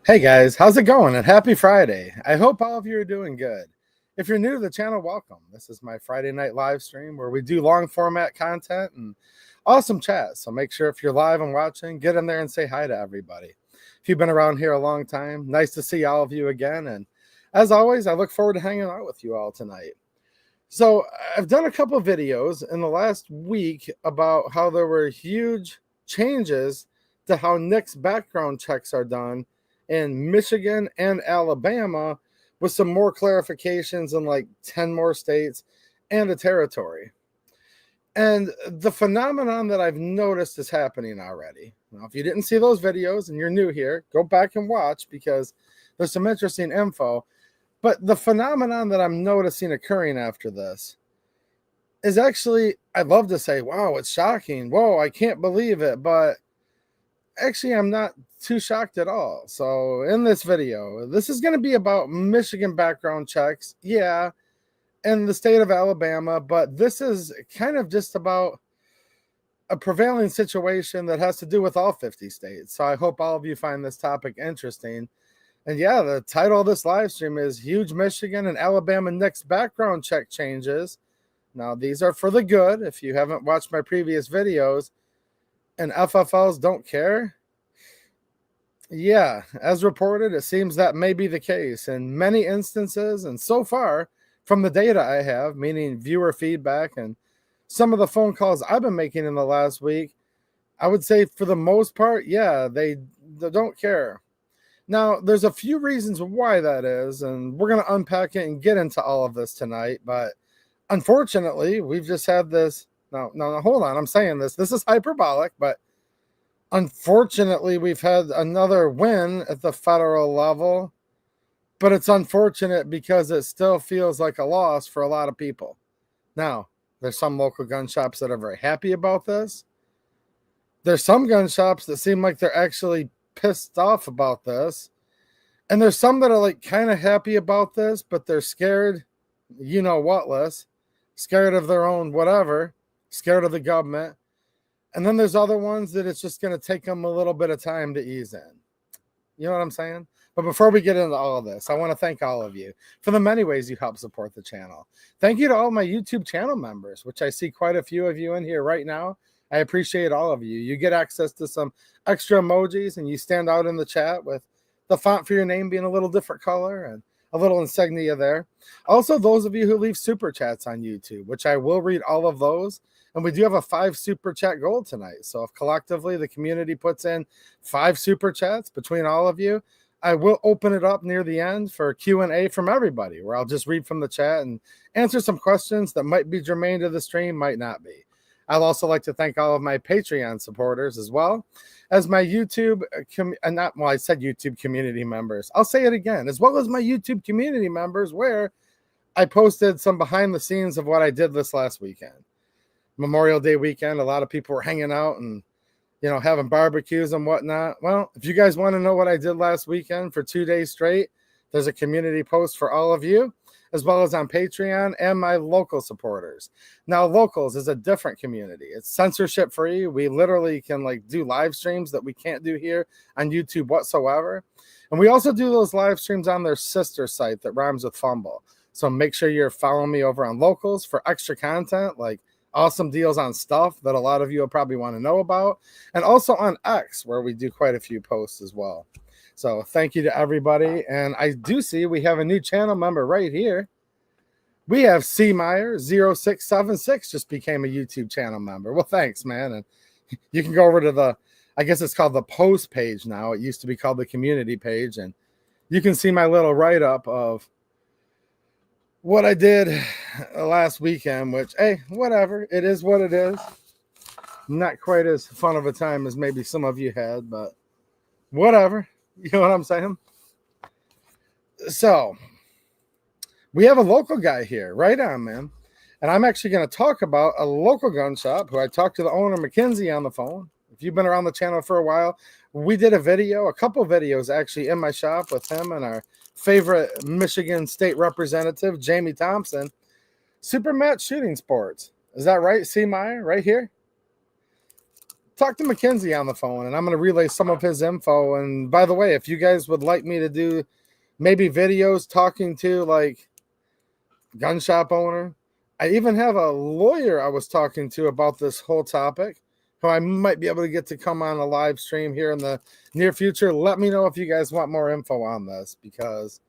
Hey guys, how's it going? And happy Friday. I hope all of you are doing good. If you're new to the channel, welcome. This is my Friday night live stream where we do long format content and awesome chat. So make sure if you're live and watching, get in there and say hi to everybody. If you've been around here a long time, nice to see all of you again. And as always, I look forward to hanging out with you all tonight. So I've done a couple videos in the last week about how there were huge changes to how NICS background checks are done in Michigan and Alabama, with some more clarifications in like 10 more states and a territory. And the phenomenon that I've noticed is happening already. Now, if you didn't see those videos and you're new here, go back and watch because there's some interesting info. But the phenomenon that I'm noticing occurring after this is actually, I'd love to say, wow, it's shocking. Whoa, I can't believe it. But actually, I'm not too shocked at all. So in this video, this is going to be about Michigan background checks. Yeah, in the state of Alabama, but this is kind of just about a prevailing situation that has to do with all 50 states. So I hope all of you find this topic interesting. And yeah, the title of this live stream is Huge Michigan and Alabama NICS Background Check Changes. Now, these are for the good. If you haven't watched my previous videos, and FFLs don't care? Yeah, as reported, it seems that may be the case in many instances. And so far, from the data I have, meaning viewer feedback and some of the phone calls I've been making in the last week, I would say for the most part, yeah, they don't care. Now, there's a few reasons why that is, and we're going to unpack it and get into all of this tonight. But unfortunately, we've just had this. No, hold on. I'm saying this. This is hyperbolic, but unfortunately, we've had another win at the federal level. But it's unfortunate because it still feels like a loss for a lot of people. Now, there's some local gun shops that are very happy about this. There's some gun shops that seem like they're actually pissed off about this. And there's some that are like kind of happy about this, but they're scared, you know what, less, scared of their own whatever. Scared of the government. And then there's other ones that it's just going to take them a little bit of time to ease in. You know what I'm saying? But before we get into all of this, I want to thank all of you for the many ways you help support the channel. Thank you to all my YouTube channel members, which I see quite a few of you in here right now. I appreciate all of you. You get access to some extra emojis and you stand out in the chat with the font for your name being a little different color and a little insignia there. Also, those of you who leave super chats on YouTube, which I will read all of those. And we do have a 5 super chat goal tonight. So if collectively the community puts in 5 super chats between all of you, I will open it up near the end for Q&A from everybody, where I'll just read from the chat and answer some questions that might be germane to the stream, might not be. I'd also like to thank all of my Patreon supporters as well as my YouTube, I said YouTube community members. I'll say it again, as well as my YouTube community members, where I posted some behind the scenes of what I did this last weekend. Memorial Day weekend, a lot of people were hanging out and, you know, having barbecues and whatnot. Well, if you guys want to know what I did last weekend for 2 days straight, there's a community post for all of you, as well as on Patreon and my local supporters. Now, locals is a different community. It's censorship free. We literally can like do live streams that we can't do here on YouTube whatsoever. And we also do those live streams on their sister site that rhymes with Fumble. So make sure you're following me over on locals for extra content, like awesome deals on stuff that a lot of you will probably want to know about. And also on X, where we do quite a few posts as well. So thank you to everybody. And I do see we have a new channel member right here. We have C Meyer 0676 just became a YouTube channel member. Well, thanks, man. And you can go over to the, I guess it's called the post page now. It used to be called the community page. And you can see my little write-up of what I did last weekend, which, hey, whatever. It is what it is. Not quite as fun of a time as maybe some of you had, but whatever. You know what I'm saying? So, we have a local guy here. Right on, man. And I'm actually going to talk about a local gun shop who I talked to the owner, Mackenzie, on the phone. If you've been around the channel for a while, we did a couple videos actually in my shop with him and our favorite Michigan state representative, Jamie Thompson. Super Match Shooting Sports. Is that right, C. Meyer? Right here? talk to Mackenzie on the phone, and I'm going to relay some of his info. And by the way, if you guys would like me to do maybe videos talking to like gun shop owner, I even have a lawyer I was talking to about this whole topic, who I might be able to get to come on a live stream here in the near future. Let me know if you guys want more info on this, because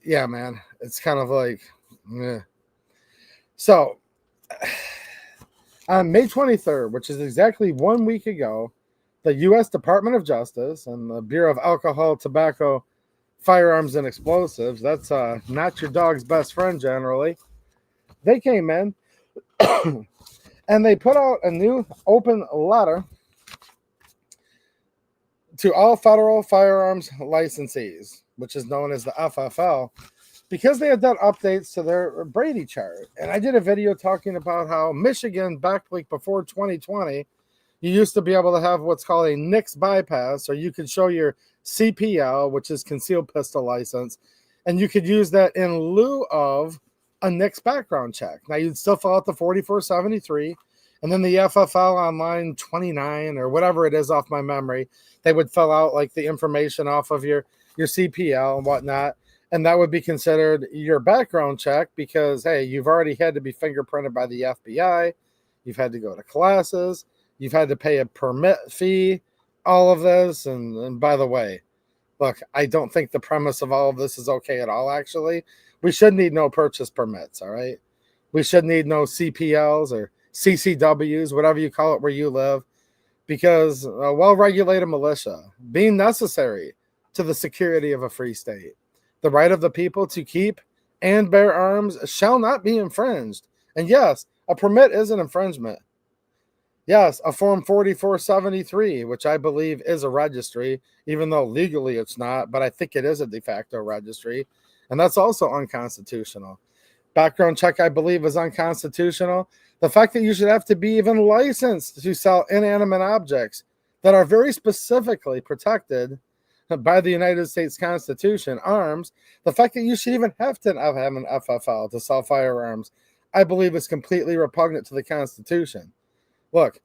yeah, man, it's kind of like, meh. So on May 23rd, which is exactly 1 week ago, the U.S. Department of Justice and the Bureau of Alcohol, Tobacco, Firearms, and Explosives, that's not your dog's best friend generally, they came in and they put out a new open letter to all federal firearms licensees, which is known as the FFL, because they had done updates to their Brady chart. And I did a video talking about how Michigan, back like before 2020, you used to be able to have what's called a NICS bypass, or you could show your CPL, which is concealed pistol license, and you could use that in lieu of a NICS background check. Now, you'd still fill out the 4473, and then the FFL online 29 or whatever it is off my memory, they would fill out like the information off of your CPL and whatnot, and that would be considered your background check because, hey, you've already had to be fingerprinted by the FBI, you've had to go to classes, you've had to pay a permit fee, all of this. And by the way, look, I don't think the premise of all of this is okay at all, actually. We should need no purchase permits, all right? We should need no CPLs or CCWs, whatever you call it where you live, because a well-regulated militia, being necessary to the security of a free state, the right of the people to keep and bear arms shall not be infringed. And yes, a permit is an infringement. Yes, a Form 4473, which I believe is a registry, even though legally it's not, but I think it is a de facto registry, and that's also unconstitutional. Background check, I believe, is unconstitutional. The fact that you should have to be even licensed to sell inanimate objects that are very specifically protected by the United States Constitution, arms, the fact that you should even have to have an FFL to sell firearms, I believe is completely repugnant to the Constitution. Look,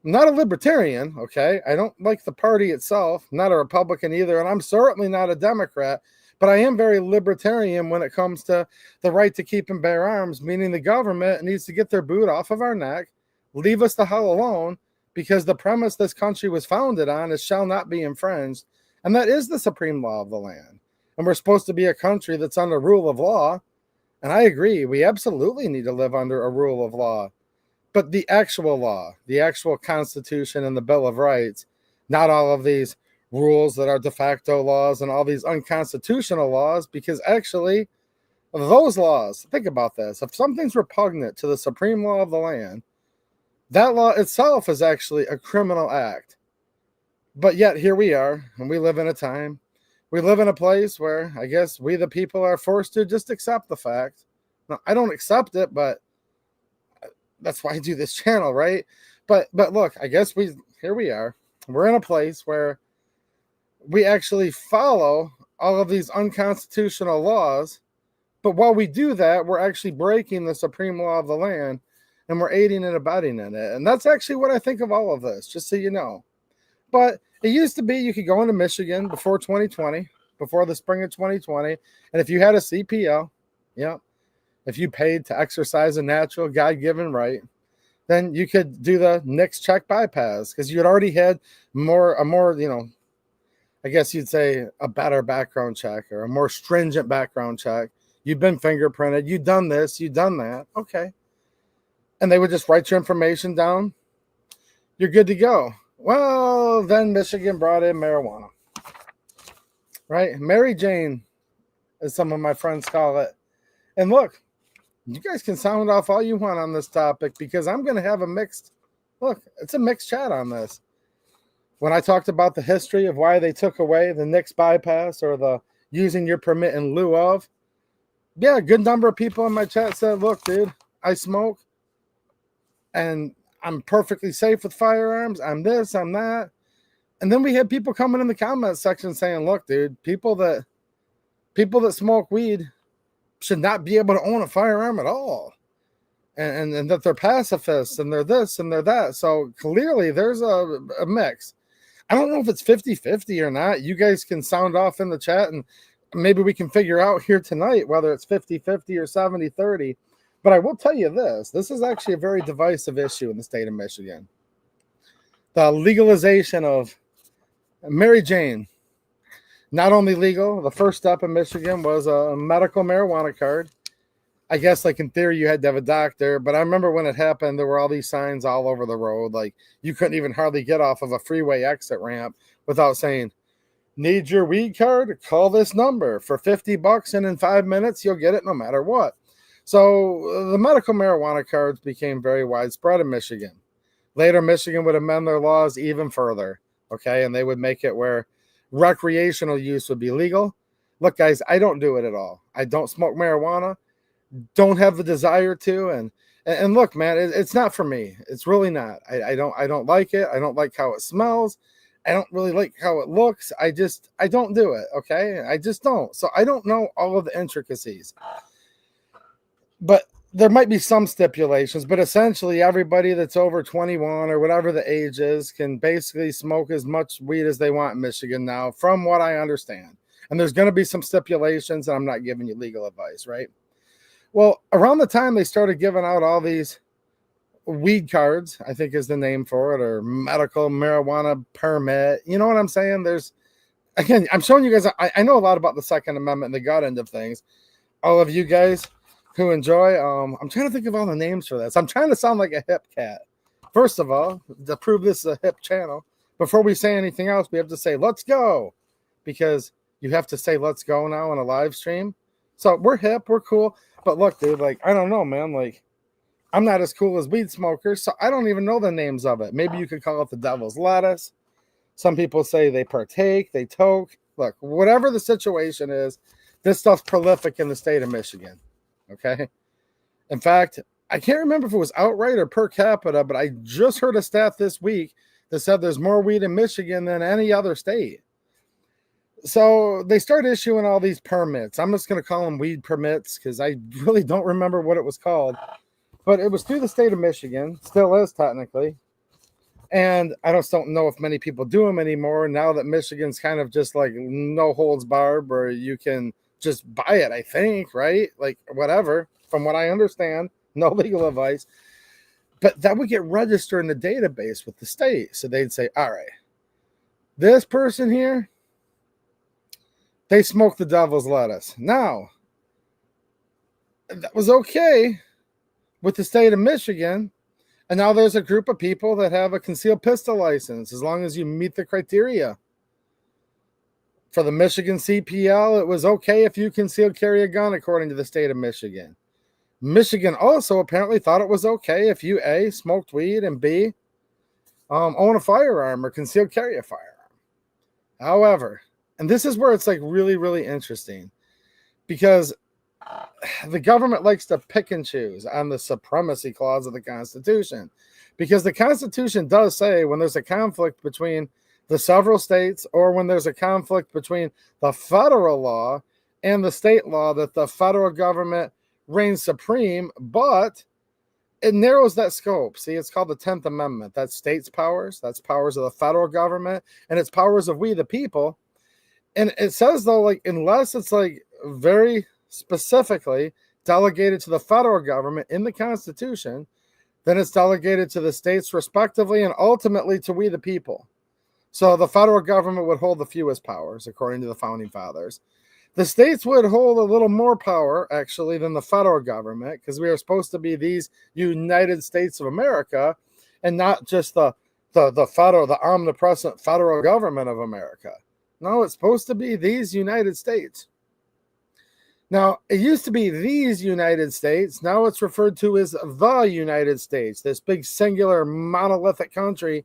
I'm not a libertarian, okay? I don't like the party itself, not a Republican either, and I'm certainly not a Democrat, but I am very libertarian when it comes to the right to keep and bear arms, meaning the government needs to get their boot off of our neck, leave us the hell alone, because the premise this country was founded on is shall not be infringed, and that is the supreme law of the land. And we're supposed to be a country that's under rule of law, and I agree, we absolutely need to live under a rule of law. But the actual law, the actual Constitution and the Bill of Rights, not all of these rules that are de facto laws and all these unconstitutional laws, because actually those laws, think about this, if something's repugnant to the supreme law of the land, that law itself is actually a criminal act. But yet here we are, and we live in a time, we live in a place where I guess we the people are forced to just accept the fact. Now, I don't accept it, but that's why I do this channel, right? But look, I guess here we are. We're in a place where we actually follow all of these unconstitutional laws, but while we do that, we're actually breaking the supreme law of the land, and we're aiding and abetting in it. And that's actually what I think of all of this, just so you know. But it used to be you could go into Michigan before 2020, before the spring of 2020, and if you had a CPL, yeah, if you paid to exercise a natural God-given right, then you could do the NICS check bypass because you had already had a more, I guess you'd say a better background check or a more stringent background check. You've been fingerprinted. You've done this. You've done that. Okay. And they would just write your information down. You're good to go. Well, then Michigan brought in marijuana, right? Mary Jane, as some of my friends call it. And look, you guys can sound off all you want on this topic because I'm going to have it's a mixed chat on this. When I talked about the history of why they took away the NICS bypass or the using your permit in lieu of, yeah, a good number of people in my chat said, look, dude, I smoke and I'm perfectly safe with firearms. I'm this, I'm that. And then we had people coming in the comment section saying, look, dude, people that smoke weed should not be able to own a firearm at all. and that they're pacifists and they're this and they're that. So clearly there's a mix. I don't know if it's 50-50 or not. You guys can sound off in the chat and maybe we can figure out here tonight whether it's 50-50 or 70-30. But I will tell you this. This is actually a very divisive issue in the state of Michigan. The legalization of Mary Jane. Not only legal, the first step in Michigan was a medical marijuana card. I guess, like, in theory, you had to have a doctor. But I remember when it happened, there were all these signs all over the road. Like, you couldn't even hardly get off of a freeway exit ramp without saying, need your weed card? Call this number for $50, and in 5 minutes, you'll get it no matter what. So the medical marijuana cards became very widespread in Michigan. Later, Michigan would amend their laws even further, okay? And they would make it where recreational use would be legal. Look, guys, I don't do it at all. I don't smoke marijuana. Don't have the desire to, and look, man, it's not for me. It's really not. I don't like it. I don't like how it smells. I don't really like how it looks. I don't do it. Okay, I just don't. So I don't know all of the intricacies, but there might be some stipulations. But essentially, everybody that's over 21 or whatever the age is can basically smoke as much weed as they want in Michigan now, from what I understand. And there's going to be some stipulations, and I'm not giving you legal advice, right? Well, around the time they started giving out all these weed cards, I think is the name for it, or medical marijuana permit. You know what I'm saying? Again, I'm showing you guys, I know a lot about the Second Amendment and the gut end of things. All of you guys who enjoy, I'm trying to think of all the names for this. I'm trying to sound like a hip cat. First of all, to prove this is a hip channel, before we say anything else, we have to say, let's go. Because you have to say, let's go now on a live stream. So we're hip, we're cool. But look, dude, like, I don't know, man. Like, I'm not as cool as weed smokers, so I don't even know the names of it. Maybe you could call it the devil's lettuce. Some people say they partake, they toke. Look, whatever the situation is, this stuff's prolific in the state of Michigan, okay? In fact, I can't remember if it was outright or per capita, but I just heard a stat this week that said there's more weed in Michigan than any other state. So they start issuing all these permits. I'm just going to call them weed permits because I really don't remember what it was called. But it was through the state of Michigan, still is technically. And I just don't know if many people do them anymore now that Michigan's kind of just like no holds barred, where you can just buy it, I think, right? Like, whatever. From what I understand, no legal advice. But that would get registered in the database with the state. So they'd say, all right, this person here, they smoked the devil's lettuce. Now, that was okay with the state of Michigan. And now there's a group of people that have a concealed pistol license as long as you meet the criteria. For the Michigan CPL, it was okay if you concealed carry a gun according to the state of Michigan. Michigan also apparently thought it was okay if you A, smoked weed, and B, own a firearm or concealed carry a firearm. However, and this is where it's like really, really interesting, because the government likes to pick and choose on the supremacy clause of the Constitution, because the Constitution does say when there's a conflict between the several states, or when there's a conflict between the federal law and the state law, that the federal government reigns supreme, but it narrows that scope. See, it's called the 10th Amendment. That's states' powers. That's powers of the federal government, and it's powers of we the people. And it says, though, like, unless it's like very specifically delegated to the federal government in the Constitution, then it's delegated to the states respectively, and ultimately to we the people. So the federal government would hold the fewest powers, according to the founding fathers. The states would hold a little more power, actually, than the federal government, because we are supposed to be these United States of America, and not just the federal, the omnipresent federal government of America. No, it's supposed to be these United States. Now, it used to be these United States. Now it's referred to as the United States, this big singular monolithic country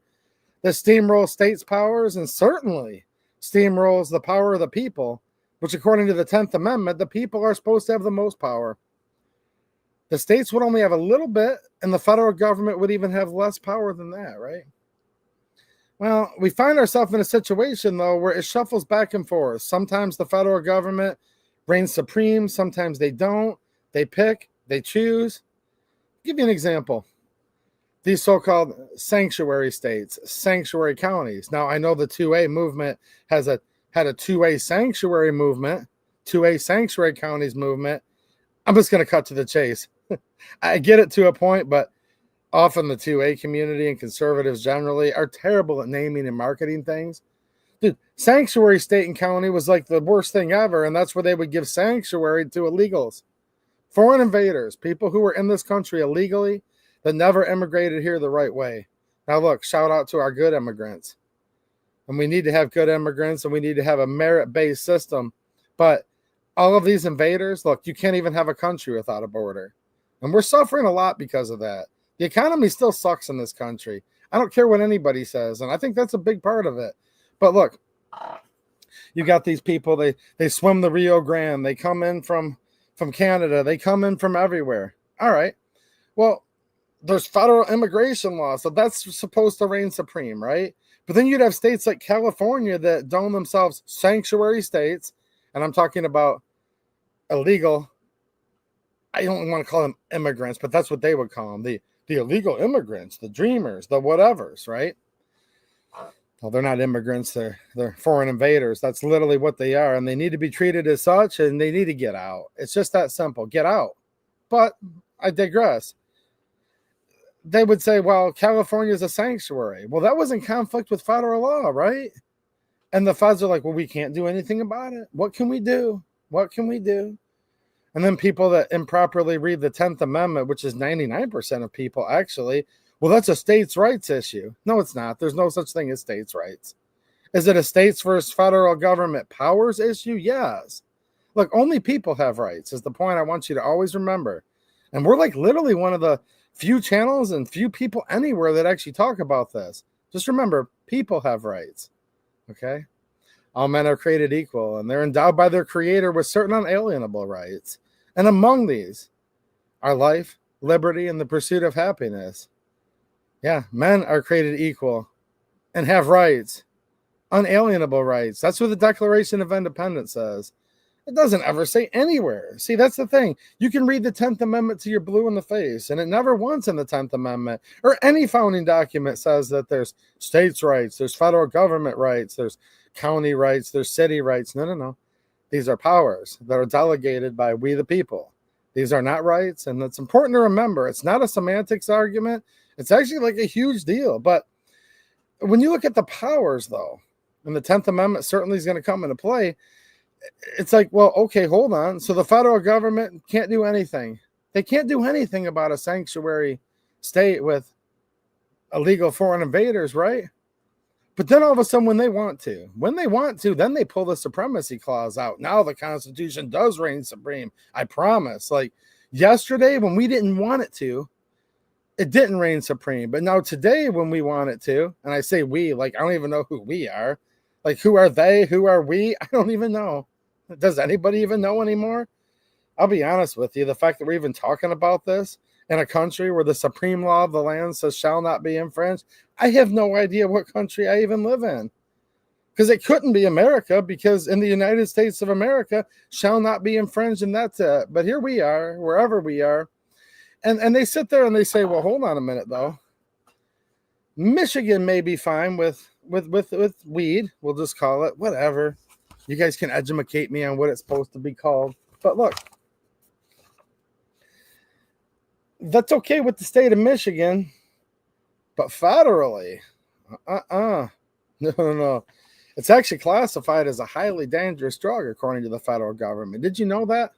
that steamrolls states' powers and certainly steamrolls the power of the people, which, according to the 10th Amendment, the people are supposed to have the most power. The states would only have a little bit, and the federal government would even have less power than that, right? Well, we find ourselves in a situation, though, where it shuffles back and forth. Sometimes the federal government reigns supreme. Sometimes they don't. They pick. They choose. give you an example. These so-called sanctuary states, sanctuary counties. Now, I know the 2A movement had a 2A sanctuary movement, 2A sanctuary counties movement. I'm just going to cut to the chase. I get it to a point, but often the 2A community and conservatives generally are terrible at naming and marketing things. Dude, sanctuary state and county was like the worst thing ever, and that's where they would give sanctuary to illegals, foreign invaders, people who were in this country illegally that never immigrated here the right way. Now, look, shout out to our good immigrants. And we need to have good immigrants, and we need to have a merit-based system. But all of these invaders, look, you can't even have a country without a border. And we're suffering a lot because of that. The economy still sucks in this country. I don't care what anybody says, and I think that's a big part of it. But look, you got these people, they swim the Rio Grande. They come in from Canada. They come in from everywhere. All right. Well, there's federal immigration law, so that's supposed to reign supreme, right? But then you'd have states like California that dome themselves sanctuary states, and I'm talking about illegal. I don't want to call them immigrants, but that's what they would call them. The illegal immigrants, the dreamers, the whatevers, right? Well, they're not immigrants. They're foreign invaders. That's literally what they are, and they need to be treated as such, and they need to get out. It's just that simple. Get out. But I digress. They would say, well, California is a sanctuary. Well, that was in conflict with federal law, right? And the feds are like, well, we can't do anything about it. What can we do? What can we do? And then people that improperly read the 10th Amendment, which is 99% of people actually, well, that's a states' rights issue. No, it's not. There's no such thing as states' rights. Is it a states versus federal government powers issue? Yes. Look, only people have rights is the point I want you to always remember. And we're like literally one of the few channels and few people anywhere that actually talk about this. Just remember, people have rights. Okay? All men are created equal, and they're endowed by their creator with certain unalienable rights. And among these are life, liberty, and the pursuit of happiness. Yeah, men are created equal and have rights, unalienable rights. That's what the Declaration of Independence says. It doesn't ever say anywhere. See, that's the thing. You can read the 10th Amendment till you're blue in the face, and it never once in the 10th Amendment or any founding document says that there's states' rights, there's federal government rights, there's county rights, there's city rights. No. These are powers that are delegated by we the people. These are not rights, and it's important to remember. It's not a semantics argument. It's actually like a huge deal. But when you look at the powers, though, and the 10th Amendment certainly is going to come into play, it's like, well, okay, hold on. So the federal government can't do anything. They can't do anything about a sanctuary state with illegal foreign invaders, right? But then all of a sudden, when they want to, then they pull the supremacy clause out. Now the Constitution does reign supreme. I promise. Like yesterday, when we didn't want it to, it didn't reign supreme. But now today, when we want it to, and I say we, like I don't even know who we are. Like, who are they? Who are we? I don't even know. Does anybody even know anymore? I'll be honest with you. The fact that we're even talking about this in a country where the supreme law of the land says shall not be infringed, I have no idea what country I even live in. Because it couldn't be America, because in the United States of America shall not be infringed, and that's it. But here we are, wherever we are. And they sit there and they say, well, hold on a minute, though. Michigan may be fine with weed. We'll just call it whatever. You guys can educate me on what it's supposed to be called. But look, that's okay with the state of Michigan, but federally, no. It's actually classified as a highly dangerous drug according to the federal government. Did you know that?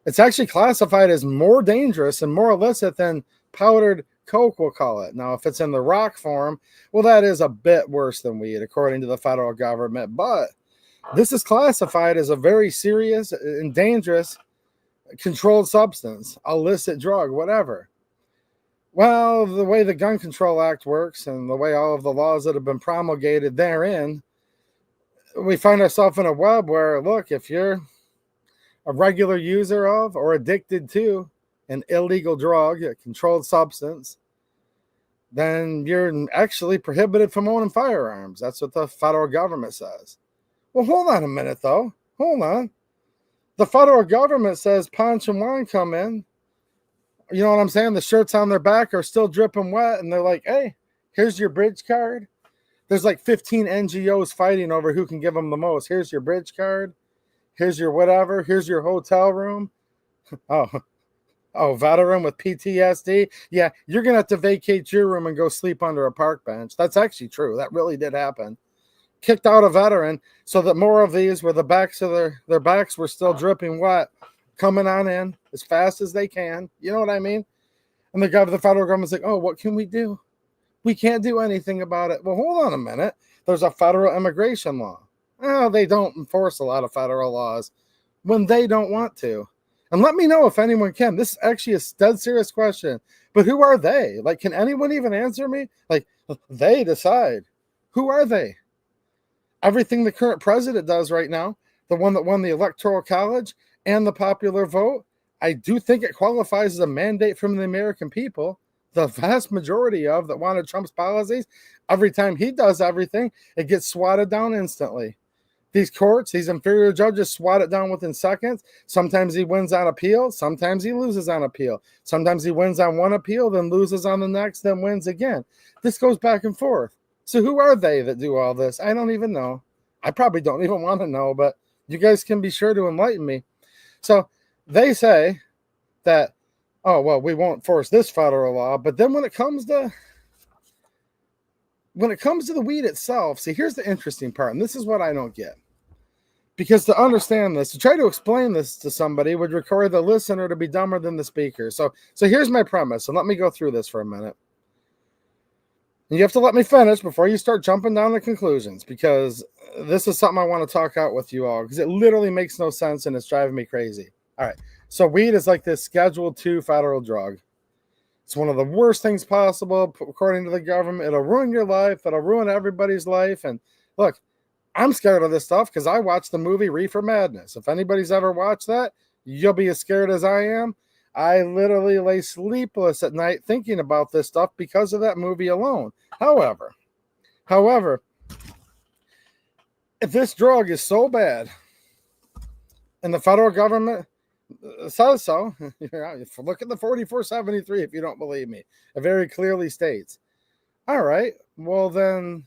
It's actually classified as more dangerous and more illicit than powdered coke, we'll call it. Now, if it's in the rock form, well, that is a bit worse than weed, according to the federal government. But this is classified as a very serious and dangerous controlled substance, illicit drug, whatever. Well, the way the Gun Control Act works and the way all of the laws that have been promulgated therein, we find ourselves in a web where, look, if you're a regular user of or addicted to an illegal drug, a controlled substance, then you're actually prohibited from owning firearms. That's what the federal government says. Well, hold on a minute, though. Hold on. The federal government says Ponch and Juan come in, You know what I'm saying? The shirts on their back are still dripping wet, and they're like, hey, here's your bridge card. There's like 15 NGOs fighting over who can give them the most. Here's your bridge card. Here's your whatever. Here's your hotel room. Oh, veteran with PTSD. Yeah, you're going to have to vacate your room and go sleep under a park bench. That's actually true. That really did happen. Kicked out a veteran so that more of these where the backs of their backs were still dripping wet, coming on in as fast as they can. You know what I mean? And the guy of the federal government's like, oh, what can we do? We can't do anything about it. Well, hold on a minute. There's a federal immigration law. Oh, they don't enforce a lot of federal laws when they don't want to. And let me know if anyone can. This is actually a dead serious question. But who are they? Like, can anyone even answer me? Like, they decide. Who are they? Everything the current president does right now, the one that won the Electoral College and the popular vote, I do think it qualifies as a mandate from the American people. The vast majority of that wanted Trump's policies, every time he does everything, it gets swatted down instantly. These courts, these inferior judges swat it down within seconds. Sometimes he wins on appeal. Sometimes he loses on appeal. Sometimes he wins on one appeal, then loses on the next, then wins again. This goes back and forth. So who are they that do all this? I don't even know. I probably don't even want to know, but you guys can be sure to enlighten me. So they say that, oh, well, we won't force this federal law. But then when it comes to the weed itself, see, here's the interesting part, and this is what I don't get. Because to understand this, to try to explain this to somebody would require the listener to be dumber than the speaker. So here's my premise, and let me go through this for a minute. And you have to let me finish before you start jumping down to conclusions, because this is something I want to talk out with you all, because it literally makes no sense and it's driving me crazy. All right, so weed is like this Schedule II federal drug. It's one of the worst things possible, according to the government. It'll ruin your life. It'll ruin everybody's life. And look, I'm scared of this stuff because I watched the movie Reefer Madness. If anybody's ever watched that, you'll be as scared as I am. I literally lay sleepless at night thinking about this stuff because of that movie alone. However, if this drug is so bad and the federal government says so, look at the 4473 if you don't believe me. It very clearly states. All right, well then,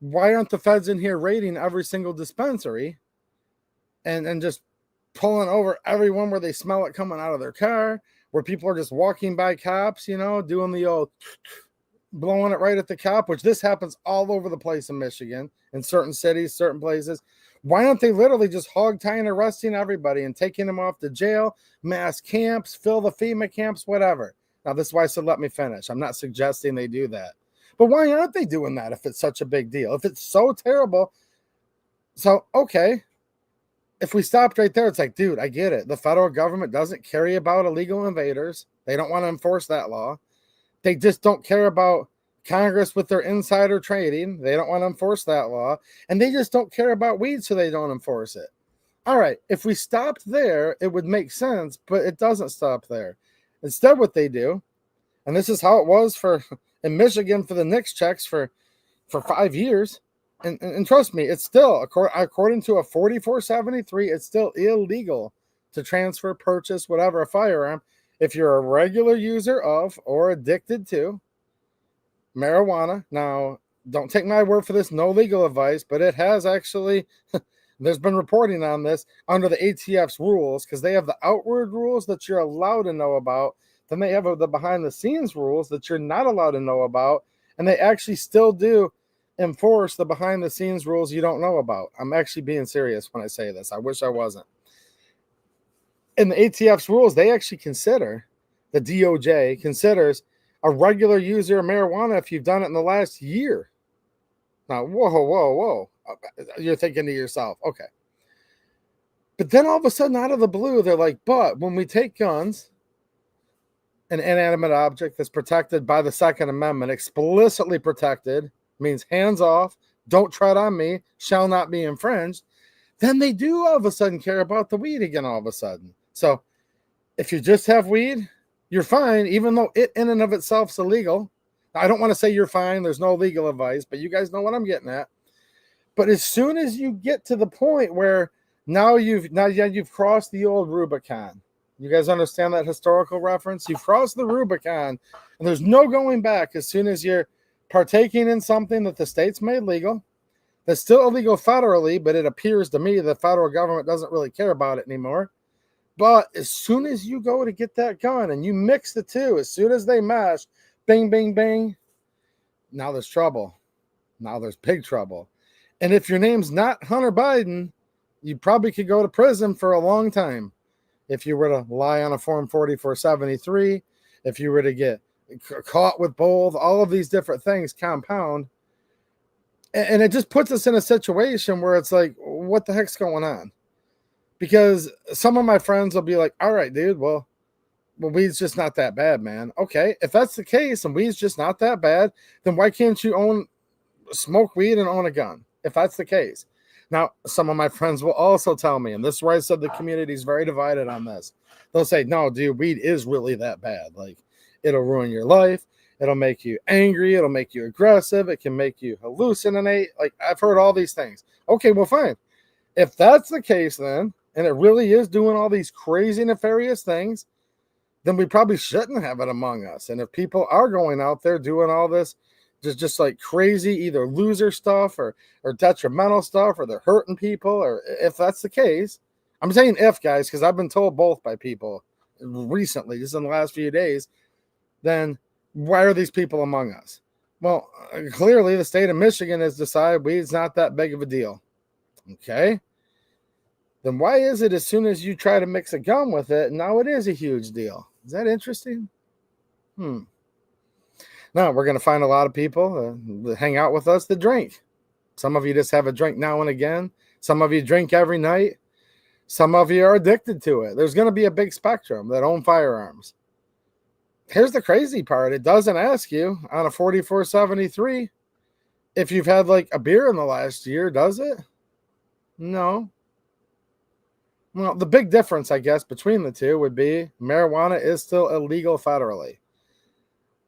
why aren't the feds in here raiding every single dispensary and just pulling over everyone where they smell it coming out of their car, where people are just walking by cops, doing the old blowing it right at the cop, which this happens all over the place in Michigan, in certain cities, certain places. Why aren't they literally just hog tying, arresting everybody and taking them off to jail, mass camps, fill the FEMA camps, whatever? Now, this is why I said let me finish. I'm not suggesting they do that. But why aren't they doing that if it's such a big deal? If it's so terrible? So, okay. If we stopped right there, it's like, dude, I get it. The federal government doesn't care about illegal invaders. They don't want to enforce that law. They just don't care about Congress with their insider trading. They don't want to enforce that law. And they just don't care about weed, so they don't enforce it. All right, if we stopped there, it would make sense, but it doesn't stop there. Instead, what they do, and this is how it was in Michigan for the NICS checks for 5 years, and trust me, it's still, according to a 4473, it's still illegal to transfer, purchase, whatever, a firearm if you're a regular user of or addicted to marijuana. Now, don't take my word for this, no legal advice, but it has actually, there's been reporting on this under the ATF's rules, because they have the outward rules that you're allowed to know about. Then they have the behind the scenes rules that you're not allowed to know about. And they actually still do enforce the behind the scenes rules you don't know about. I'm actually being serious when I say this. I wish I wasn't. In the ATF's rules, they actually consider, the DOJ considers a regular user of marijuana if you've done it in the last year. Now, whoa. You're thinking to yourself, okay. But then all of a sudden, out of the blue, they're like, but when we take guns, an inanimate object that's protected by the Second Amendment, explicitly protected, means hands off, don't tread on me, shall not be infringed, then they do all of a sudden care about the weed again all of a sudden. So if you just have weed, you're fine, even though it in and of itself is illegal. I don't want to say you're fine. There's no legal advice, but you guys know what I'm getting at. But as soon as you get to the point where now you've crossed the old Rubicon, You guys understand that historical reference? You've crossed the Rubicon, and there's no going back as soon as you're partaking in something that the state's made legal. That's still illegal federally, but it appears to me the federal government doesn't really care about it anymore. But as soon as you go to get that gun and you mix the two, as soon as they mesh, bing, bing, bing, now there's trouble. Now there's big trouble. And if your name's not Hunter Biden, you probably could go to prison for a long time. If you were to lie on a Form 4473, if you were to get caught with both, all of these different things compound. And it just puts us in a situation where it's like, what the heck's going on? Because some of my friends will be like, all right, dude, well, weed's just not that bad, man. Okay, if that's the case and weed's just not that bad, then why can't you smoke weed and own a gun? If that's the case. Now, some of my friends will also tell me, and this is where I said the community is very divided on this. They'll say, no, dude, weed is really that bad. Like, it'll ruin your life. It'll make you angry. It'll make you aggressive. It can make you hallucinate. Like, I've heard all these things. Okay, well, fine. If that's the case then, and it really is doing all these crazy, nefarious things, then we probably shouldn't have it among us. And if people are going out there doing all this, just like crazy, either loser stuff or detrimental stuff, or they're hurting people, or if that's the case, I'm saying if, guys, because I've been told both by people recently, just in the last few days, then why are these people among us? Well, clearly the state of Michigan has decided weed's not that big of a deal. Okay. Then why is it as soon as you try to mix a gun with it, now it is a huge deal? Is that interesting? Now, we're going to find a lot of people that hang out with us that drink. Some of you just have a drink now and again. Some of you drink every night. Some of you are addicted to it. There's going to be a big spectrum that own firearms. Here's the crazy part. It doesn't ask you on a 4473 if you've had like a beer in the last year, does it? No. Well, the big difference, I guess, between the two would be marijuana is still illegal federally.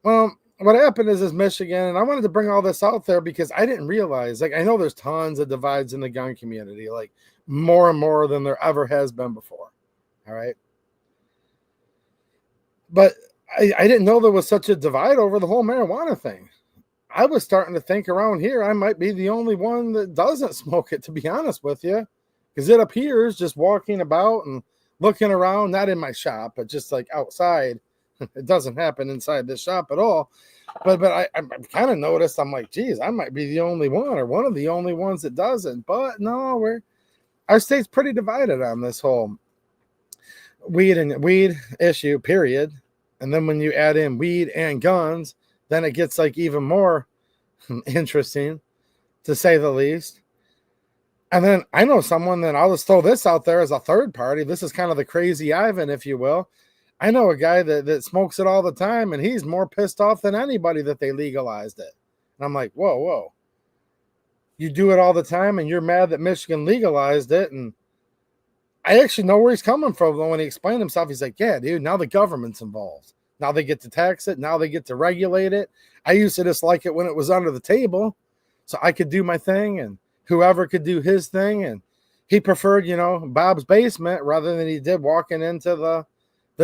Well, what happened is Michigan, and I wanted to bring all this out there because I didn't realize, like, I know there's tons of divides in the gun community, like more and more than there ever has been before. All right. But I didn't know there was such a divide over the whole marijuana thing. I was starting to think around here I might be the only one that doesn't smoke it, to be honest with you. Because it appears just walking about and looking around, not in my shop, but just like outside. It doesn't happen inside this shop at all. But I kind of noticed, I'm like, geez, I might be the only one or one of the only ones that doesn't. But no, our state's pretty divided on this whole weed issue, period. And then when you add in weed and guns, then it gets like even more interesting, to say the least. And then I know someone that I'll just throw this out there as a third party. This is kind of the crazy Ivan, if you will. I know a guy that smokes it all the time, and he's more pissed off than anybody that they legalized it. And I'm like, whoa. You do it all the time, and you're mad that Michigan legalized it. And I actually know where he's coming from. When he explained himself, he's like, yeah, dude, now the government's involved. Now they get to tax it. Now they get to regulate it. I used to dislike it when it was under the table, so I could do my thing, and whoever could do his thing. And he preferred, Bob's basement rather than he did walking into the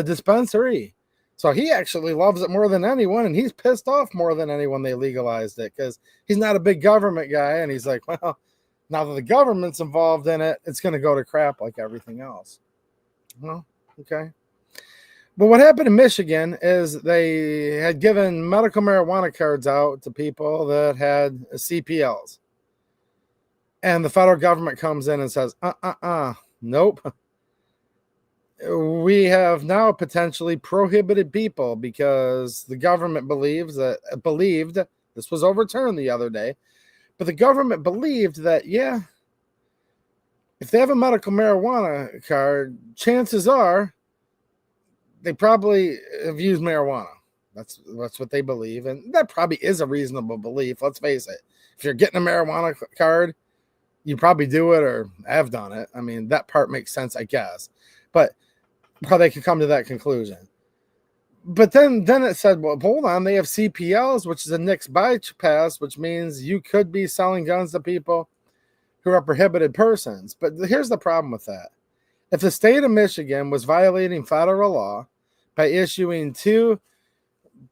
dispensary. So he actually loves it more than anyone, and he's pissed off more than anyone they legalized it, because he's not a big government guy. And he's like, well, now that the government's involved in it, it's going to go to crap like everything else. Well, okay. But what happened in Michigan is they had given medical marijuana cards out to people that had CPLs. And the federal government comes in and says, nope. We have now potentially prohibited people because the government believed, this was overturned the other day, but the government believed that, yeah, if they have a medical marijuana card, chances are they probably have used marijuana. That's what they believe. And that probably is a reasonable belief. Let's face it. If you're getting a marijuana card, you probably do it or have done it. I mean, that part makes sense, I guess. But how they could come to that conclusion. But then it said, well, hold on, they have CPLs, which is a NICS bypass, which means you could be selling guns to people who are prohibited persons. But here's the problem with that. if the state of Michigan was violating federal law by issuing 2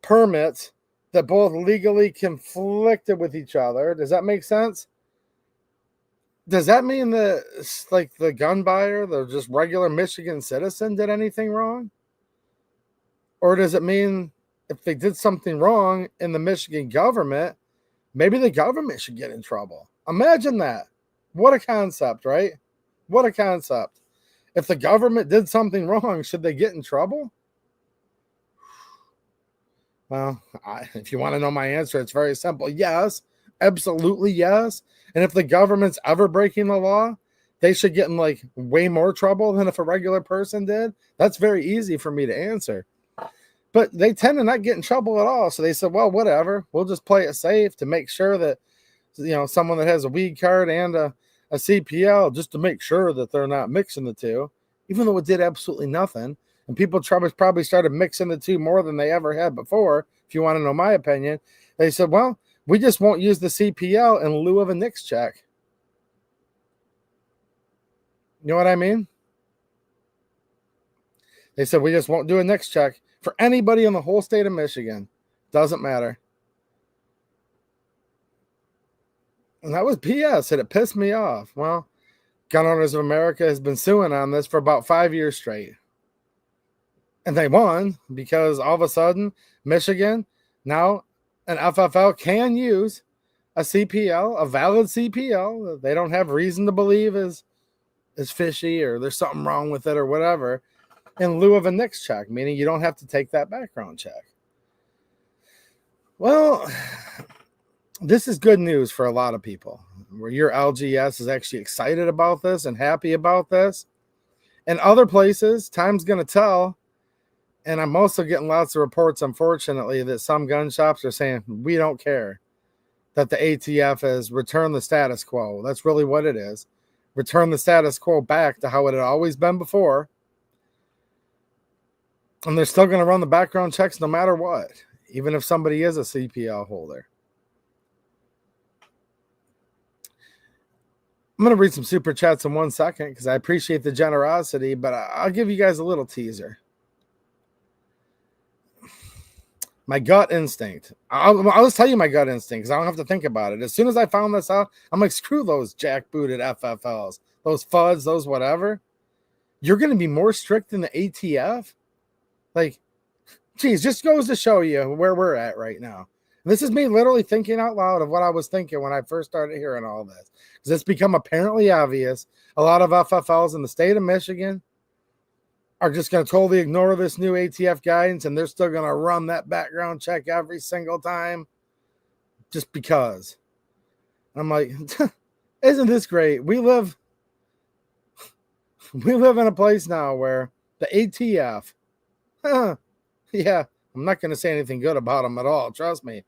permits that both legally conflicted with each other, does that make sense? Does that mean that, like, the gun buyer, the just regular Michigan citizen, did anything wrong? Or does it mean if they did something wrong in the Michigan government, maybe the government should get in trouble? Imagine that. What a concept, right? What a concept. If the government did something wrong, should they get in trouble? Well, if you want to know my answer, it's very simple. Yes, absolutely yes. And if the government's ever breaking the law, they should get in like way more trouble than if a regular person did. That's very easy for me to answer. But they tend to not get in trouble at all. So they said, well, whatever. We'll just play it safe to make sure that, someone that has a weed card and a CPL, just to make sure that they're not mixing the two, even though it did absolutely nothing. And people probably started mixing the two more than they ever had before. If you want to know my opinion, they said, well, we just won't use the CPL in lieu of a NICS check. You know what I mean? They said, we just won't do a NICS check for anybody in the whole state of Michigan. Doesn't matter. And that was BS, and it pissed me off. Well, Gun Owners of America has been suing on this for about 5 years straight. And they won because all of a sudden, Michigan, now an FFL can use a CPL, a valid CPL, that they don't have reason to believe is fishy or there's something wrong with it or whatever, in lieu of a NICS check, meaning you don't have to take that background check. Well, this is good news for a lot of people, where your LGS is actually excited about this and happy about this. In other places, time's going to tell. And I'm also getting lots of reports, unfortunately, that some gun shops are saying, we don't care that the ATF has returned the status quo. That's really what it is. Return the status quo back to how it had always been before. And they're still going to run the background checks no matter what, even if somebody is a CPL holder. I'm going to read some super chats in 1 second because I appreciate the generosity, but I'll give you guys a little teaser. My gut instinct. I'll just tell you my gut instinct because I don't have to think about it. As soon as I found this out, I'm like, screw those jackbooted FFLs, those FUDs, those whatever. You're going to be more strict than the ATF? Like, geez, just goes to show you where we're at right now. And this is me literally thinking out loud of what I was thinking when I first started hearing all this. Because it's become apparently obvious. A lot of FFLs in the state of Michigan are just going to totally ignore this new ATF guidance, and they're still going to run that background check every single time just because. I'm like, isn't this great? We live in a place now where the ATF, yeah, I'm not going to say anything good about them at all, trust me,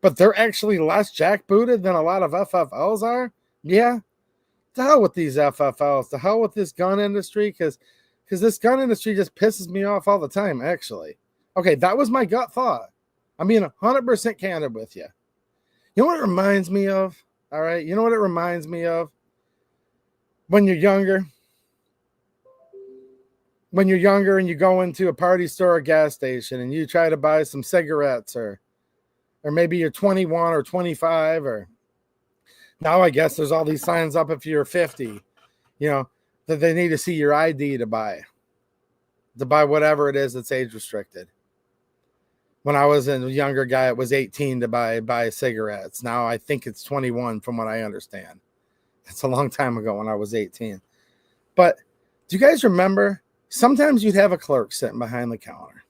but they're actually less jackbooted than a lot of FFLs are. Yeah, to hell with these FFLs, to hell with this gun industry, because this gun industry just pisses me off all the time, actually. Okay, that was my gut thought. I'm being 100% candid with you. You know what it reminds me of? All right, you know what it reminds me of? When you're younger. When you're younger and you go into a party store or gas station and you try to buy some cigarettes, or maybe you're 21 or 25, or now I guess there's all these signs up if you're 50, that they need to see your ID to buy whatever it is that's age restricted. When I was a younger guy, it was 18 to buy cigarettes. Now I think it's 21 from what I understand. That's a long time ago when I was 18. But do you guys remember? Sometimes you'd have a clerk sitting behind the counter.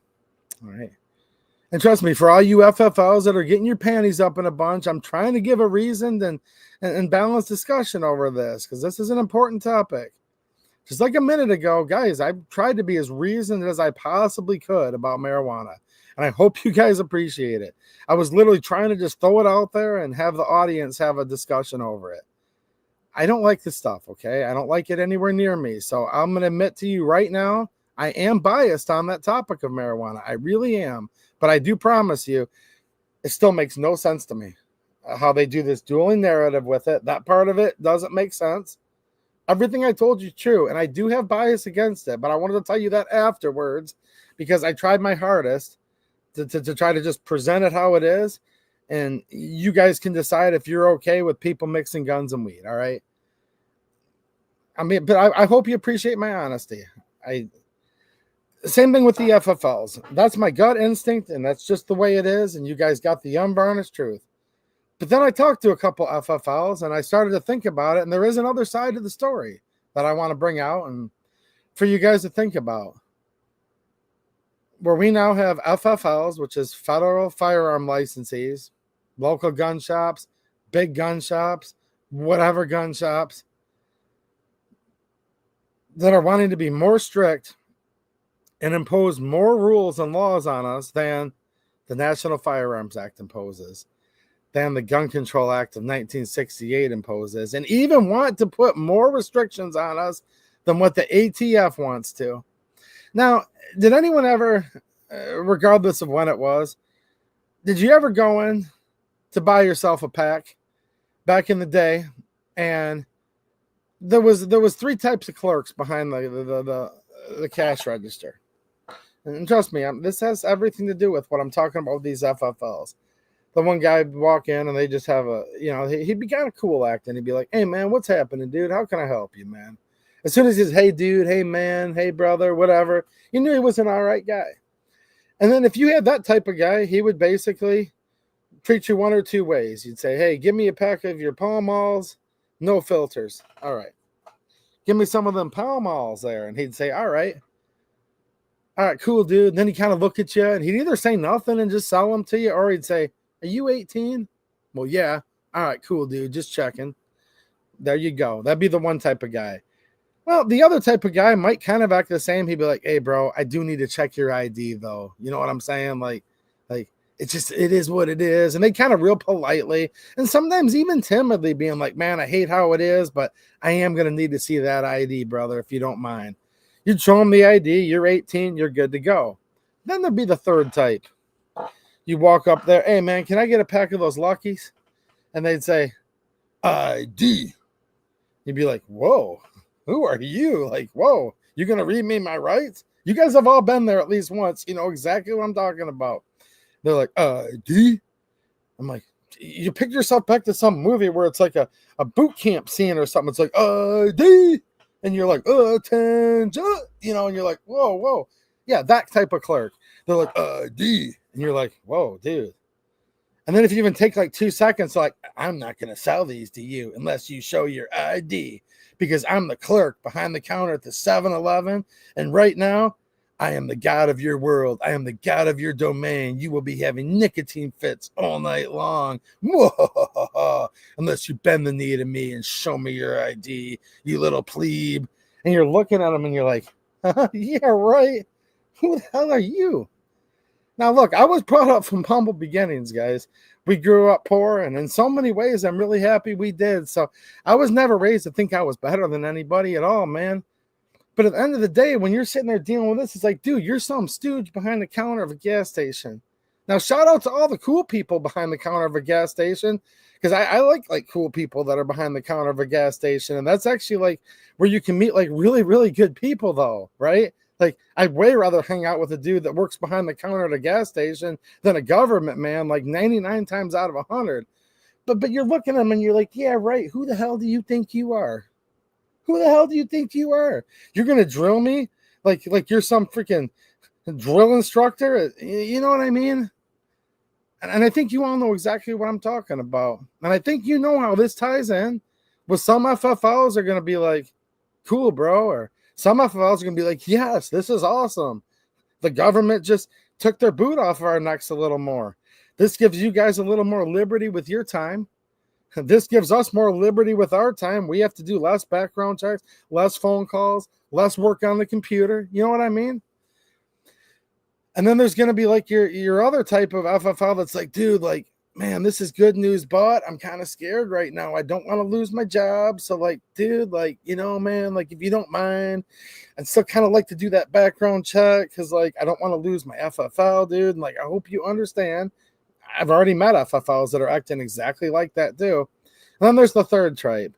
All right. And trust me, for all you FFLs that are getting your panties up in a bunch, I'm trying to give a reasoned and balanced discussion over this because this is an important topic. Just like a minute ago, guys, I tried to be as reasoned as I possibly could about marijuana. And I hope you guys appreciate it. I was literally trying to just throw it out there and have the audience have a discussion over it. I don't like this stuff, okay? I don't like it anywhere near me. So I'm going to admit to you right now, I am biased on that topic of marijuana. I really am. But I do promise you, it still makes no sense to me how they do this dueling narrative with it. That part of it doesn't make sense. Everything I told you is true, and I do have bias against it, but I wanted to tell you that afterwards because I tried my hardest to try to just present it how it is, and you guys can decide if you're okay with people mixing guns and weed, all right? I mean, but I hope you appreciate my honesty. Same thing with the FFLs. That's my gut instinct, and that's just the way it is, and you guys got the unvarnished truth. But then I talked to a couple FFLs, and I started to think about it, and there is another side to the story that I want to bring out and for you guys to think about. Where we now have FFLs, which is federal firearm licensees, local gun shops, big gun shops, whatever gun shops, that are wanting to be more strict and impose more rules and laws on us than the National Firearms Act imposes, than the Gun Control Act of 1968 imposes, and even want to put more restrictions on us than what the ATF wants to. Now, did anyone ever, regardless of when it was, did you ever go in to buy yourself a pack back in the day, and there was three types of clerks behind the cash register? And trust me, this has everything to do with what I'm talking about with these FFLs. The one guy would walk in and they just have he'd be kind of cool acting. He'd be like, "Hey man, what's happening, dude? How can I help you, man?" As soon as he's, "Hey dude, hey man, hey brother," whatever, you knew he was an all right guy. And then if you had that type of guy, he would basically treat you one or two ways. You'd say, "Hey, give me a pack of your Pall Malls, no filters." All right. "Give me some of them Pall Malls there." And he'd say, all right, cool, dude. And then he'd kind of look at you and he'd either say nothing and just sell them to you, or he'd say, "Are you 18? "Well, yeah." "All right, cool, dude. Just checking." There you go. That'd be the one type of guy. Well, the other type of guy might kind of act the same. He'd be like, "Hey, bro, I do need to check your ID, though." You know what I'm saying? Like it is what it is. And they kind of real politely and sometimes even timidly being like, "Man, I hate how it is, but I am going to need to see that ID, brother, if you don't mind." You'd show them the ID. You're 18. You're good to go. Then there'd be the third type. You walk up there, "Hey, man, can I get a pack of those Luckies?" And they'd say, "ID." You'd be like, "Whoa, who are you?" Like, "Whoa, you're going to read me my rights?" You guys have all been there at least once. You know exactly what I'm talking about. They're like, "ID?" I'm like, you pick yourself back to some movie where it's like a boot camp scene or something. It's like, "ID." And you're like, "Attention," and you're like, whoa. Yeah, that type of clerk. They're like, "ID." And you're like, whoa, dude. And then if you even take like 2 seconds, like, "I'm not going to sell these to you unless you show your ID because I'm the clerk behind the counter at the 7-Eleven. And right now, I am the god of your world. I am the god of your domain. You will be having nicotine fits all night long. Unless you bend the knee to me and show me your ID, you little plebe." And you're looking at them and you're like, yeah, right. Who the hell are you? Now, look, I was brought up from humble beginnings, guys. We grew up poor, and in so many ways, I'm really happy we did. So I was never raised to think I was better than anybody at all, man. But at the end of the day, when you're sitting there dealing with this, it's like, dude, you're some stooge behind the counter of a gas station. Now, shout out to all the cool people behind the counter of a gas station, because I like cool people that are behind the counter of a gas station. And that's actually like where you can meet like really, really good people, though, right? Like, I'd way rather hang out with a dude that works behind the counter at a gas station than a government man, like 99 times out of 100. But you're looking at them and you're like, yeah, right. Who the hell do you think you are? Who the hell do you think you are? You're going to drill me like you're some freaking drill instructor? You know what I mean? And I think you all know exactly what I'm talking about. And I think you know how this ties in. With some FFLs are going to be like, "Cool, bro." Or some FFLs are going to be like, "Yes, this is awesome. The government just took their boot off of our necks a little more. This gives you guys a little more liberty with your time. This gives us more liberty with our time. We have to do less background checks, less phone calls, less work on the computer." You know what I mean? And then there's going to be like your other type of FFL that's like, "Dude, like, man, this is good news, but I'm kind of scared right now. I don't want to lose my job. So like, dude, like, man, like, if you don't mind, I'd still kind of like to do that background check because like I don't want to lose my FFL, dude. And like, I hope you understand. I've already met FFLs that are acting exactly like that too." And then there's the third type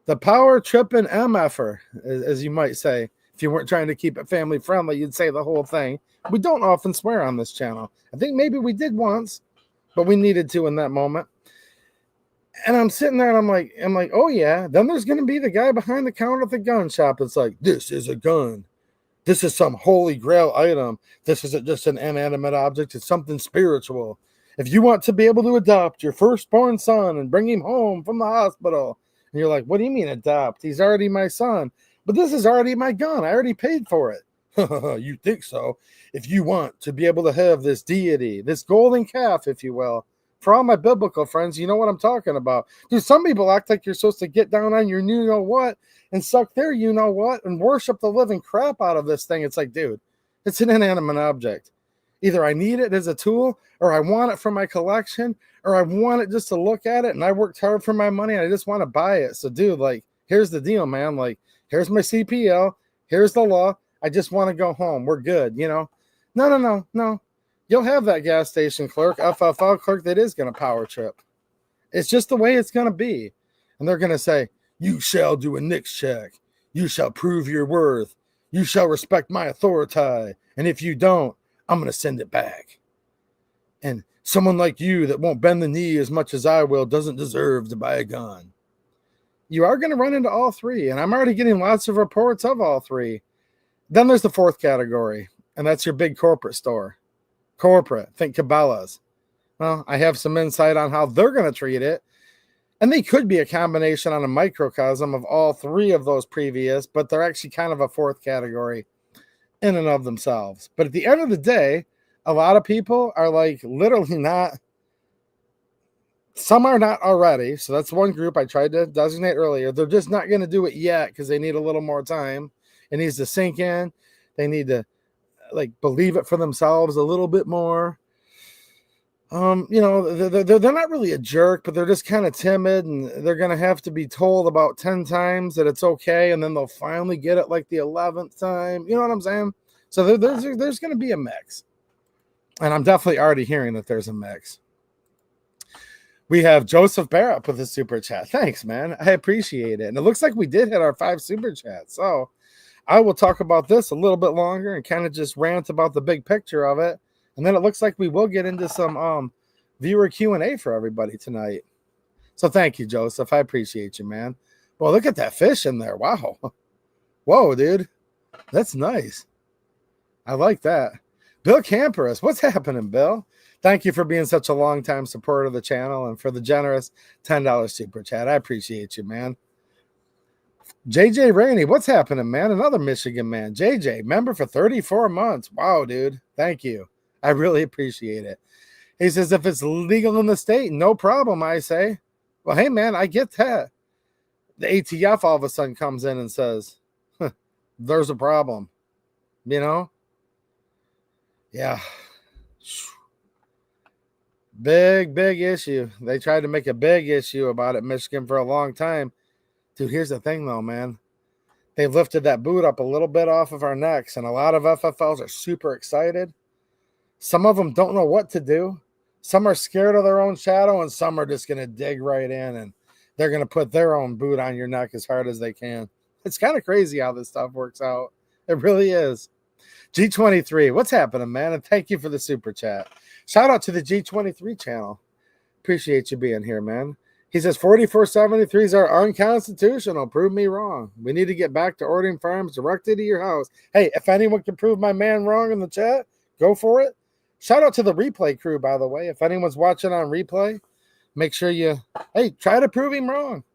The power tripping MFer, as you might say. If you weren't trying to keep it family friendly, you'd say the whole thing. We don't often swear on this channel. I think maybe we did once, but we needed to in that moment. And I'm sitting there and I'm like, oh yeah. Then there's going to be the guy behind the counter at the gun shop. It's like, this is a gun. This is some holy grail item. This isn't just an inanimate object. It's something spiritual. If you want to be able to adopt your firstborn son and bring him home from the hospital, and you're like, what do you mean adopt? He's already my son. But this is already my gun. I already paid for it. You think so? If you want to be able to have this deity, this golden calf, if you will, for all my biblical friends, you know what I'm talking about. Dude, some people act like you're supposed to get down on your you-know-what and suck their you-know-what and worship the living crap out of this thing. It's like, dude, it's an inanimate object. Either I need it as a tool, or I want it for my collection, or I want it just to look at it, and I worked hard for my money, and I just want to buy it. So, dude, like, here's the deal, man. Like, here's my CPL. Here's the law. I just want to go home. We're good, you know? No. You'll have that gas station clerk, FFL clerk, that is going to power trip. It's just the way it's going to be. And they're going to say, you shall do a NICS check. You shall prove your worth. You shall respect my authority. And if you don't, I'm going to send it back. And someone like you that won't bend the knee as much as I will doesn't deserve to buy a gun. You are going to run into all three. And I'm already getting lots of reports of all three. Then there's the fourth category. And that's your big corporate store. Corporate, think Cabela's. Well, I have some insight on how they're going to treat it. And they could be a combination on a microcosm of all three of those previous, but they're actually kind of a fourth category in and of themselves. But at the end of the day, a lot of people are like literally not. Some are not already. So that's one group I tried to designate earlier. They're just not going to do it yet because they need a little more time. It needs to sink in. They need to like believe it for themselves a little bit more. You know, they're not really a jerk, but they're just kind of timid, and they're going to have to be told about 10 times that it's okay, and then they'll finally get it like the 11th time. You know what I'm saying? So there's going to be a mix. And I'm definitely already hearing that there's a mix. We have Joseph Barrett with a super chat. Thanks, man. I appreciate it. And it looks like we did hit our 5 super chats. So I will talk about this a little bit longer and kind of just rant about the big picture of it. And then it looks like we will get into some viewer Q&A for everybody tonight. So thank you, Joseph. I appreciate you, man. Well, look at that fish in there. Wow. Whoa, dude. That's nice. I like that. Bill Camperus. What's happening, Bill? Thank you for being such a long-time supporter of the channel and for the generous $10 super chat. I appreciate you, man. JJ Rainey. What's happening, man? Another Michigan man. JJ, member for 34 months. Wow, dude. Thank you. I really appreciate it. He says, if it's legal in the state, no problem, I say. Well, hey, man, I get that. The ATF all of a sudden comes in and says, there's a problem. You know? Yeah. Big issue. They tried to make a big issue about it in Michigan for a long time. Dude, here's the thing, though, man. They've lifted that boot up a little bit off of our necks, and a lot of FFLs are super excited. Some of them don't know what to do. Some are scared of their own shadow, and some are just going to dig right in, and they're going to put their own boot on your neck as hard as they can. It's kind of crazy how this stuff works out. It really is. G23, what's happening, man? And thank you for the super chat. Shout out to the G23 channel. Appreciate you being here, man. He says 4473s are unconstitutional. Prove me wrong. We need to get back to ordering firearms directly to your house. Hey, if anyone can prove my man wrong in the chat, go for it. Shout out to the replay crew, by the way. If anyone's watching on replay, make sure hey, try to prove him wrong.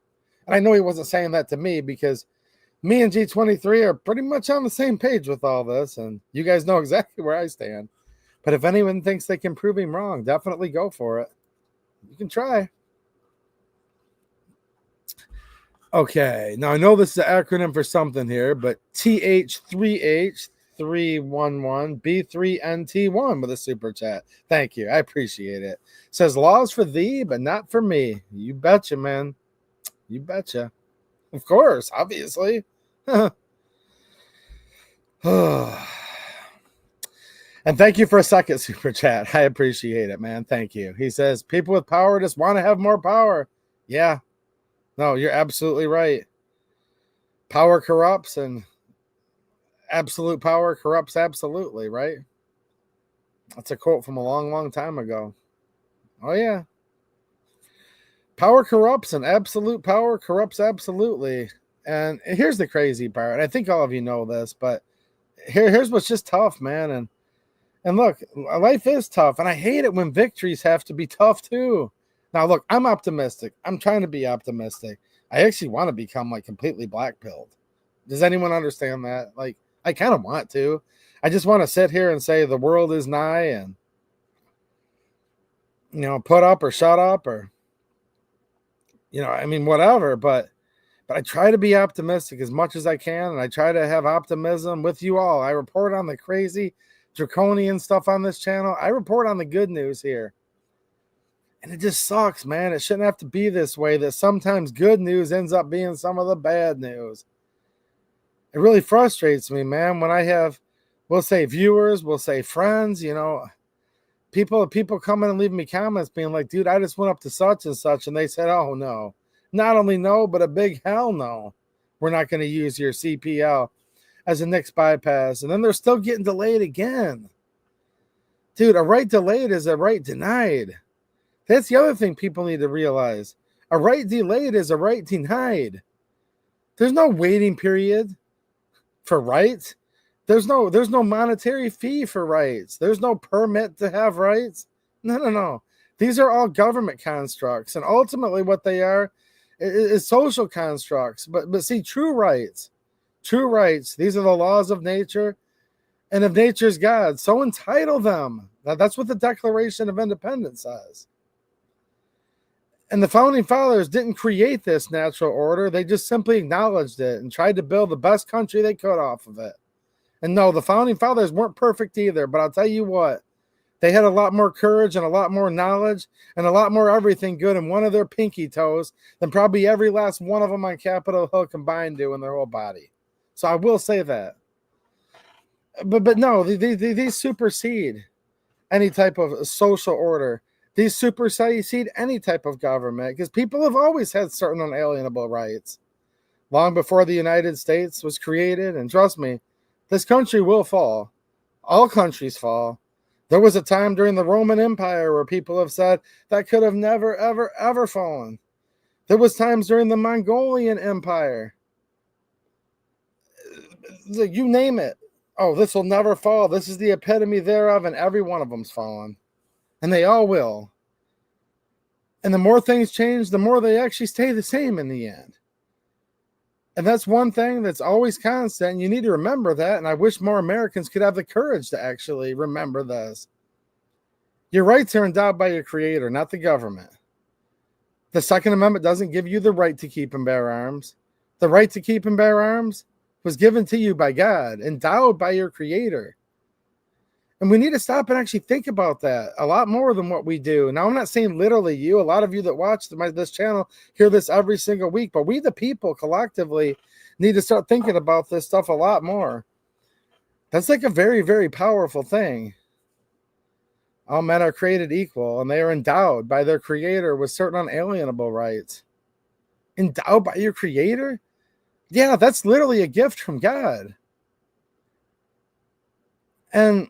And I know he wasn't saying that to me because me and G23 are pretty much on the same page with all this, and you guys know exactly where I stand. But if anyone thinks they can prove him wrong, definitely go for it. You can try. Okay, now I know this is an acronym for something here, but TH3H311B3NT1 with a super chat. Thank you. I appreciate it. Says laws for thee, but not for me. You betcha, man. You betcha. Of course, obviously. And thank you for a second super chat. I appreciate it, man. Thank you. He says people with power just want to have more power. Yeah. No, you're absolutely right. Power corrupts and absolute power corrupts absolutely, right? That's a quote from a long, long time ago. Oh, yeah. Power corrupts and absolute power corrupts absolutely. And here's the crazy part. I think all of you know this, but here's what's just tough, man. And look, life is tough, and I hate it when victories have to be tough too. Now, look, I'm optimistic. I'm trying to be optimistic. I actually want to become like completely black-pilled. Does anyone understand that? Like, I kind of want to. I just want to sit here and say the world is nigh and, put up or shut up or, I mean, whatever. But I try to be optimistic as much as I can, and I try to have optimism with you all. I report on the crazy draconian stuff on this channel. I report on the good news here. And it just sucks, man. It shouldn't have to be this way, that sometimes good news ends up being some of the bad news. It really frustrates me, man, when I have, we'll say viewers, we'll say friends, people come in and leave me comments being like, dude, I just went up to such and such, and they said, oh, no. Not only no, but a big hell no. We're not going to use your CPL as a NICS bypass. And then they're still getting delayed again. Dude, a right delayed is a right denied. That's the other thing people need to realize. A right delayed is a right denied. There's no waiting period for rights. There's no monetary fee for rights. There's no permit to have rights. No. These are all government constructs. And ultimately what they are is social constructs. But see, true rights, these are the laws of nature and of nature's God. So entitle them. That's what the Declaration of Independence says. And the founding fathers didn't create this natural order. They just simply acknowledged it and tried to build the best country they could off of it. And no, the founding fathers weren't perfect either, but I'll tell you what, they had a lot more courage and a lot more knowledge and a lot more everything good in one of their pinky toes than probably every last one of them on Capitol Hill combined do in their whole body. So I will say that. But no, these supersede any type of social order. These supersede any type of government, because people have always had certain unalienable rights long before the United States was created. And trust me, this country will fall. All countries fall. There was a time during the Roman Empire where people have said that could have never, ever, ever fallen. There was times during the Mongolian Empire. You name it. Oh, this will never fall. This is the epitome thereof, and every one of them's fallen. And they all will. And the more things change, the more they actually stay the same in the end. And that's one thing that's always constant. And you need to remember that. And I wish more Americans could have the courage to actually remember this. Your rights are endowed by your creator, not the government. The Second Amendment doesn't give you the right to keep and bear arms. The right to keep and bear arms was given to you by God, endowed by your creator. And we need to stop and actually think about that a lot more than what we do. Now, I'm not saying literally you. A lot of you that watch this channel hear this every single week. But we, the people, collectively need to start thinking about this stuff a lot more. That's like a very, very powerful thing. All men are created equal, and they are endowed by their creator with certain unalienable rights. Endowed by your creator? Yeah, that's literally a gift from God. And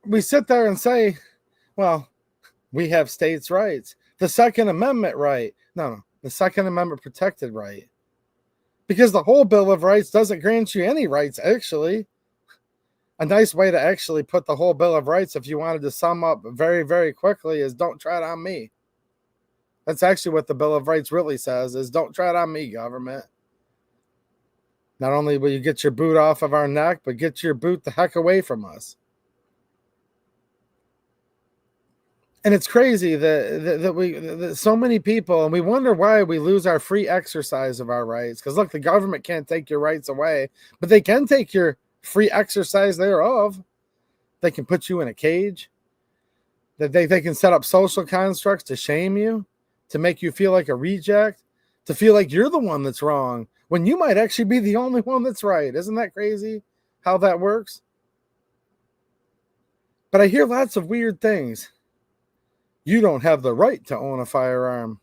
we sit there and say, well, we have states' rights. The Second Amendment right. No, the Second Amendment protected right. Because the whole Bill of Rights doesn't grant you any rights, actually. A nice way to actually put the whole Bill of Rights, if you wanted to sum up very, very quickly, is don't try it on me. That's actually what the Bill of Rights really says, is don't try it on me, government. Not only will you get your boot off of our neck, but get your boot the heck away from us. And it's crazy that so many people, and we wonder why we lose our free exercise of our rights. Because look, the government can't take your rights away, but they can take your free exercise thereof. They can put you in a cage. That they can set up social constructs to shame you, to make you feel like a reject, to feel like you're the one that's wrong, when you might actually be the only one that's right. Isn't that crazy how that works? But I hear lots of weird things. You don't have the right to own a firearm.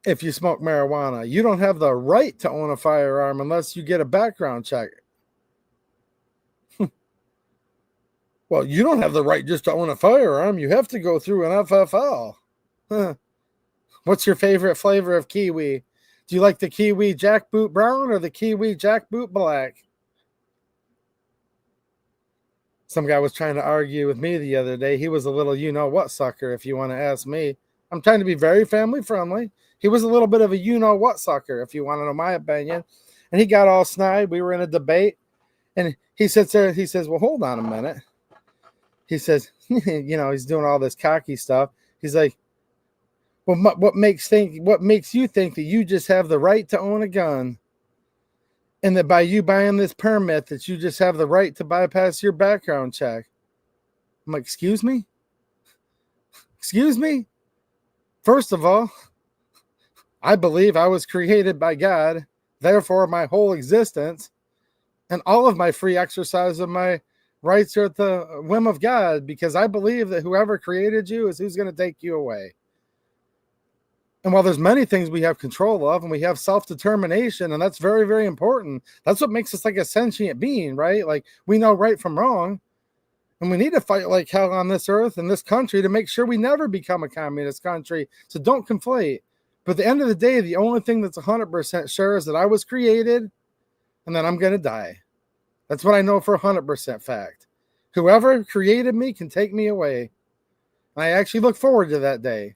if you smoke marijuana. You don't have the right to own a firearm unless you get a background check. Well, you don't have the right just to own a firearm. You have to go through an FFL. Huh. What's your favorite flavor of kiwi? Do you like the kiwi jackboot brown or the kiwi jackboot black? Some guy was trying to argue with me the other day. He was a little you-know-what sucker, if you want to ask me. I'm trying to be very family-friendly. He was a little bit of a you-know-what sucker, if you want to know my opinion. And he got all snide. We were in a debate. And he sits there, he says, well, hold on a minute. He says, he's doing all this cocky stuff. He's like, well, what makes you think that you just have the right to own a gun? And that by you buying this permit that you just have the right to bypass your background check? I'm like, excuse me? Excuse me? First of all, I believe I was created by God. Therefore, my whole existence and all of my free exercise of my rights are at the whim of God, because I believe that whoever created you is who's going to take you away. And while there's many things we have control of, and we have self-determination, and that's very, very important. That's what makes us like a sentient being, right? Like, we know right from wrong, and we need to fight like hell on this earth and this country to make sure we never become a communist country. So don't conflate. But at the end of the day, the only thing that's 100% sure is that I was created and that I'm going to die. That's what I know for 100% fact. Whoever created me can take me away. I actually look forward to that day.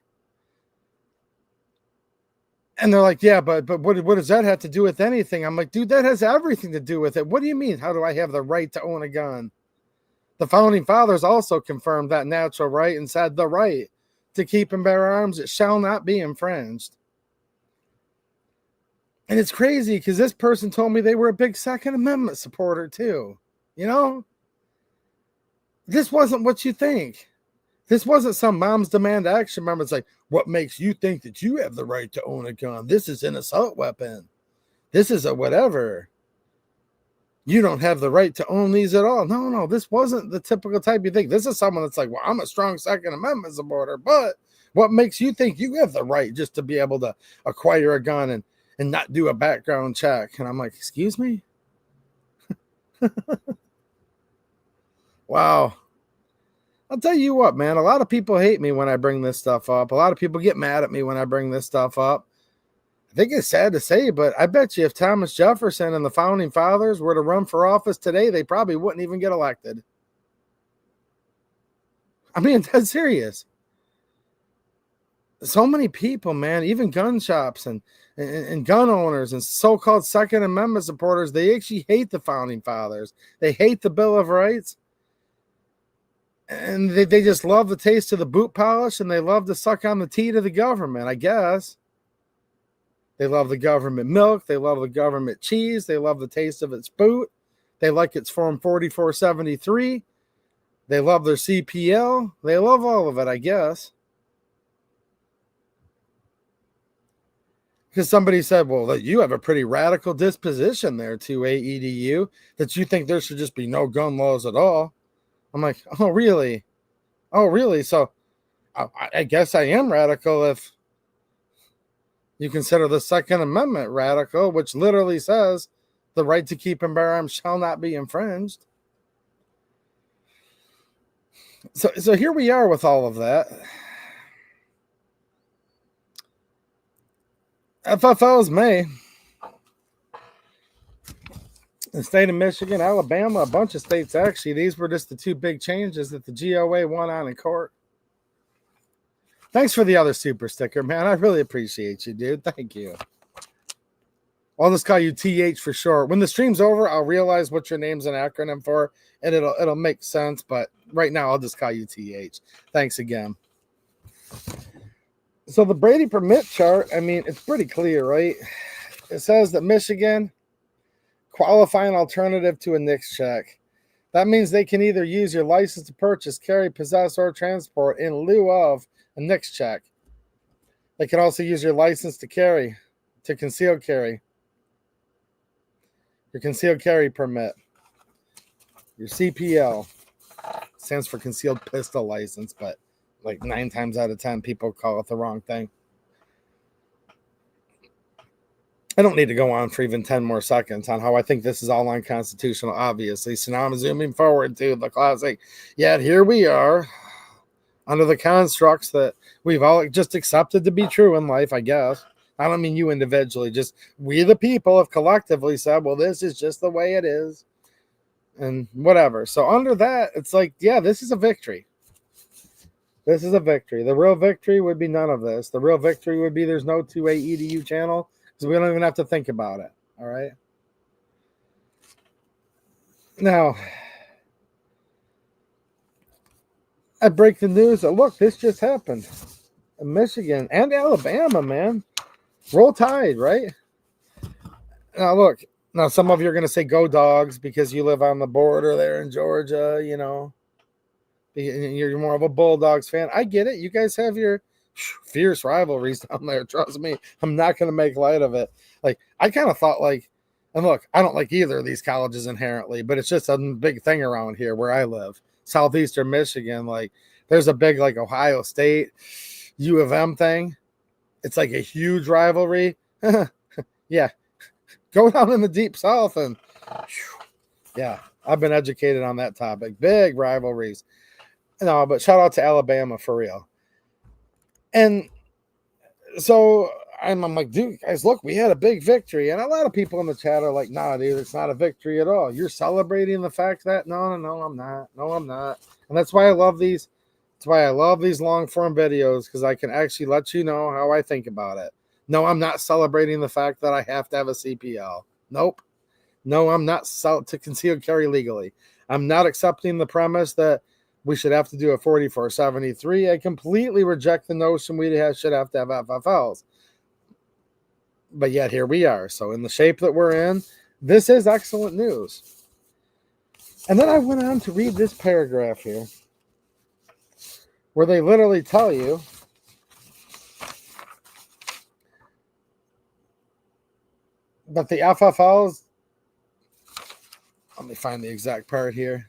And they're like, yeah, but what does that have to do with anything? I'm like, dude, that has everything to do with it. What do you mean? How do I have the right to own a gun? The founding fathers also confirmed that natural right and said the right to keep and bear arms, it shall not be infringed. And it's crazy because this person told me they were a big Second Amendment supporter too. This wasn't what you think. This wasn't some Moms Demand Action member. It's like, what makes you think that you have the right to own a gun? This is an assault weapon. This is a whatever. You don't have the right to own these at all. No, this wasn't the typical type you think. This is someone that's like, well, I'm a strong Second Amendment supporter, but what makes you think you have the right just to be able to acquire a gun and not do a background check? And I'm like, excuse me? Wow. I'll tell you what, man, a lot of people hate me when I bring this stuff up. A lot of people get mad at me when I bring this stuff up. I think it's sad to say, but I bet you if Thomas Jefferson and the founding fathers were to run for office today, they probably wouldn't even get elected. I mean, that's serious. So many people, man, even gun shops and gun owners and so-called Second Amendment supporters, they actually hate the founding fathers. They hate the Bill of Rights. And they just love the taste of the boot polish, and they love to suck on the teat of the government, I guess. They love the government milk. They love the government cheese. They love the taste of its boot. They like its Form 4473. They love their CPL. They love all of it, I guess. Because somebody said, well, you have a pretty radical disposition there to AEDU, that you think there should just be no gun laws at all. I'm like, oh, really? Oh, really? So I guess I am radical if you consider the Second Amendment radical, which literally says the right to keep and bear arms shall not be infringed. So here we are with all of that. FFLs may. The state of Michigan, Alabama, a bunch of states actually. These were just the two big changes that the GOA won on in court. Thanks for the other super sticker, man. I really appreciate you, dude. Thank you. I'll just call you TH for short. When the stream's over, I'll realize what your name's an acronym for, and it'll make sense. But right now, I'll just call you TH. Thanks again. So the Brady permit chart, I mean, it's pretty clear, right? It says that Michigan, qualifying alternative to a NICS check. That means they can either use your license to purchase, carry, possess, or transport in lieu of a NICS check. They can also use your license to carry, to concealed carry, your concealed carry permit, your CPL, stands for concealed pistol license, but like 9 times out of 10, people call it the wrong thing. I don't need to go on for even 10 more seconds on how I think this is all unconstitutional, obviously. So now I'm zooming forward to the classic. Yet here we are under the constructs that we've all just accepted to be true in life, I guess. I don't mean you individually, just we the people have collectively said, well, this is just the way it is and whatever. So under that, it's like, yeah, this is a victory. This is a victory. The real victory would be none of this. The real victory would be there's no two-way Edu channel because we don't even have to think about it. All right. Now, I break the news that, look, this just happened in Michigan and Alabama, man. Roll Tide, right? Now, look. Now, some of you are going to say go Dogs because you live on the border there in Georgia, you know. You're more of a Bulldogs fan. I get it. You guys have your fierce rivalries down there. Trust me. I'm not going to make light of it. Like, I kind of thought like, and look, I don't like either of these colleges inherently, but it's just a big thing around here where I live. Southeastern Michigan, like there's a big like Ohio State, U of M thing. It's like a huge rivalry. Yeah. Go down in the deep south and yeah, I've been educated on that topic. Big rivalries. No, but shout out to Alabama for real. And so I'm like, dude, guys, look, we had a big victory. And a lot of people in the chat are like, nah, dude, it's not a victory at all. You're celebrating the fact that no, I'm not. No, I'm not. And that's why I love these. That's why I love these long form videos, because I can actually let you know how I think about it. No, I'm not celebrating the fact that I have to have a CPL. Nope. No, I'm not to concealed carry legally. I'm not accepting the premise that we should have to do a 4473. I completely reject the notion we should have to have FFLs. But yet here we are. So in the shape that we're in, this is excellent news. And then I went on to read this paragraph here where they literally tell you that the FFLs, let me find the exact part here.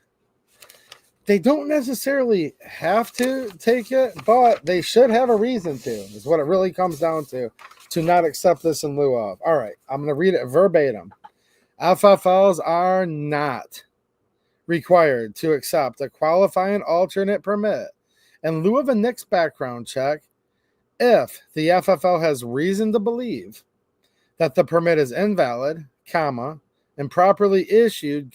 They don't necessarily have to take it, but they should have a reason to, is what it really comes down to not accept this in lieu of. All right, I'm going to read it verbatim. FFLs are not required to accept a qualifying alternate permit in lieu of a NICS background check if the FFL has reason to believe that the permit is invalid, improperly issued,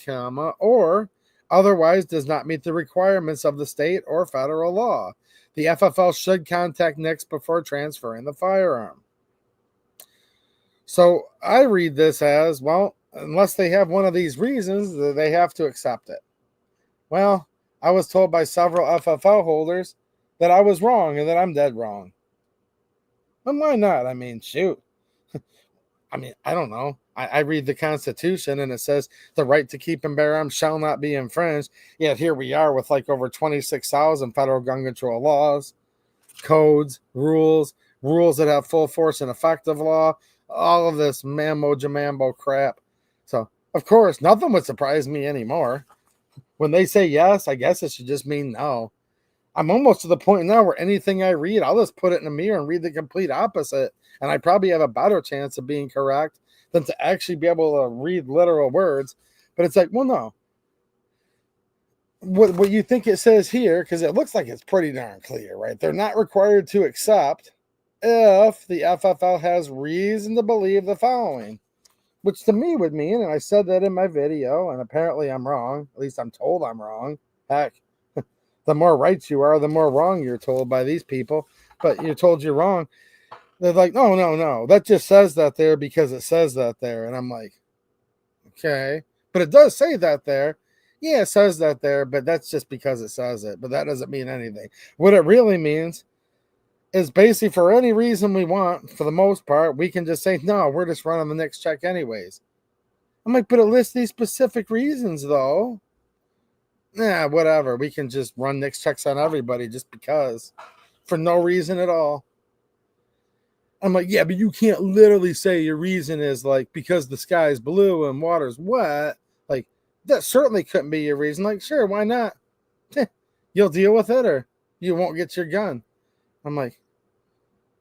or otherwise does not meet the requirements of the state or federal law. The FFL should contact NICS before transferring the firearm. So I read this as, well, unless they have one of these reasons, they have to accept it. Well, I was told by several FFL holders that I was wrong and that I'm dead wrong. And why not? I mean, shoot. I mean, I don't know. I read the Constitution and it says the right to keep and bear arms shall not be infringed. Yet here we are with like over 26,000 federal gun control laws, codes, rules that have full force and effective law, all of this mambo-jamambo crap. So, of course, nothing would surprise me anymore. When they say yes, I guess it should just mean no. I'm almost to the point now where anything I read, I'll just put it in a mirror and read the complete opposite. And I probably have a better chance of being correct than to actually be able to read literal words. But it's like, well, no. What you think it says here, because it looks like it's pretty darn clear, right? They're not required to accept if the FFL has reason to believe the following, which to me would mean, and I said that in my video, and apparently I'm wrong. At least I'm told I'm wrong. Heck, the more right you are, the more wrong you're told by these people. But you're told you're wrong. They're like, no. That just says that there because it says that there. And I'm like, okay. But it does say that there. Yeah, it says that there, but that's just because it says it. But that doesn't mean anything. What it really means is basically for any reason we want, for the most part, we can just say, no, we're just running the NICS check anyways. I'm like, but it lists these specific reasons, though. Nah, whatever. We can just run NICS checks on everybody just because. For no reason at all. I'm like, yeah, but you can't literally say your reason is like because the sky is blue and water's wet. Like, that certainly couldn't be your reason. Like, sure, why not? You'll deal with it or you won't get your gun. I'm like,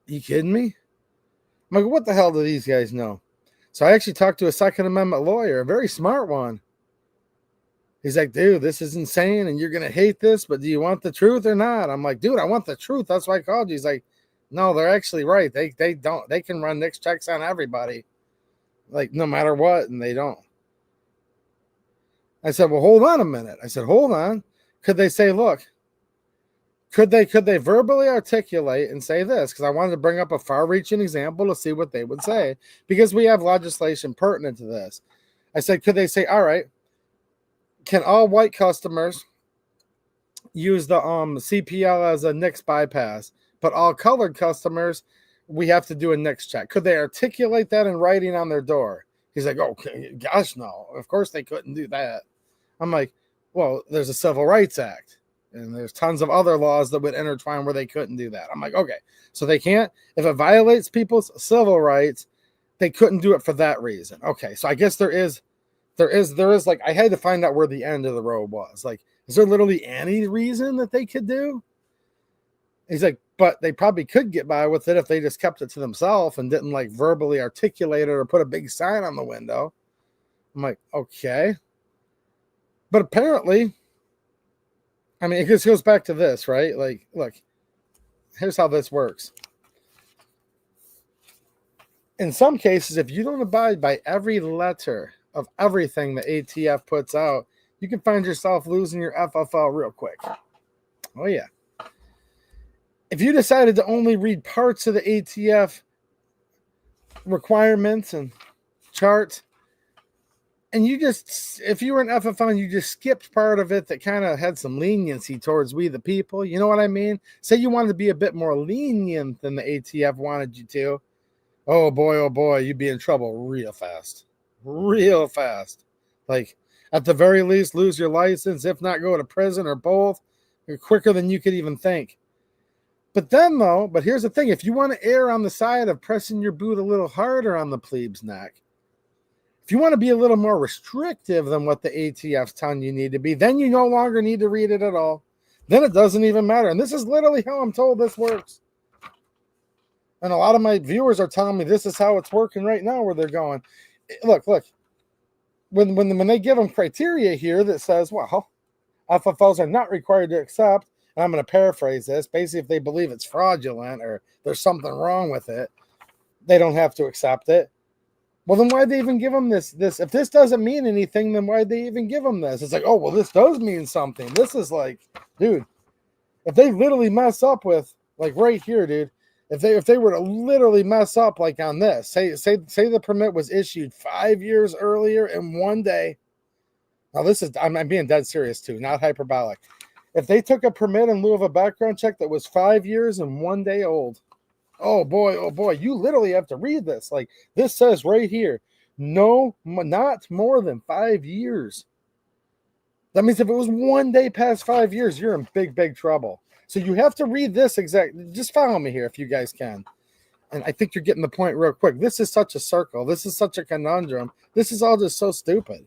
you kidding me? I'm like, what the hell do these guys know? So I actually talked to a Second Amendment lawyer, a very smart one. He's like, dude, this is insane and you're going to hate this, but do you want the truth or not? I'm like, dude, I want the truth. That's why I called you. He's like, no, they're actually right. They can run NICS checks on everybody, like no matter what, and they don't. I said, well, hold on a minute. I said, hold on. Could they say, look, could they verbally articulate and say this? Because I wanted to bring up a far-reaching example to see what they would say, because we have legislation pertinent to this. I said, could they say, all right, can all white customers use the CPL as a NICS bypass, but all colored customers, we have to do a NICS check? Could they articulate that in writing on their door? He's like, oh, gosh, no. Of course they couldn't do that. I'm like, well, there's a Civil Rights Act, and there's tons of other laws that would intertwine where they couldn't do that. I'm like, okay, so they can't. If it violates people's civil rights, they couldn't do it for that reason. Okay, so I guess there is like, I had to find out where the end of the road was. Like, is there literally any reason that they could do? He's like, but they probably could get by with it if they just kept it to themselves and didn't like verbally articulate it or put a big sign on the window. I'm like, okay. But apparently, I mean, it just goes back to this, right? Like, look, here's how this works. In some cases, if you don't abide by every letter of everything the ATF puts out, you can find yourself losing your FFL real quick. Oh, yeah. If you decided to only read parts of the ATF requirements and charts, and you just, if you were an FFL and you just skipped part of it that kind of had some leniency towards we the people, you know what I mean? Say you wanted to be a bit more lenient than the ATF wanted you to. Oh boy, you'd be in trouble real fast. Real fast. Like, at the very least, lose your license, if not go to prison or both, quicker than you could even think. But then, though, but here's the thing. If you want to err on the side of pressing your boot a little harder on the plebe's neck, if you want to be a little more restrictive than what the ATF's telling you need to be, then you no longer need to read it at all. Then it doesn't even matter. And this is literally how I'm told this works. And a lot of my viewers are telling me this is how it's working right now, where they're going, look, when they give them criteria here that says, well, FFLs are not required to accept, and I'm going to paraphrase this, basically if they believe it's fraudulent or there's something wrong with it, they don't have to accept it. Well, then why'd they even give them this? If this doesn't mean anything, then why'd they even give them this? It's like, oh, well, this does mean something. This is like, dude, if they literally mess up with, like right here, dude, if they were to literally mess up like on this, say the permit was issued 5 years earlier in one day. Now this is, I'm being dead serious too, not hyperbolic. If they took a permit in lieu of a background check that was 5 years and 1 day old, oh boy, you literally have to read this. Like this says right here, no, not more than 5 years. That means if it was 1 day past 5 years, you're in big trouble. So you have to read this exactly. Just follow me here if you guys can. And I think you're getting the point real quick. This is such a circle. This is such a conundrum. This is all just so stupid.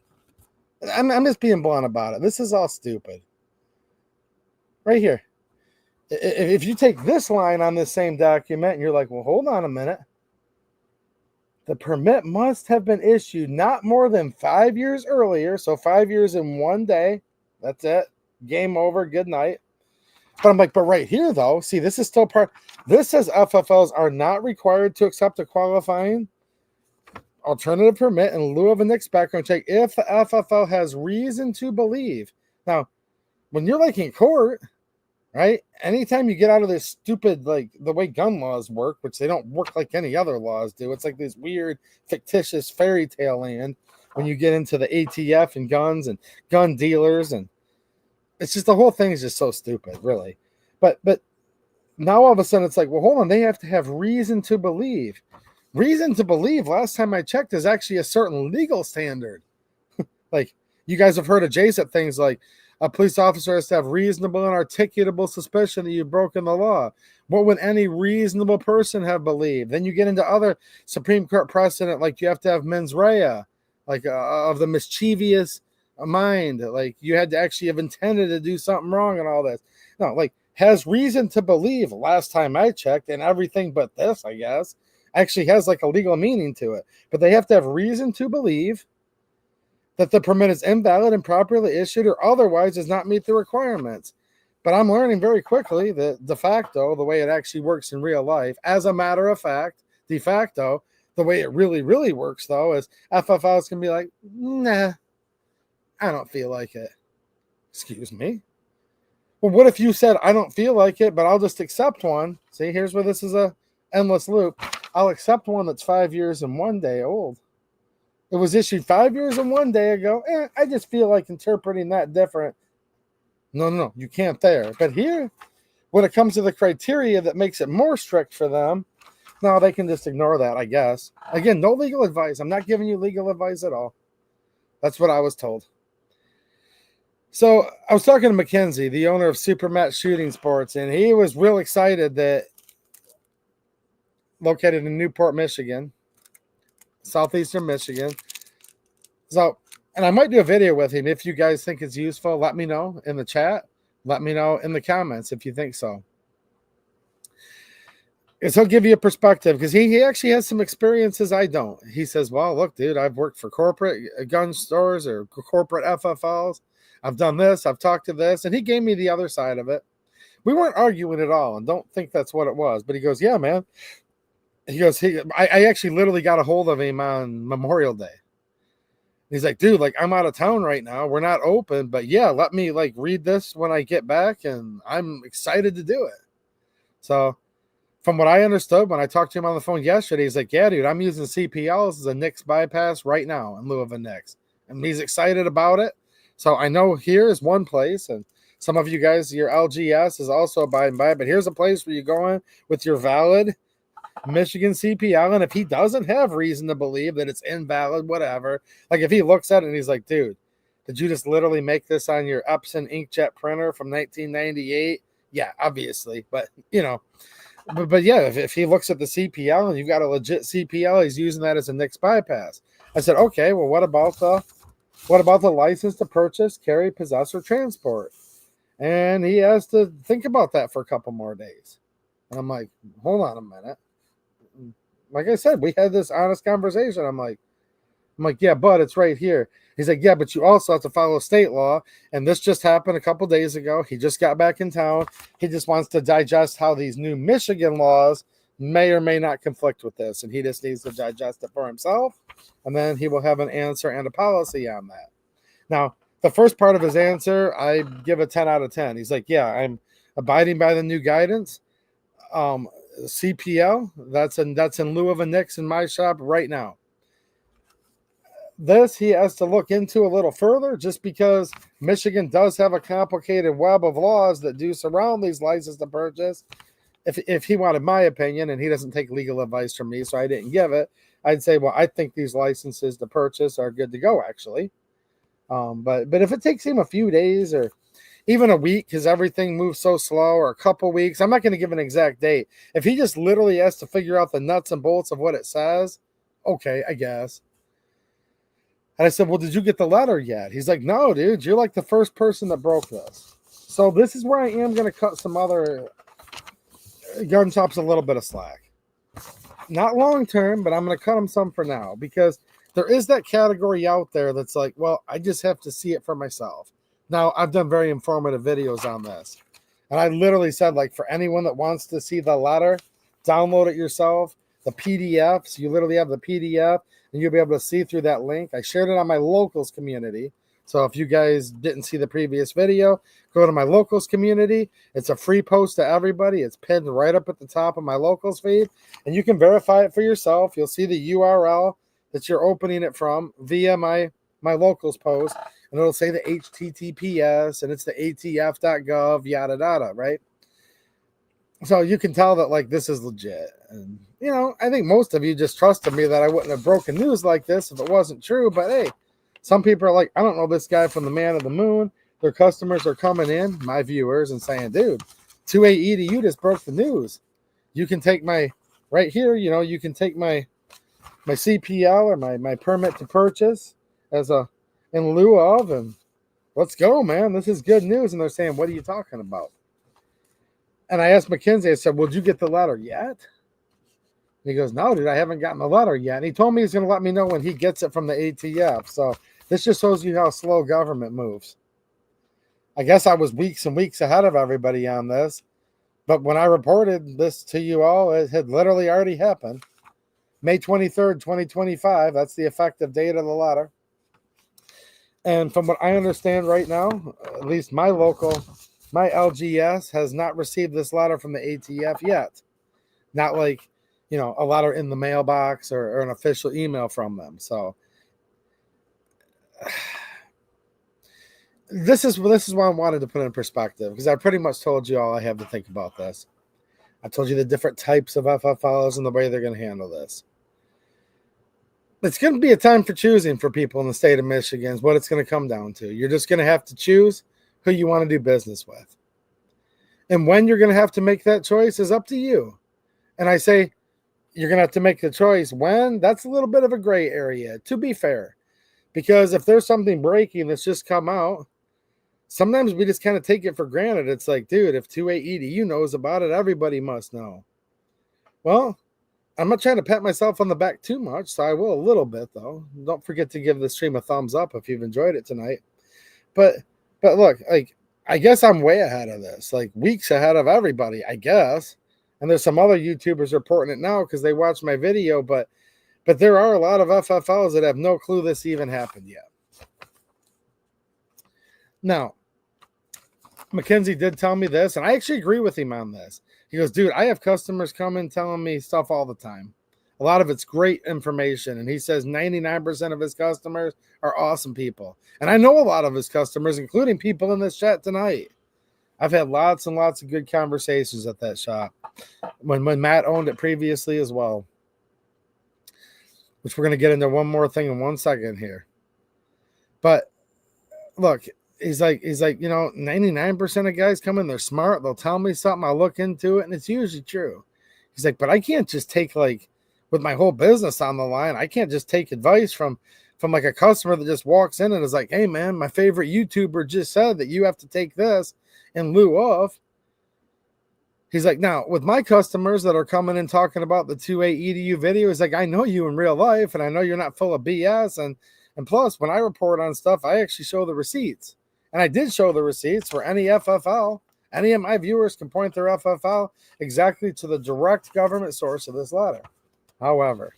I'm just being blunt about it. This is all stupid. Right here. If you take this line on this same document and you're like, well, hold on a minute. The permit must have been issued not more than 5 years earlier. So 5 years in 1 day. That's it. Game over. Good night. But I'm like, but right here, though, see, this is still part. This says FFLs are not required to accept a qualifying alternative permit in lieu of a NICS background check if the FFL has reason to believe. Now, when you're like in court, right, anytime you get out of this stupid, like the way gun laws work, which they don't work like any other laws do, it's like this weird, fictitious fairy tale land when you get into the ATF and guns and gun dealers, and it's just the whole thing is just so stupid, really. But now all of a sudden it's like, well, hold on, they have to have reason to believe. Reason to believe, last time I checked, is actually a certain legal standard. Like, you guys have heard adjacent things like a police officer has to have reasonable and articulable suspicion that you've broken the law. What would any reasonable person have believed? Then you get into other Supreme Court precedent, like you have to have mens rea, like of the mischievous mind, like you had to actually have intended to do something wrong and all this. No, like has reason to believe last time I checked, and everything but this, I guess. actually has like a legal meaning to it. But they have to have reason to believe that the permit is invalid, improperly issued, or otherwise does not meet the requirements. But I'm learning very quickly that de facto, the way it actually works in real life, as a matter of fact, de facto, the way it really, really works, though, is FFLs can be like, nah, I don't feel like it. Excuse me? Well, what if you said, I don't feel like it, but I'll just accept one? See, here's where this is a endless loop. I'll accept one that's 5 years and 1 day old. It was issued 5 years and 1 day ago. I just feel like interpreting that different. No, you can't there. But here, when it comes to the criteria that makes it more strict for them, no, they can just ignore that, I guess. Again, no legal advice. I'm not giving you legal advice at all. That's what I was told. So I was talking to Mackenzie, the owner of Supermat Shooting Sports, and he was real excited that located in Newport, Michigan, southeastern Michigan. So, and I might do a video with him. If you guys think it's useful, let me know in the chat. Let me know in the comments if you think so. Because he'll give you a perspective, because he actually has some experiences I don't. He says, well, look, dude, I've worked for corporate gun stores or corporate FFLs. I've done this. I've talked to this. And he gave me the other side of it. We weren't arguing at all, and don't think that's what it was. But he goes, yeah, man. He goes, I actually literally got a hold of him on Memorial Day. He's like, dude, like, I'm out of town right now. We're not open. But, yeah, let me, like, read this when I get back, and I'm excited to do it. So, from what I understood when I talked to him on the phone yesterday, he's like, yeah, dude, I'm using CPLs as a NICS bypass right now in lieu of a NICS. And he's excited about it. So I know here is one place, and some of you guys, your LGS is also abiding by it, but here's a place where you go in with your valid Michigan CPL, and if he doesn't have reason to believe that it's invalid, whatever, like if he looks at it and he's like, dude, did you just literally make this on your Epson inkjet printer from 1998? Yeah, obviously, but, you know, but yeah, if he looks at the CPL and you've got a legit CPL, he's using that as a NICS bypass. I said, okay, well, what about the license to purchase, carry, possess, or transport? And he has to think about that for a couple more days. And I'm like, hold on a minute. Like I said, we had this honest conversation. I'm like, yeah, but it's right here. He's like, yeah, but you also have to follow state law. And this just happened a couple days ago. He just got back in town. He just wants to digest how these new Michigan laws may or may not conflict with this. And he just needs to digest it for himself. And then he will have an answer and a policy on that. Now, the first part of his answer, I give a 10 out of 10. He's like, yeah, I'm abiding by the new guidance. CPL, that's in lieu of a NICS in my shop right now. This he has to look into a little further, just because Michigan does have a complicated web of laws that do surround these licenses to purchase. If he wanted my opinion, and he doesn't take legal advice from me, so I didn't give it, I'd say, well, I think these licenses to purchase are good to go, actually. But if it takes him a few days or even a week, because everything moves so slow, or a couple weeks, I'm not going to give an exact date. If he just literally has to figure out the nuts and bolts of what it says, okay, I guess. And I said, well, did you get the letter yet? He's like, no, dude, you're like the first person that broke this. So this is where I am going to cut some other gun shops a little bit of slack. Not long term, but I'm going to cut them some for now, because there is that category out there that's like, well, I just have to see it for myself. Now, I've done very informative videos on this. And I literally said, like, for anyone that wants to see the letter, download it yourself. The PDFs, you literally have the PDF, and you'll be able to see through that link. I shared it on my locals community. So if you guys didn't see the previous video, go to my locals community. It's a free post to everybody. It's pinned right up at the top of my locals feed. And you can verify it for yourself. You'll see the URL that you're opening it from via my locals post. And it'll say the HTTPS, and it's the ATF.gov, yada, yada, right? So you can tell that, like, this is legit. And, you know, I think most of you just trusted me that I wouldn't have broken news like this if it wasn't true. But, hey, some people are like, I don't know this guy from the Man of the Moon. Their customers are coming in, my viewers, and saying, dude, 2A Edu just broke the news. You can take my, right here, you know, you can take my CPL or my permit to purchase as a, in lieu of, and let's go, man. This is good news. And they're saying, what are you talking about? And I asked Mackenzie, I said, well, did you get the letter yet? he goes, no, dude, I haven't gotten the letter yet. And he told me he's going to let me know when he gets it from the ATF. So this just shows you how slow government moves. I guess I was weeks and weeks ahead of everybody on this. But when I reported this to you all, it had literally already happened. May 23rd, 2025. That's the effective date of the letter. And from what I understand right now, at least my LGS has not received this letter from the ATF yet. Not like, a letter in the mailbox or an official email from them. So this is why I wanted to put in perspective, because I pretty much told you all I have to think about this. I told you the different types of FFLs and the way they're going to handle this. It's going to be a time for choosing for people in the state of Michigan is what it's going to come down to. You're just going to have to choose who you want to do business with. And when you're going to have to make that choice is up to you. And I say you're going to have to make the choice when. That's a little bit of a gray area, to be fair. Because if there's something breaking that's just come out, sometimes we just kind of take it for granted. It's like, dude, if 2A EDU knows about it, everybody must know. Well, I'm not trying to pat myself on the back too much, so I will a little bit, though. Don't forget to give the stream a thumbs up if you've enjoyed it tonight. But look, like, I guess I'm way ahead of this, like weeks ahead of everybody, I guess. And there's some other YouTubers reporting it now because they watched my video, but there are a lot of FFLs that have no clue this even happened yet. Now, Mackenzie did tell me this, and I actually agree with him on this. He goes, dude, I have customers come in telling me stuff all the time. A lot of it's great information. And he says 99% of his customers are awesome people. And I know a lot of his customers, including people in this chat tonight. I've had lots and lots of good conversations at that shop when Matt owned it previously as well. Which we're going to get into one more thing in 1 second here. But look, he's like, 99% of guys come in, they're smart. They'll tell me something. I'll look into it, and it's usually true. He's like, but I can't just take, like, with my whole business on the line, I can't just take advice from like a customer that just walks in and is like, hey, man, my favorite YouTuber just said that you have to take this in lieu of. He's like, now, with my customers that are coming and talking about the 2A EDU video, he's like, I know you in real life, and I know you're not full of BS. And plus, when I report on stuff, I actually show the receipts. And I did show the receipts for any FFL. Any of my viewers can point their FFL exactly to the direct government source of this letter. However,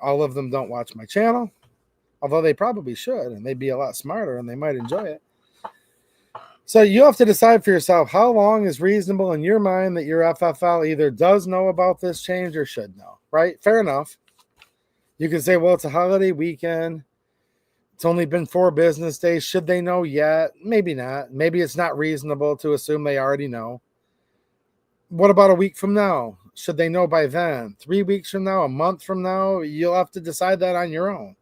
all of them don't watch my channel, although they probably should, and they'd be a lot smarter, and they might enjoy it. So you have to decide for yourself how long is reasonable in your mind that your FFL either does know about this change or should know, right? Fair enough. You can say, well, it's a holiday weekend. It's only been 4 business days. Should they know yet? Maybe not. Maybe it's not reasonable to assume they already know. What about a week from now? Should they know by then? 3 weeks from now? A month from now? You'll have to decide that on your own.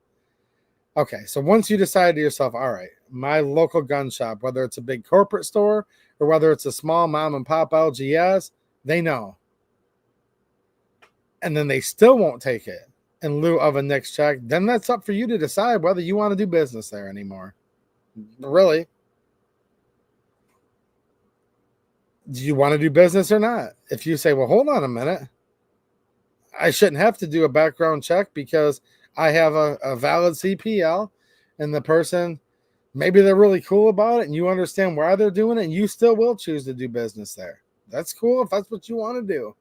Okay, so once you decide to yourself, all right, my local gun shop, whether it's a big corporate store or whether it's a small mom and pop LGS, they know. And then they still won't take it in lieu of a NICS check, then that's up for you to decide whether you want to do business there anymore. Really. Do you want to do business or not? If you say, well, hold on a minute, I shouldn't have to do a background check because I have a valid CPL and the person, maybe they're really cool about it and you understand why they're doing it and you still will choose to do business there. That's cool if that's what you want to do.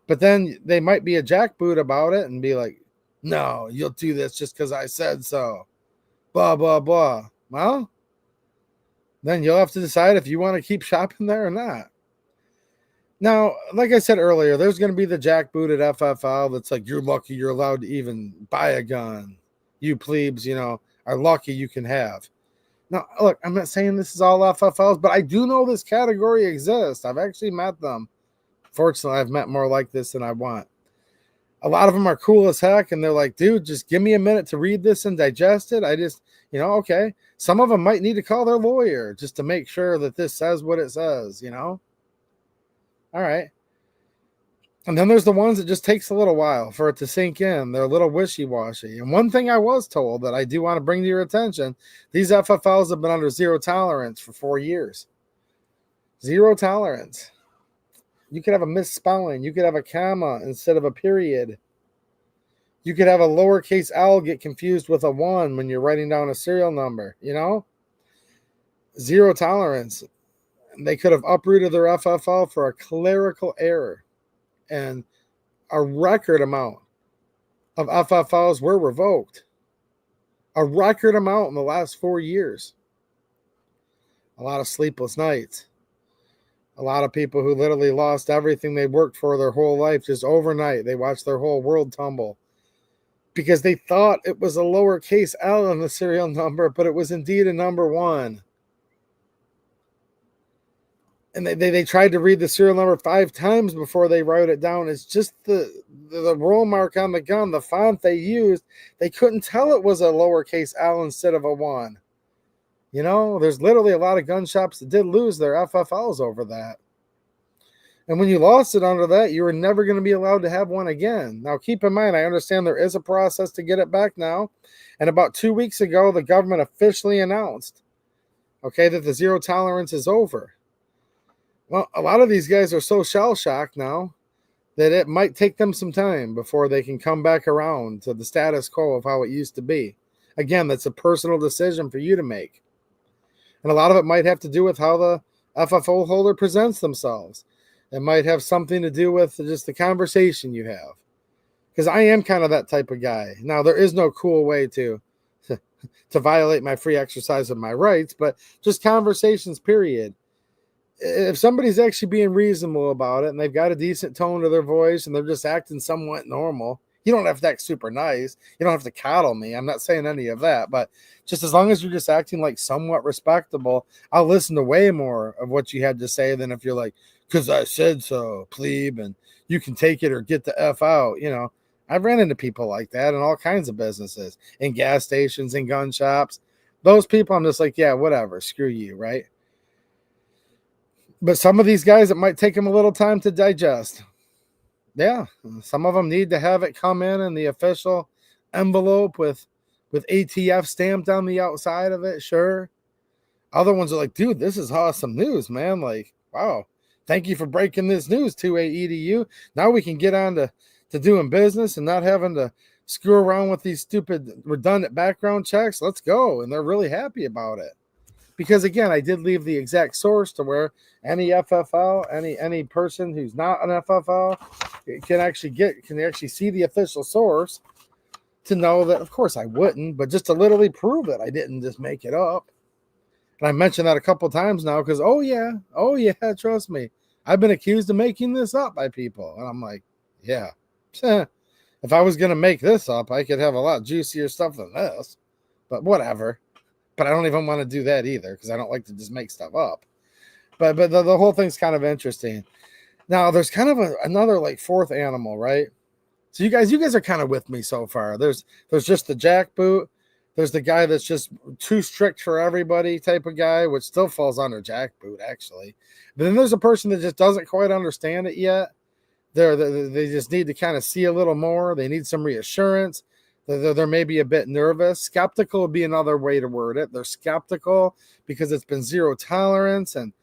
But then they might be a jackboot about it and be like, no, you'll do this just because I said so. Blah, blah, blah. Well, then you'll have to decide if you want to keep shopping there or not. Now, like I said earlier, there's going to be the jackbooted FFL that's like, you're lucky you're allowed to even buy a gun. You plebes, are lucky you can have. Now, look, I'm not saying this is all FFLs, but I do know this category exists. I've actually met them. Fortunately, I've met more like this than I want. A lot of them are cool as heck, and they're like, dude, just give me a minute to read this and digest it. I just, okay. Some of them might need to call their lawyer just to make sure that this says what it says, All right. And then there's the ones that just takes a little while for it to sink in. They're a little wishy-washy. And one thing I was told that I do want to bring to your attention, these FFLs have been under zero tolerance for 4 years. Zero tolerance. You could have a misspelling. You could have a comma instead of a period. You could have a lowercase L get confused with a 1 when you're writing down a serial number, you know? Zero tolerance. They could have uprooted their FFL for a clerical error. And a record amount of FFLs were revoked. A record amount in the last 4 years. A lot of sleepless nights. A lot of people who literally lost everything they worked for their whole life just overnight. They watched their whole world tumble because they thought it was a lowercase L in the serial number, but it was indeed a number 1. And they tried to read the serial number 5 times before they wrote it down. It's just the roll mark on the gun, the font they used. They couldn't tell it was a lowercase L instead of a 1. You know, there's literally a lot of gun shops that did lose their FFLs over that. And when you lost it under that, you were never going to be allowed to have one again. Now, keep in mind, I understand there is a process to get it back now. And about 2 weeks ago, the government officially announced, okay, that the zero tolerance is over. Well, a lot of these guys are so shell-shocked now that it might take them some time before they can come back around to the status quo of how it used to be. Again, that's a personal decision for you to make. And a lot of it might have to do with how the FFO holder presents themselves. It might have something to do with just the conversation you have. Because I am kind of that type of guy. Now, there is no cool way to violate my free exercise of my rights, but just conversations, period. If somebody's actually being reasonable about it and they've got a decent tone to their voice and they're just acting somewhat normal, you don't have to act super nice. You don't have to coddle me. I'm not saying any of that, but just as long as you're just acting like somewhat respectable, I'll listen to way more of what you had to say than if you're like, because I said so, plebe, and you can take it or get the F out. You know, I've ran into people like that in all kinds of businesses, in gas stations, in gun shops. Those people, I'm just like, yeah, whatever, screw you, right? But some of these guys, it might take them a little time to digest. Yeah, some of them need to have it come in the official envelope with ATF stamped on the outside of it, sure. Other ones are like, dude, this is awesome news, man. Like, wow, thank you for breaking this news, 2A EDU. Now we can get on to doing business and not having to screw around with these stupid redundant background checks. Let's go. And they're really happy about it. Because again, I did leave the exact source to where any FFL, any person who's not an FFL can actually see the official source to know that, of course, I wouldn't, but just to literally prove it, I didn't just make it up. And I mentioned that a couple times now because, oh yeah, trust me, I've been accused of making this up by people, and I'm like, yeah, if I was gonna make this up, I could have a lot juicier stuff than this, but whatever. But I don't even want to do that either because I don't like to just make stuff up. But the whole thing's kind of interesting. Now, there's kind of another like fourth animal, right? So you guys are kind of with me so far. There's just the jackboot. There's the guy that's just too strict for everybody type of guy, which still falls under jackboot, actually. But then there's a person that just doesn't quite understand it yet. They just need to kind of see a little more. They need some reassurance. They're maybe a bit nervous. Skeptical would be another way to word it. They're skeptical because it's been zero tolerance. And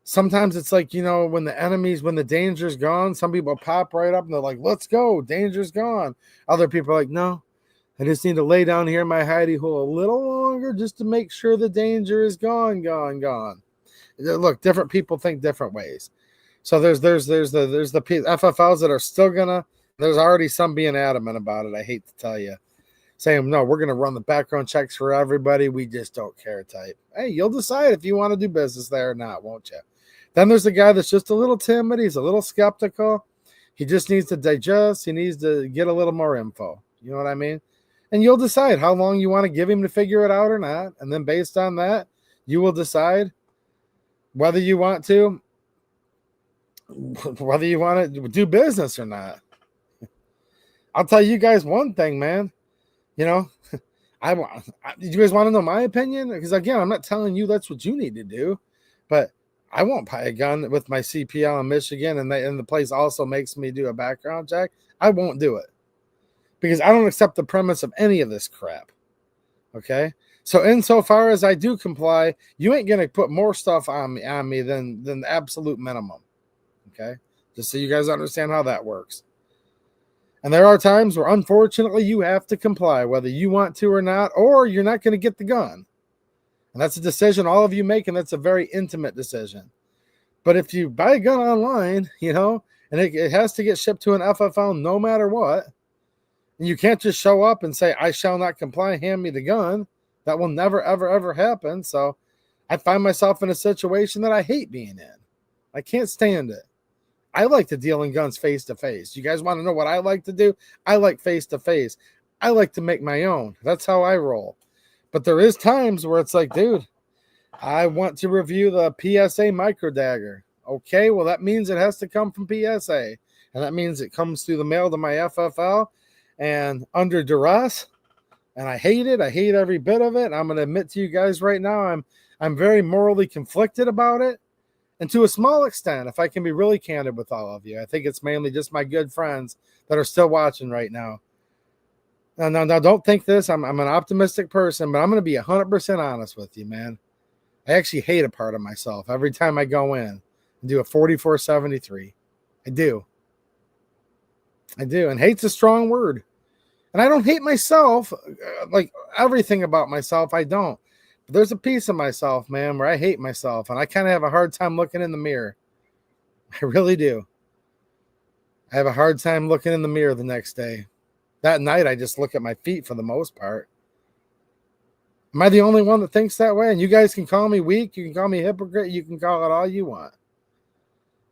sometimes it's like, you know, when the danger's gone, some people pop right up and they're like, let's go, danger's gone. Other people are like, no, I just need to lay down here in my hidey hole a little longer just to make sure the danger is gone. Look, different people think different ways. So there's the FFLs that are still gonna. There's already some being adamant about it. I hate to tell you, saying no, we're gonna run the background checks for everybody. We just don't care type. Hey, you'll decide if you want to do business there or not, won't you? Then there's the guy that's just a little timid. He's a little skeptical. He just needs to digest. He needs to get a little more info. You know what I mean? And you'll decide how long you want to give him to figure it out or not. And then based on that, you will decide whether you want to do business or not. I'll tell you guys one thing, man. You know, you guys want to know my opinion? Because again, I'm not telling you that's what you need to do, but I won't buy a gun with my CPL in Michigan, and the place also makes me do a background check. I won't do it because I don't accept the premise of any of this crap. Okay, so insofar as I do comply, you ain't gonna put more stuff on me than the absolute minimum. Okay, just so you guys understand how that works. And there are times where, unfortunately, you have to comply, whether you want to or not, or you're not going to get the gun. And that's a decision all of you make, and that's a very intimate decision. But if you buy a gun online, and it has to get shipped to an FFL no matter what, and you can't just show up and say, I shall not comply, hand me the gun. That will never, ever, ever happen. So I find myself in a situation that I hate being in. I can't stand it. I like to deal in guns face to face. You guys want to know what I like to do? I like face to face. I like to make my own. That's how I roll. But there is times where it's like, dude, I want to review the PSA micro dagger. Okay, well, that means it has to come from PSA. And that means it comes through the mail to my FFL and under duress. And I hate it. I hate every bit of it. I'm going to admit to you guys right now, I'm very morally conflicted about it. And to a small extent, if I can be really candid with all of you, I think it's mainly just my good friends that are still watching right now. Now, don't think this. I'm an optimistic person, but I'm going to be 100% honest with you, man. I actually hate a part of myself every time I go in and do a 4473. I do. And hate's a strong word. And I don't hate myself, like everything about myself, I don't. But there's a piece of myself, man, where I hate myself, and I kind of have a hard time looking in the mirror. I really do. I have a hard time looking in the mirror the next day. That night, I just look at my feet for the most part. Am I the only one that thinks that way? And you guys can call me weak. You can call me a hypocrite. You can call it all you want.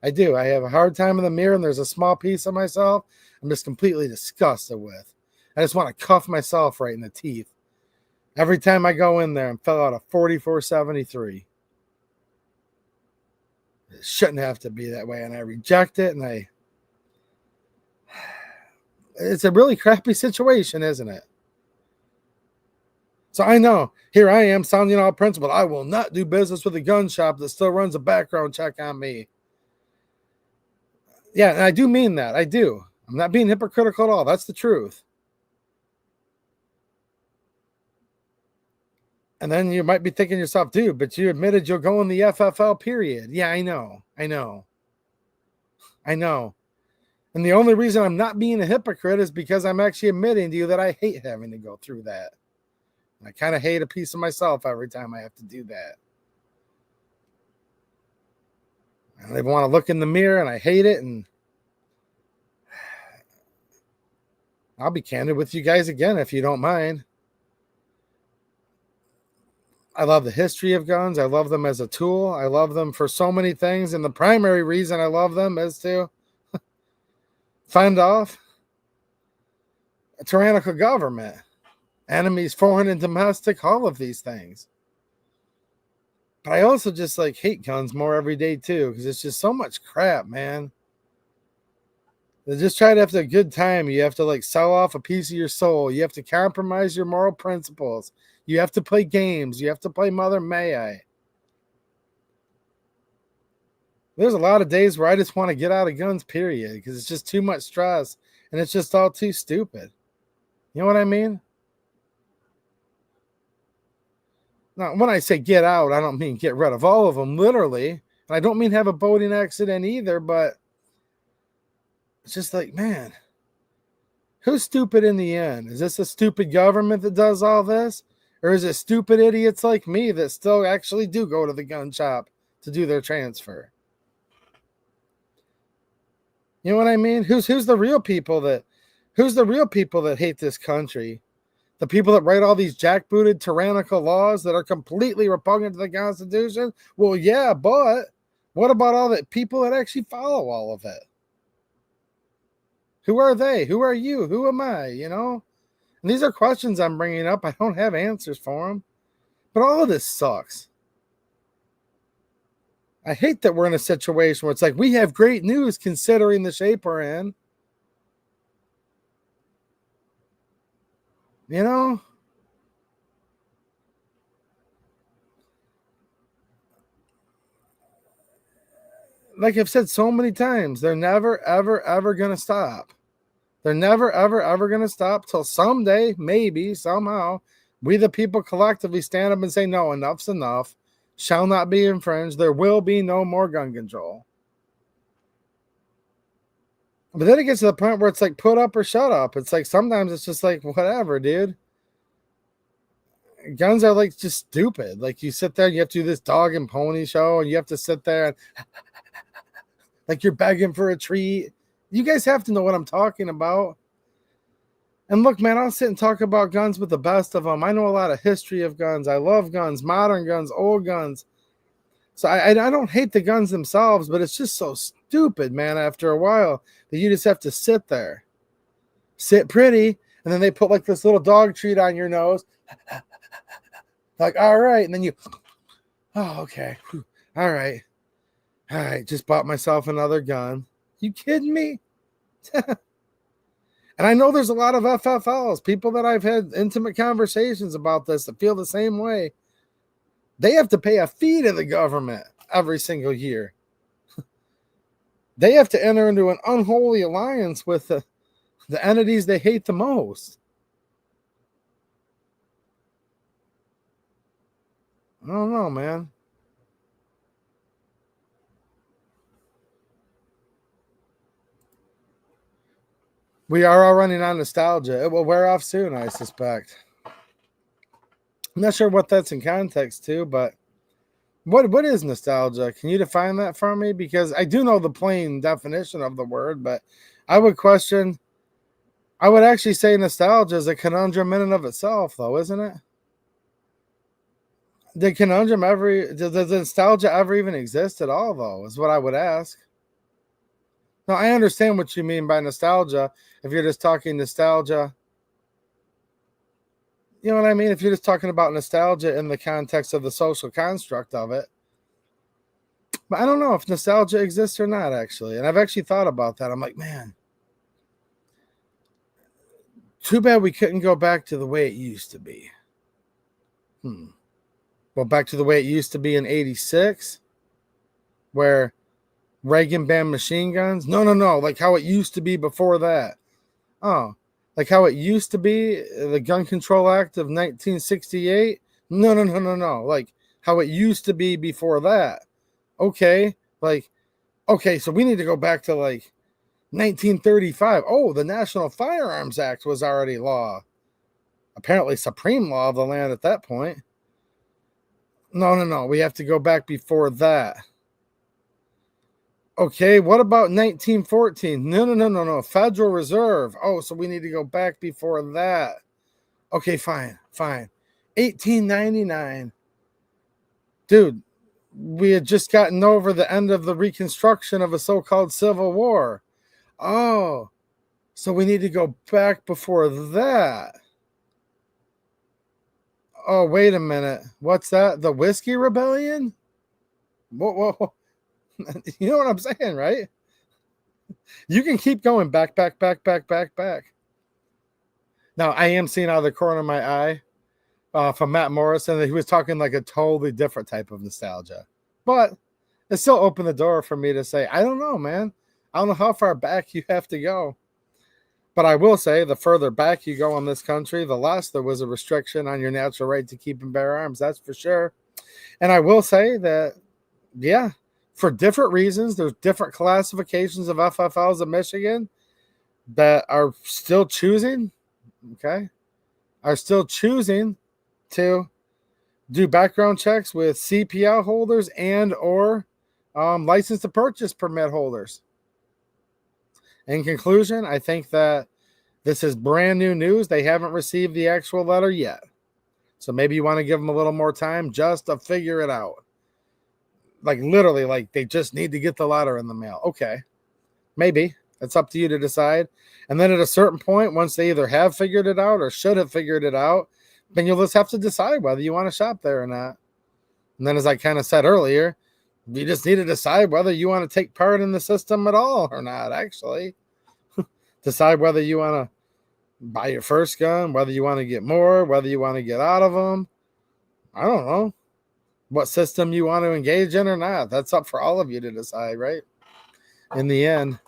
I do. I have a hard time in the mirror, and there's a small piece of myself I'm just completely disgusted with. I just want to cuff myself right in the teeth. Every time I go in there and fill out a 4473. It shouldn't have to be that way, and I reject it, and it's a really crappy situation, isn't it? So I know, here I am sounding all principled. I will not do business with a gun shop that still runs a background check on me. Yeah, and I do mean that. I do. I'm not being hypocritical at all. That's the truth. And then you might be thinking to yourself, dude, but you admitted you'll go in the FFL period. Yeah, I know. And the only reason I'm not being a hypocrite is because I'm actually admitting to you that I hate having to go through that. And I kind of hate a piece of myself every time I have to do that. And I want to look in the mirror, and I hate it. And I'll be candid with you guys again, if you don't mind. I love the history of guns. I love them as a tool. I love them for so many things. And the primary reason I love them is to fend off a tyrannical government, enemies, foreign and domestic, all of these things. But I also just hate guns more every day too, because it's just so much crap, man. They just try to have a good time. You have to sell off a piece of your soul. You have to compromise your moral principles. You have to play games. You have to play Mother May I. There's a lot of days where I just want to get out of guns, period, because it's just too much stress, and it's just all too stupid. You know what I mean? Now, when I say get out, I don't mean get rid of all of them, literally. And I don't mean have a boating accident either, but it's just man, who's stupid in the end? Is this a stupid government that does all this? Or is it stupid idiots like me that still actually do go to the gun shop to do their transfer? You know what I mean? Who's the real people that hate this country? The people that write all these jackbooted tyrannical laws that are completely repugnant to the Constitution? Well, yeah, but what about all the people that actually follow all of it? Who are they? Who are you? Who am I? And these are questions I'm bringing up. I don't have answers for them. But all of this sucks. I hate that we're in a situation where it's we have great news considering the shape we're in. Like I've said so many times, they're never, ever, ever going to stop. They're never, ever, ever going to stop till someday, maybe, somehow, we the people collectively stand up and say, no, enough's enough. Shall not be infringed. There will be no more gun control. But then it gets to the point where it's like put up or shut up. It's like sometimes it's just like whatever, dude. Guns are like just stupid. Like you sit there and you have to do this dog and pony show, and you have to sit there and like you're begging for a treat. You guys have to know what I'm talking about. And look, man, I'll sit and talk about guns with the best of them. I know a lot of history of guns. I love guns, modern guns, old guns. So I don't hate the guns themselves, but it's just so stupid, man, after a while that you just have to sit there. Sit pretty, and then they put like this little dog treat on your nose. Like, all right. And then you, oh, okay. All right. All right. Just bought myself another gun. You kidding me? And I know there's a lot of FFLs, people that I've had intimate conversations about this that feel the same way. They have to pay a fee to the government every single year. They have to enter into an unholy alliance with the entities they hate the most. I don't know, man. We are all running on nostalgia. It will wear off soon, I suspect. I'm not sure what that's in context to, but what is nostalgia? Can you define that for me? Because I do know the plain definition of the word, but I would actually say nostalgia is a conundrum in and of itself, though, isn't it? Did nostalgia ever even exist at all, though, is what I would ask. Now, I understand what you mean by nostalgia. If you're just talking nostalgia, you know what I mean? If you're just talking about nostalgia in the context of the social construct of it. But I don't know if nostalgia exists or not, actually. And I've actually thought about that. I'm like, man, too bad we couldn't go back to the way it used to be. Well, back to the way it used to be in 86, where Reagan banned machine guns? No. Like how it used to be before that. Oh, like how it used to be, the Gun Control Act of 1968? No. Like how it used to be before that. Okay. Okay, so we need to go back to like 1935. Oh, the National Firearms Act was already law. Apparently supreme law of the land at that point. No. We have to go back before that. Okay, what about 1914? No. Federal Reserve. Oh, so we need to go back before that. Okay, fine. 1899. Dude, we had just gotten over the end of the reconstruction of a so-called Civil War. Oh, so we need to go back before that. Oh, wait a minute. What's that? The Whiskey Rebellion? Whoa. You know what I'm saying, right? You can keep going back. Now, I am seeing out of the corner of my eye from Matt Morrison that he was talking like a totally different type of nostalgia. But it still opened the door for me to say, I don't know, man. I don't know how far back you have to go. But I will say the further back you go in this country, the less there was a restriction on your natural right to keep and bear arms. That's for sure. And I will say that, yeah, for different reasons, there's different classifications of FFLs in Michigan that are still choosing, to do background checks with CPL holders and or license to purchase permit holders. In conclusion, I think that this is brand new news. They haven't received the actual letter yet. So maybe you want to give them a little more time just to figure it out. Like literally, like they just need to get the letter in the mail. Okay, maybe. It's up to you to decide. And then at a certain point, once they either have figured it out or should have figured it out, then you'll just have to decide whether you want to shop there or not. And then as I kind of said earlier, you just need to decide whether you want to take part in the system at all or not, actually. Decide whether you want to buy your first gun, whether you want to get more, whether you want to get out of them. I don't know. What system you want to engage in or not. That's up for all of you to decide, right? In the end.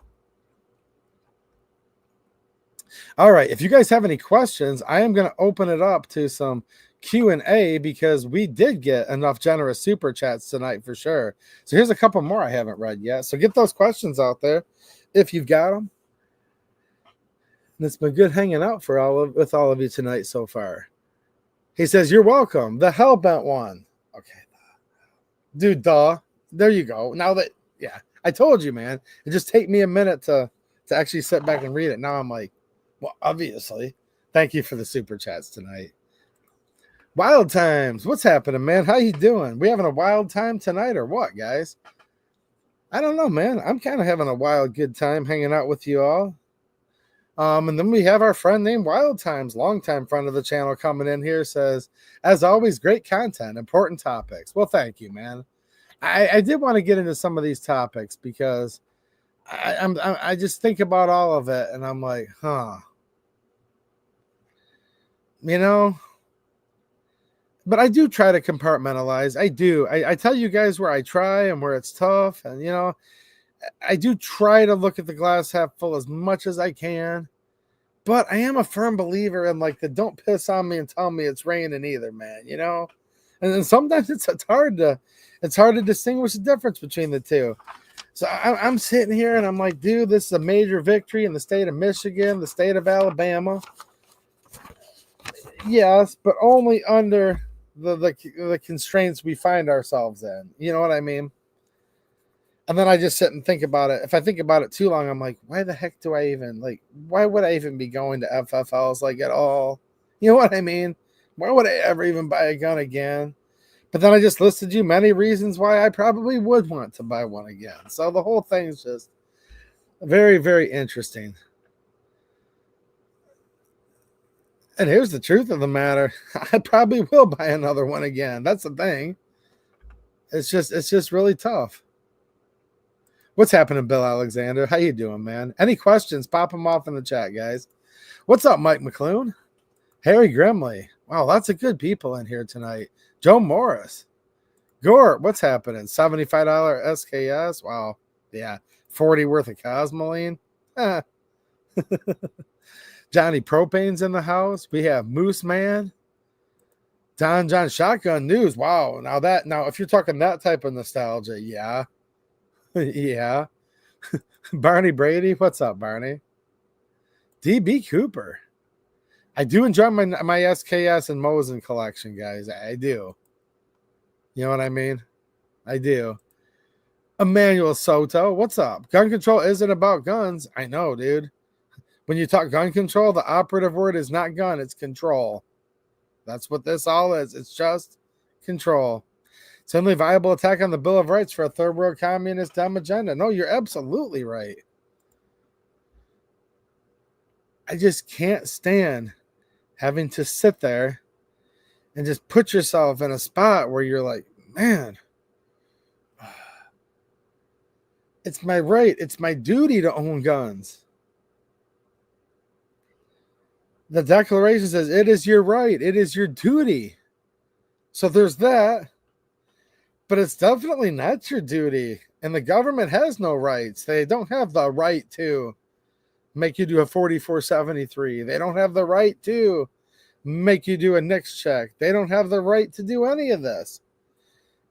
All right. If you guys have any questions, I am going to open it up to some Q&A because we did get enough generous super chats tonight for sure. So here's a couple more I haven't read yet. So get those questions out there if you've got them. And it's been good hanging out with all of you tonight so far. He says, you're welcome. The Hellbent one. Okay. Dude, duh. There you go. Now that, yeah, I told you, man. It just take me a minute to actually sit back and read it. Now I'm like, well, obviously. Thank you for the super chats tonight. Wild times. What's happening, man? How you doing? We having a wild time tonight or what, guys? I don't know, man. I'm kind of having a wild good time hanging out with you all. And then we have our friend named Wild Times, longtime friend of the channel, coming in here, says, as always, great content, important topics. Well, thank you, man. I did want to get into some of these topics because I just think about all of it and I'm like, you know, but I do try to compartmentalize. I do. I tell you guys where I try and where it's tough. And, you know, I do try to look at the glass half full as much as I can. But I am a firm believer in like the don't piss on me and tell me it's raining either, man, you know? And then sometimes it's hard to distinguish the difference between the two. So I'm sitting here and I'm like, dude, this is a major victory in the state of Michigan, the state of Alabama. Yes, but only under the constraints we find ourselves in. You know what I mean? And then I just sit and think about it. If I think about it too long, I'm like, why the heck do I even, like, why would I even be going to FFLs, like, at all? You know what I mean? Why would I ever even buy a gun again? But then I just listed you many reasons why I probably would want to buy one again. So the whole thing's just very, very interesting. And here's the truth of the matter. I probably will buy another one again. That's the thing. It's just really tough. What's happening, Bill Alexander? How you doing, man? Any questions? Pop them off in the chat, guys. What's up, Mike McClune? Harry Grimley. Wow, lots of good people in here tonight. Joe Morris. Gort, what's happening? $75 SKS. Wow. Yeah. 40 worth of Cosmoline. Johnny Propane's in the house. We have Moose Man. Don John Shotgun News. Wow. Now if you're talking that type of nostalgia, yeah. Yeah. Barney Brady. What's up, Barney? DB Cooper. I do enjoy my SKS and Mosin collection, guys. I do. You know what I mean? I do. Emmanuel Soto. What's up? Gun control isn't about guns. I know, dude. When you talk gun control, the operative word is not gun, it's control. That's what this all is. It's just control. It's the only viable attack on the Bill of Rights for a third world communist dumb agenda. No, you're absolutely right. I just can't stand having to sit there and just put yourself in a spot where you're like, man, it's my right. It's my duty to own guns. The Declaration says it is your right. It is your duty. So there's that. But it's definitely not your duty. And the government has no rights. They don't have the right to make you do a 4473. They don't have the right to make you do a NICS check. They don't have the right to do any of this.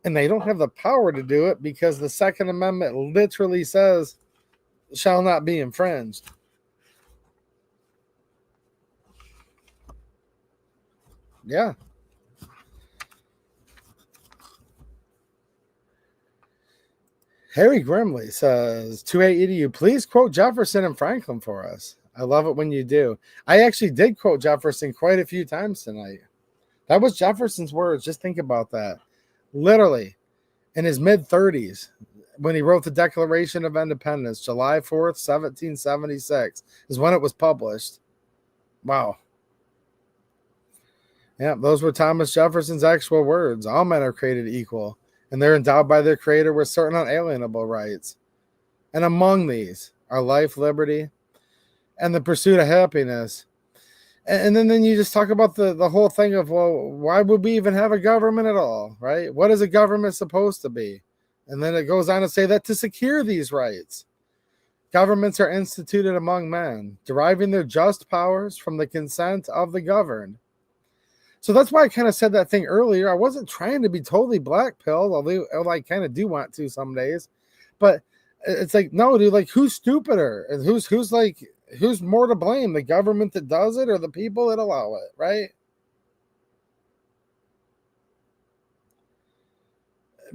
And they don't have the power to do it because the Second Amendment literally says shall not be infringed. Yeah. Harry Grimley says, 280 you, please quote Jefferson and Franklin for us. I love it when you do. I actually did quote Jefferson quite a few times tonight. That was Jefferson's words. Just think about that. Literally, in his mid-30s, when he wrote the Declaration of Independence, July 4th, 1776, is when it was published. Wow. Yeah, those were Thomas Jefferson's actual words. All men are created equal, and they're endowed by their Creator with certain unalienable rights. And among these are life, liberty, and the pursuit of happiness. And then you just talk about the whole thing of, well, why would we even have a government at all, right? What is a government supposed to be? And then it goes on to say that to secure these rights, governments are instituted among men, deriving their just powers from the consent of the governed. So that's why I kind of said that thing earlier. I wasn't trying to be totally black-pilled, although I kind of do want to some days. But it's like, no, dude, like, who's stupider? And who's like, who's more to blame, the government that does it or the people that allow it, right?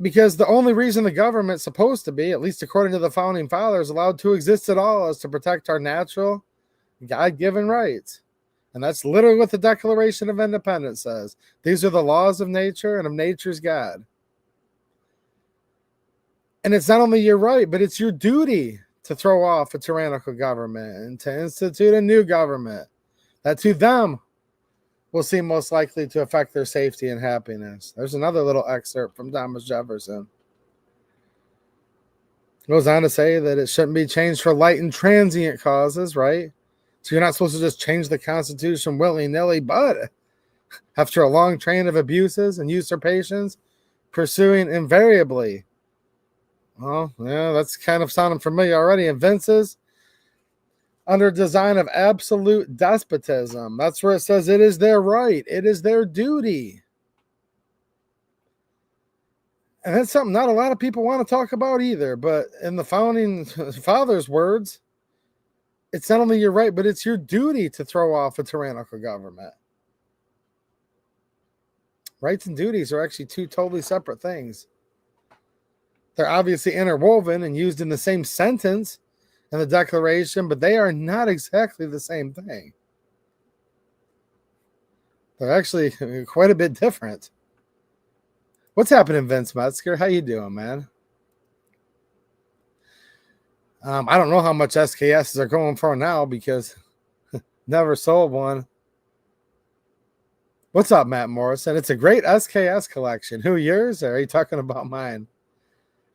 Because the only reason the government's supposed to be, at least according to the founding fathers, allowed to exist at all is to protect our natural, God-given rights. And that's literally what the Declaration of Independence says. These are the laws of nature and of nature's God. And it's not only your right, but it's your duty to throw off a tyrannical government and to institute a new government that to them will seem most likely to affect their safety and happiness. There's another little excerpt from Thomas Jefferson. It goes on to say that it shouldn't be changed for light and transient causes, right? So you're not supposed to just change the Constitution willy-nilly, but after a long train of abuses and usurpations, pursuing invariably, well, yeah, that's kind of sounding familiar already, evinces under design of absolute despotism. That's where it says it is their right. It is their duty. And that's something not a lot of people want to talk about either. But in the founding fathers' words, it's not only your right, but it's your duty to throw off a tyrannical government. Rights and duties are actually two totally separate things. They're obviously interwoven and used in the same sentence in the Declaration, but they are not exactly the same thing. They're actually quite a bit different. What's happening, Vince Metzger? How you doing, man? I don't know how much SKSs are going for now because never sold one. What's up, Matt Morrison? It's a great SKS collection. Who, yours, or are you talking about mine?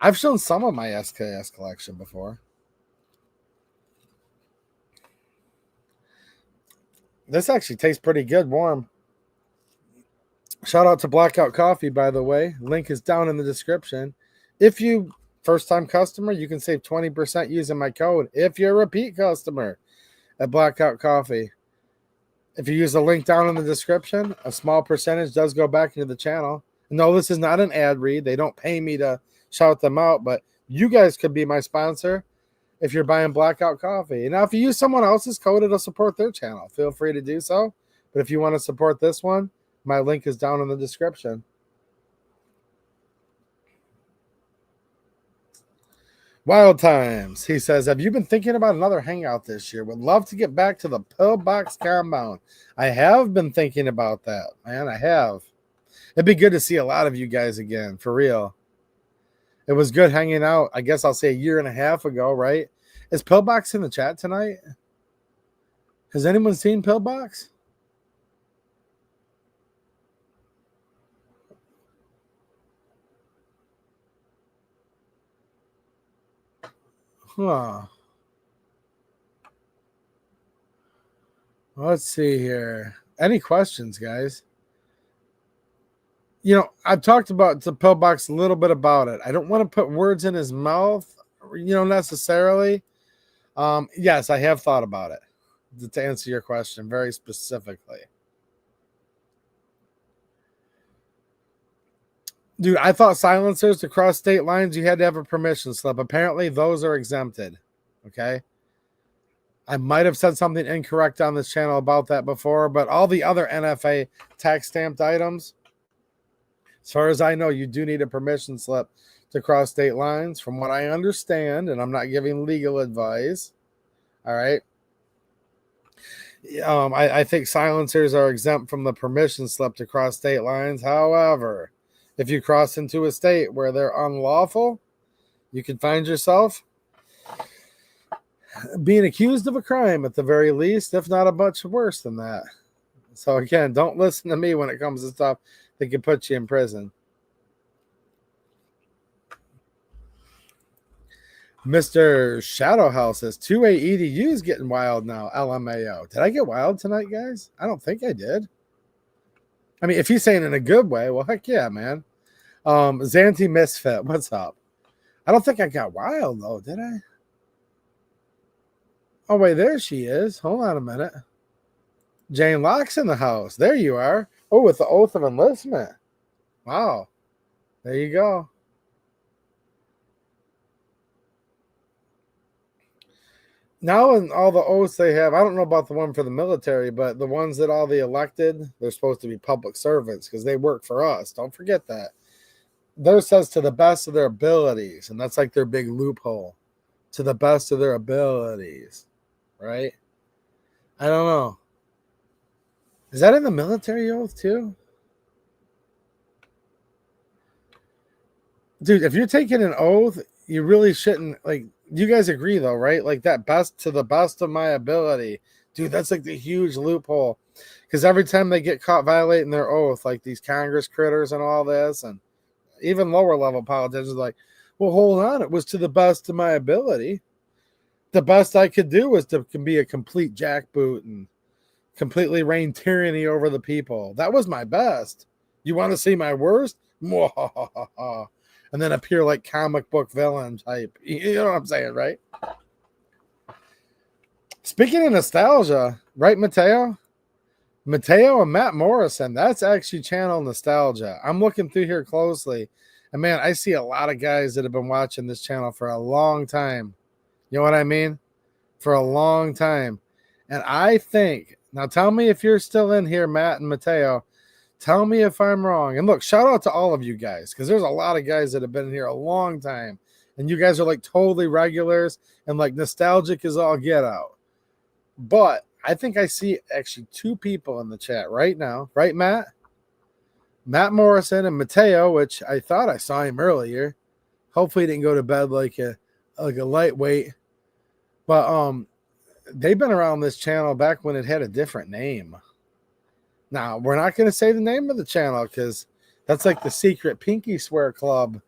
I've shown some of my SKS collection before. This actually tastes pretty good warm. Shout out to Blackout Coffee, by the way. Link is down in the description. If you first-time customer, you can save 20% using my code. If you're a repeat customer at Blackout Coffee, if you use the link down in the description, a small percentage does go back into the channel. No, this is not an ad read. They don't pay me to shout them out, but you guys could be my sponsor if you're buying Blackout Coffee. Now, if you use someone else's code, it'll support their channel. Feel free to do so. But if you want to support this one, my link is down in the description. Wild Times. He says, have you been thinking about another hangout this year? Would love to get back to the Pillbox compound. I have been thinking about that, man. I have. It'd be good to see a lot of you guys again, for real. It was good hanging out, I guess I'll say a year and a half ago, right? Is Pillbox in the chat tonight? Has anyone seen Pillbox? Huh. Let's see here. Any questions, guys? You know, I've talked about the Pillbox a little bit about it. I don't want to put words in his mouth, necessarily. Yes, I have thought about it, to answer your question very specifically. Dude, I thought silencers to cross state lines, you had to have a permission slip. Apparently, those are exempted. Okay. I might have said something incorrect on this channel about that before, but all the other NFA tax stamped items, as far as I know, you do need a permission slip to cross state lines, from what I understand, and I'm not giving legal advice. All right. I think silencers are exempt from the permission slip to cross state lines. However, if you cross into a state where they're unlawful, you can find yourself being accused of a crime at the very least, if not a much worse than that. So again, don't listen to me when it comes to stuff that can put you in prison. Mr. Shadowhouse says 2A EDU's getting wild now. LMAO. Did I get wild tonight, guys? I don't think I did. I mean, if he's saying in a good way, well, heck yeah, man. Zanti Misfit, what's up? I don't think I got wild, though, did I? Oh, wait, there she is. Hold on a minute. Jane Locke's in the house. There you are. Oh, with the oath of enlistment. Wow. There you go. Now in all the oaths they have, I don't know about the one for the military, but the ones that all the elected, they're supposed to be public servants because they work for us. Don't forget that. Theirs says to the best of their abilities, and that's like their big loophole. To the best of their abilities, right? I don't know. Is that in the military oath too? Dude, if you're taking an oath, you really shouldn't, like, you guys agree though, right? Like that best to the best of my ability. Dude, that's like the huge loophole. Because every time they get caught violating their oath, like these Congress critters and all this, and even lower level politicians, like, well, hold on, it was to the best of my ability. The best I could do was to be a complete jackboot and completely reign tyranny over the people. That was my best. You want to see my worst? And then appear like comic book villain type. You know what I'm saying, right? Speaking of nostalgia, right, Mateo? Mateo and Matt Morrison, that's actually channel nostalgia. I'm looking through here closely. And man, I see a lot of guys that have been watching this channel for a long time. You know what I mean? For a long time. And I think, now tell me if you're still in here, Matt and Mateo. Tell me if I'm wrong. And look, shout out to all of you guys, because there's a lot of guys that have been here a long time. And you guys are like totally regulars and like nostalgic as all get out. But I think I see actually two people in the chat right now. Right, Matt? Matt Morrison and Mateo, which I thought I saw him earlier. Hopefully he didn't go to bed like a lightweight. But they've been around this channel back when it had a different name. Now, we're not going to say the name of the channel because that's like the secret pinky swear club.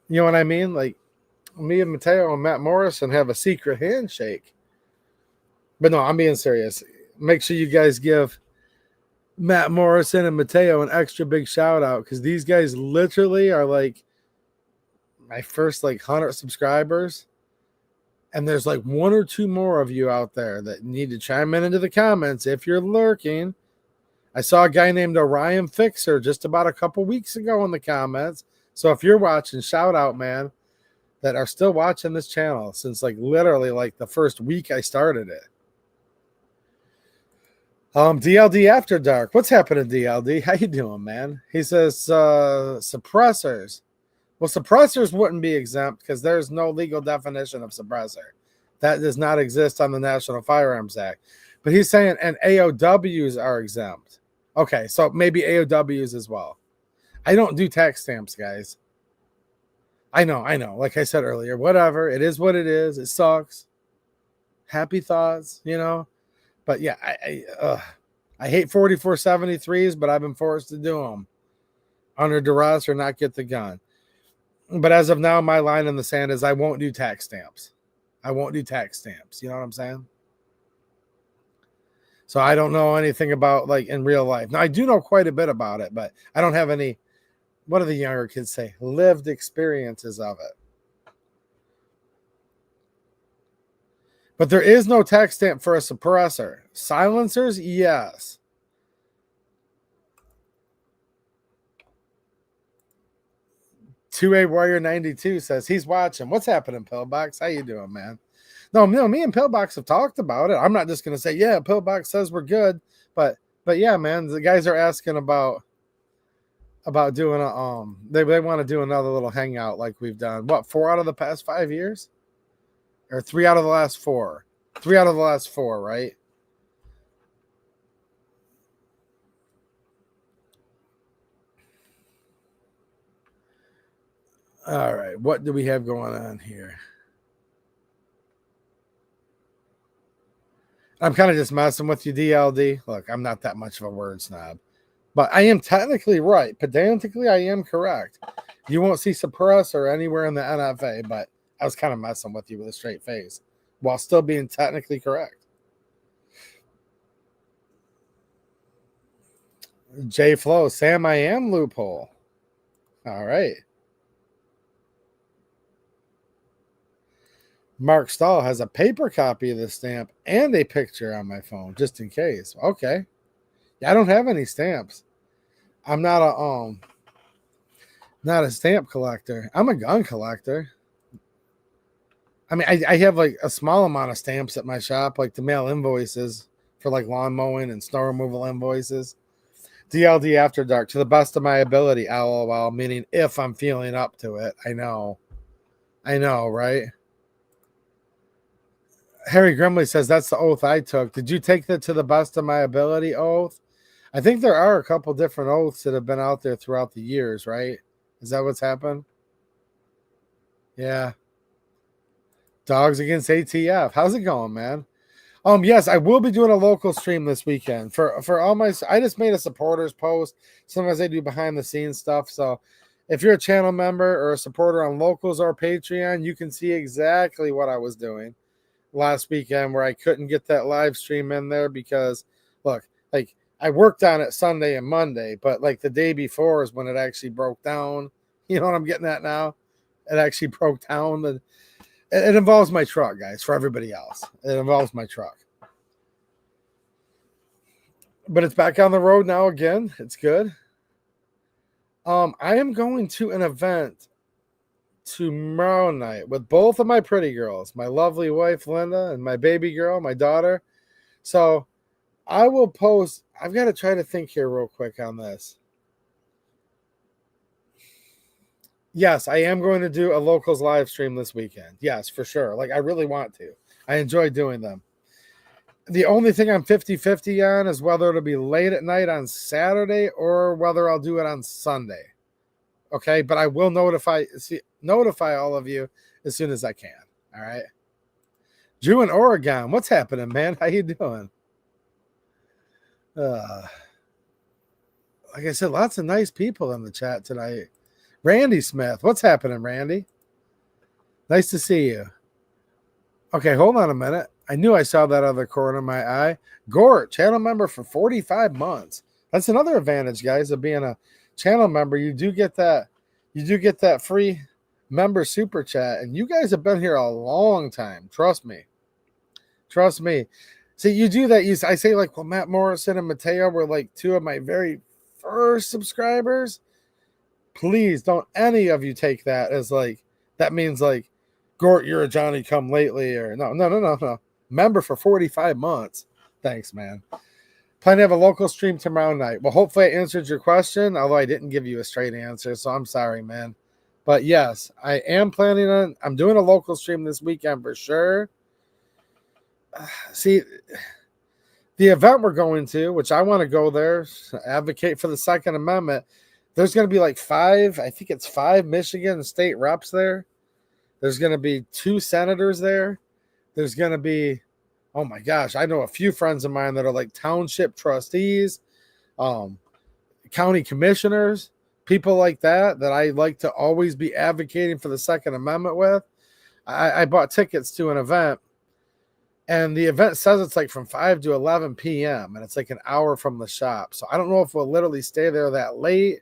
You know what I mean? Like me and Mateo and Matt Morrison have a secret handshake. But no, I'm being serious. Make sure you guys give Matt Morrison and Mateo an extra big shout out because these guys literally are like my first like 100 subscribers. And there's like one or two more of you out there that need to chime into the comments if you're lurking. I saw a guy named Orion Fixer just about a couple weeks ago in the comments. So if you're watching, shout out, man, that are still watching this channel since like literally like the first week I started it. DLD After Dark. What's happening, DLD? How you doing, man? He says suppressors. Well, suppressors wouldn't be exempt because there's no legal definition of suppressor. That does not exist on the National Firearms Act. But he's saying, and AOWs are exempt. Okay, so maybe AOWs as well. I don't do tax stamps, guys. I know. Like I said earlier, whatever. It is what it is. It sucks. Happy thoughts, you know. But yeah, I hate 4473s, but I've been forced to do them under duress or not get the gun. But as of now, my line in the sand is I won't do tax stamps. I won't do tax stamps. You know what I'm saying? So I don't know anything about like in real life. Now I do know quite a bit about it, but I don't have any, what do the younger kids say? Lived experiences of it. But there is no tax stamp for a suppressor. Silencers, yes. Two-A Warrior 92 says he's watching. What's happening, Pillbox? How you doing, man? No, me and Pillbox have talked about it. I'm not just gonna say, yeah, Pillbox says we're good, but yeah, man, the guys are asking about doing a they want to do another little hangout like we've done. What, 4 out of the past 5 years? Or 3 out of the last 4? 3 out of the last 4, right? All right, what do we have going on here? I'm kind of just messing with you, DLD. Look, I'm not that much of a word snob, but I am technically right. Pedantically, I am correct. You won't see suppressor anywhere in the NFA, but I was kind of messing with you with a straight face while still being technically correct. J Flow, Sam, I am loophole. All right. Mark Stahl has a paper copy of the stamp and a picture on my phone, just in case. Okay. Yeah, I don't have any stamps. I'm not a stamp collector. I'm a gun collector. I mean, I have like a small amount of stamps at my shop, like to mail invoices for like lawn mowing and snow removal invoices. DLD After Dark, to the best of my ability, LOL, meaning if I'm feeling up to it. I know, right? Harry Grimley says, that's the oath I took. Did you take the to the best of my ability oath? I think there are a couple different oaths that have been out there throughout the years, right? Is that what's happened? Yeah. Dogs Against ATF. How's it going, man? Yes, I will be doing a local stream this weekend for all my. I just made a supporters post. Sometimes I do behind the scenes stuff. So, if you're a channel member or a supporter on Locals or Patreon, you can see exactly what I was doing last weekend, where I couldn't get that live stream in there because, look, like I worked on it Sunday and Monday, but like the day before is when it actually broke down. You know what I'm getting at now? It actually broke down. It involves my truck, guys, for everybody else. It involves my truck. But it's back on the road now again. It's good. I am going to an event tomorrow night with both of my pretty girls, my lovely wife, Linda, and my baby girl, my daughter. So I will post. I've got to try to think here real quick on this. Yes, I am going to do a Locals live stream this weekend. Yes, for sure. Like, I really want to. I enjoy doing them. The only thing I'm 50-50 on is whether it'll be late at night on Saturday or whether I'll do it on Sunday. Okay, but I will notify all of you as soon as I can. All right. Drew in Oregon, what's happening, man? How you doing? Like I said, lots of nice people in the chat tonight. Randy Smith, what's happening, Randy? Nice to see you. Okay, hold on a minute. I knew I saw that other corner of my eye. Gort, channel member for 45 months. That's another advantage, guys, of being a channel member. You do get that free member super chat. And you guys have been here a long time. Trust me. See, you do that. I say, like, well, Matt Morrison and Mateo were like two of my very first subscribers. Please don't any of you take that as like, that means like, Gort, you're a Johnny come lately, or no. Member for 45 months. Thanks, man. Plan to have a local stream tomorrow night. Well, hopefully I answered your question, although I didn't give you a straight answer, so I'm sorry, man. But yes, I am planning on, I'm doing a local stream this weekend for sure. See, the event we're going to, which I want to go there, advocate for the Second Amendment, there's going to be like five Michigan state reps there. There's going to be 2 senators there. There's going to be, oh my gosh, I know a few friends of mine that are like township trustees, county commissioners, people like that I like to always be advocating for the Second Amendment with. I bought tickets to an event, and the event says it's like from 5 to 11 p.m., and it's like an hour from the shop. So I don't know if we'll literally stay there that late.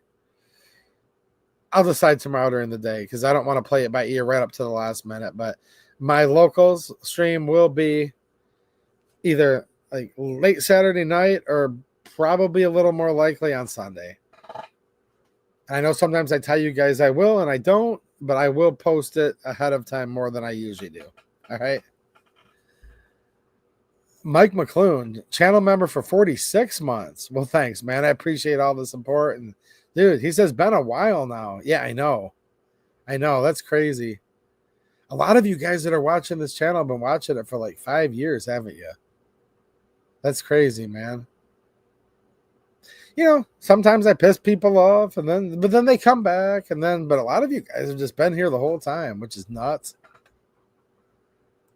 I'll decide tomorrow during the day because I don't want to play it by ear right up to the last minute. But my Locals stream will be either like late Saturday night or probably a little more likely on Sunday. I know sometimes I tell you guys I will and I don't, but I will post it ahead of time more than I usually do. All right. Mike McClune, channel member for 46 months. Well, thanks, man. I appreciate all the support. And dude, he says, been a while now. Yeah, I know. That's crazy. A lot of you guys that are watching this channel have been watching it for like 5 years, haven't you? That's crazy, man. You know, sometimes I piss people off but then they come back but a lot of you guys have just been here the whole time, which is nuts.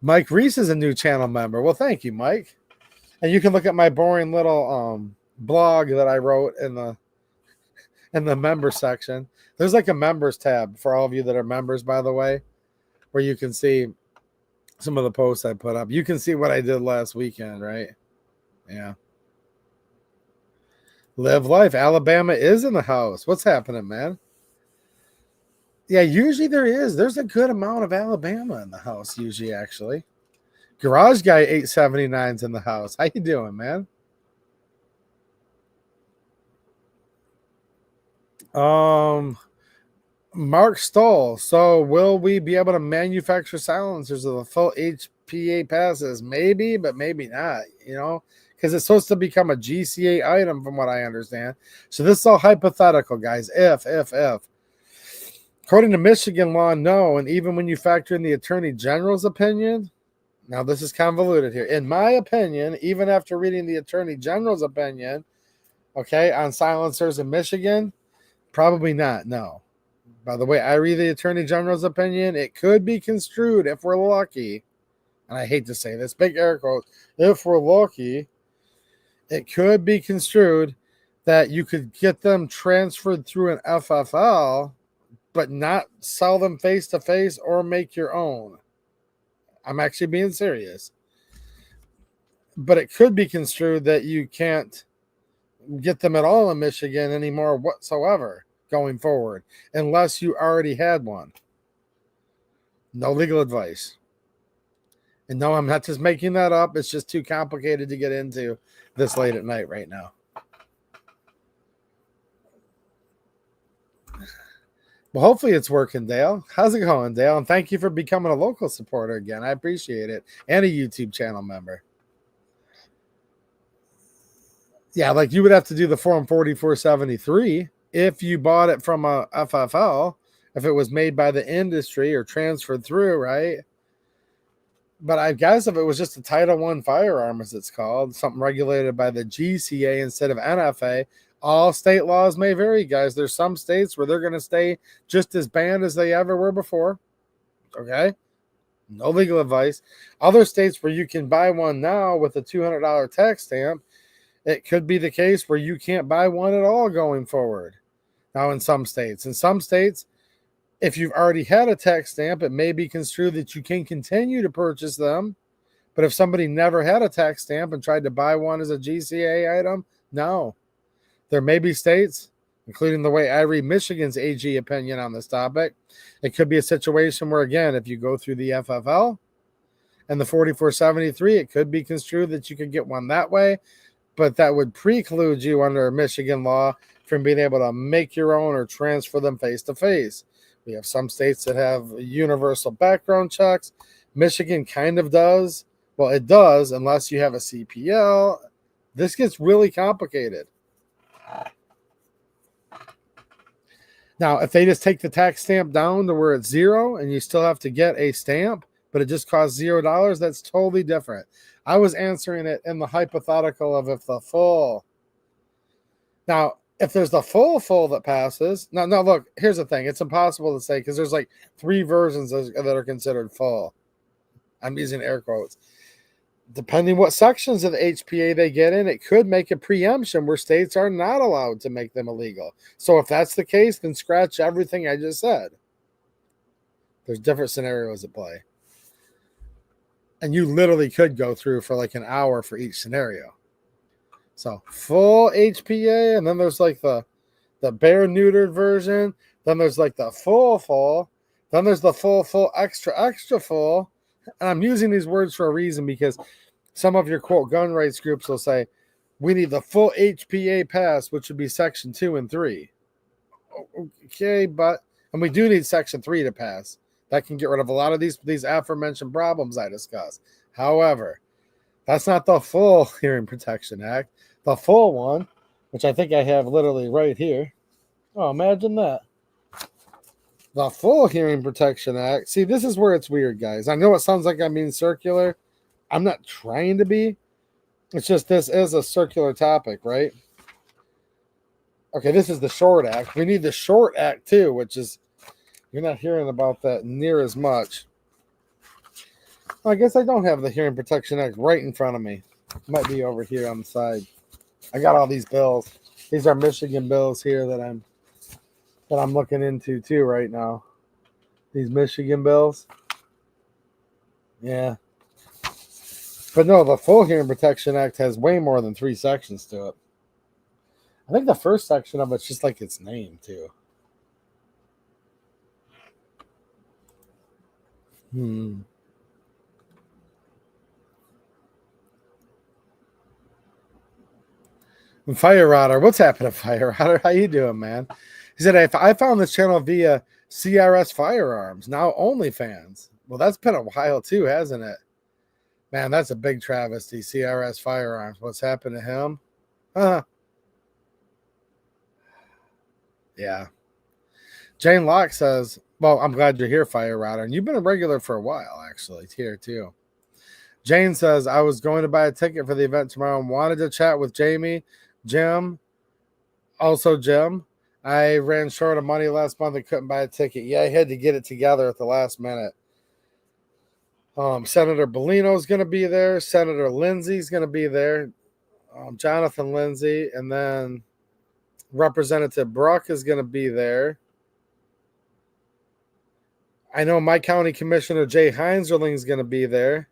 Mike Reese is a new channel member. Well, thank you, Mike. And you can look at my boring little blog that I wrote in the member section. There's like a members tab for all of you that are members, by the way, where you can see some of the posts I put up. You can see what I did last weekend, right? Yeah. Live life. Alabama is in the house. What's happening, man? Yeah, usually there is. There's a good amount of Alabama in the house, usually, actually. Garage Guy 879's in the house. How you doing, man? Mark Stoll. So will we be able to manufacture silencers with the full HPA passes? Maybe, but maybe not, because it's supposed to become a GCA item from what I understand. So this is all hypothetical, guys. If. According to Michigan law, no. And even when you factor in the Attorney General's opinion, now this is convoluted here. In my opinion, even after reading the Attorney General's opinion, okay, on silencers in Michigan, probably not, no. By the way, I read the Attorney General's opinion. It could be construed, if we're lucky, and I hate to say this, big air quotes, if we're lucky, it could be construed that you could get them transferred through an FFL, but not sell them face-to-face or make your own. I'm actually being serious. But it could be construed that you can't get them at all in Michigan anymore whatsoever going forward, unless you already had one. No legal advice. And no, I'm not just making that up. It's just too complicated to get into this late at night right now. Well, hopefully it's working, Dale. How's it going, Dale? And thank you for becoming a local supporter again. I appreciate it. And a YouTube channel member. Yeah, like you would have to do the Form 4473 if you bought it from a FFL, if it was made by the industry or transferred through, right? But I guess if it was just a Title I firearm, as it's called, something regulated by the GCA instead of NFA, all state laws may vary, guys. There's some states where they're going to stay just as banned as they ever were before. Okay? No legal advice. Other states where you can buy one now with a $200 tax stamp, it could be the case where you can't buy one at all going forward. Now, in some states, if you've already had a tax stamp, it may be construed that you can continue to purchase them. But if somebody never had a tax stamp and tried to buy one as a GCA item, no. There may be states, including the way I read Michigan's AG opinion on this topic, it could be a situation where, again, if you go through the FFL and the 4473, it could be construed that you could get one that way, but that would preclude you under Michigan law from being able to make your own or transfer them face-to-face. We have some states that have universal background checks. Michigan kind of does. Well, it does unless you have a CPL. This gets really complicated. Now, if they just take the tax stamp down to where it's zero and you still have to get a stamp, but it just costs $0, that's totally different. I was answering it in the hypothetical of if the full. Now, if there's the full that passes. Now, look, here's the thing. It's impossible to say because there's like 3 versions that are considered full. I'm using air quotes. Depending what sections of the HPA they get in, it could make a preemption where states are not allowed to make them illegal. So if that's the case, then scratch everything I just said. There's different scenarios at play. And you literally could go through for like an hour for each scenario. So full HPA, and then there's like the bare neutered version. Then there's like the full. Then there's the full, extra full. And I'm using these words for a reason because some of your quote gun rights groups will say, we need the full HPA pass, which would be section 2 and 3. Okay, and we do need section 3 to pass. That can get rid of a lot of these aforementioned problems I discussed. However, that's not the full Hearing Protection Act. The full one, which I think I have literally right here. Oh, imagine that. The full Hearing Protection Act. See, this is where it's weird, guys. I know it sounds like I'm being circular. I'm not trying to be. It's just this is a circular topic, right? Okay, this is the Short Act. We need the Short Act, too, which is, you're not hearing about that near as much. Well, I guess I don't have the Hearing Protection Act right in front of me. It might be over here on the side. I got all these bills. These are Michigan bills here that I'm looking into too right now. These Michigan bills. Yeah. But no, the full Hearing Protection Act has way more than 3 sections to it. I think the first section of it's just like its name too. Fire Rodder, what's happening, Fire Rodder? How you doing, man? He said, if I found this channel via CRS Firearms, now OnlyFans. Well, that's been a while too, hasn't it? Man, that's a big travesty. CRS Firearms. What's happened to him? Huh. Yeah. Jane Locke says, well, I'm glad you're here, Fire Router. And you've been a regular for a while, actually, here too. Jane says, I was going to buy a ticket for the event tomorrow and wanted to chat with Jamie, Jim, also Jim. I ran short of money last month and couldn't buy a ticket. Yeah, I had to get it together at the last minute. Senator Bellino's going to be there. Senator Lindsay's going to be there. Jonathan Lindsay. And then Representative Bruck is going to be there. I know my county commissioner, Jay Heinzerling, is going to be there.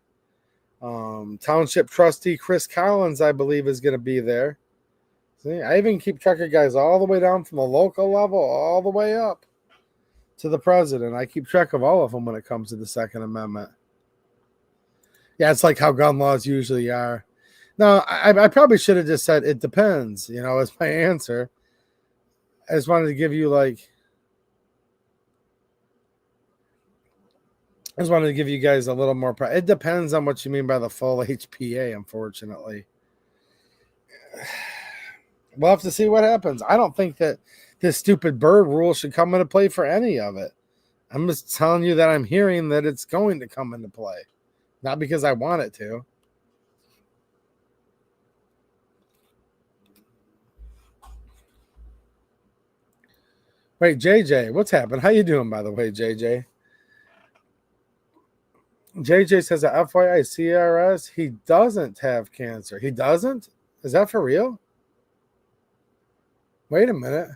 Township trustee Chris Collins, I believe, is going to be there. See, I even keep track of guys all the way down from the local level all the way up to the president. I keep track of all of them when it comes to the Second Amendment. Yeah, it's like how gun laws usually are. No, I probably should have just said it depends, as my answer. I just wanted to give you guys a little more. It depends on what you mean by the full HPA, unfortunately. We'll have to see what happens. I don't think that this stupid bird rule should come into play for any of it. I'm just telling you that I'm hearing that it's going to come into play. Not because I want it to. Wait, JJ, what's happened? How you doing, by the way, JJ? JJ says that FYI CRS, he doesn't have cancer. He doesn't? Is that for real? Wait a minute.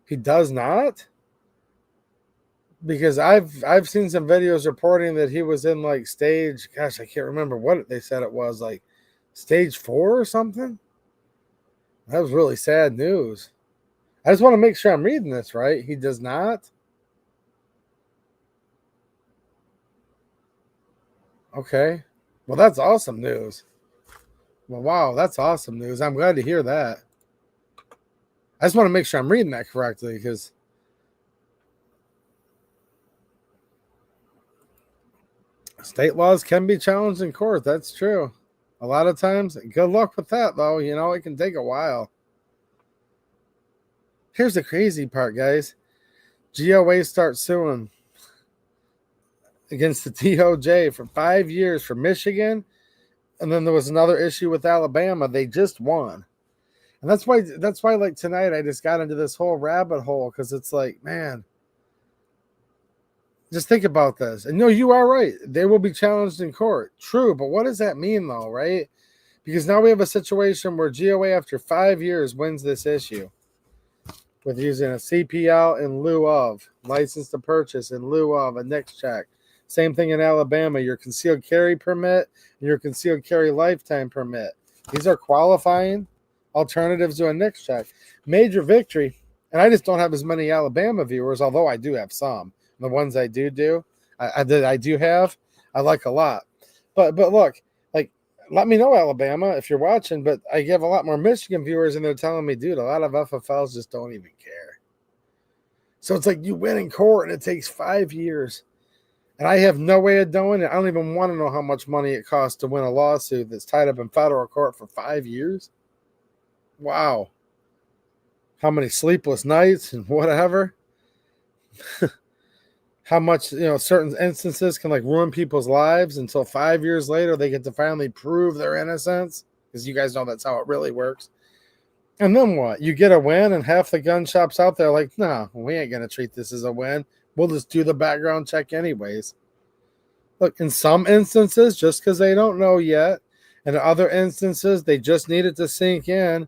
He does not? Because I've seen some videos reporting that he was in stage, gosh, I can't remember what they said it was, stage 4 or something. That was really sad news. I just want to make sure I'm reading this right. He does not? Okay. Well, that's awesome news. Well, wow, that's awesome news. I'm glad to hear that. I just want to make sure I'm reading that correctly because state laws can be challenged in court. That's true. A lot of times. Good luck with that, though. It can take a while. Here's the crazy part, guys. GOA starts suing against the DOJ for 5 years for Michigan. And then there was another issue with Alabama. They just won. And that's why tonight I just got into this whole rabbit hole because it's man, just think about this. And no, you are right. They will be challenged in court. True. But what does that mean, though, right? Because now we have a situation where GOA, after 5 years, wins this issue with using a CPL in lieu of, license to purchase in lieu of a NICS check. Same thing in Alabama, your concealed carry permit and your concealed carry lifetime permit. These are qualifying alternatives to a NICS check. Major victory. And I just don't have as many Alabama viewers, although I do have some. The ones I do have, I like a lot. But look, let me know, Alabama, if you're watching. But I have a lot more Michigan viewers, and they're telling me, dude, a lot of FFLs just don't even care. So it's you win in court, and it takes 5 years. And I have no way of doing it. I don't even want to know how much money it costs to win a lawsuit that's tied up in federal court for 5 years. Wow. How many sleepless nights and whatever. How much, certain instances can ruin people's lives until 5 years later they get to finally prove their innocence. Because you guys know that's how it really works. And then what? You get a win and half the gun shops out there no, we ain't going to treat this as a win. We'll just do the background check anyways. Look, in some instances, just because they don't know yet. And in other instances, they just need it to sink in.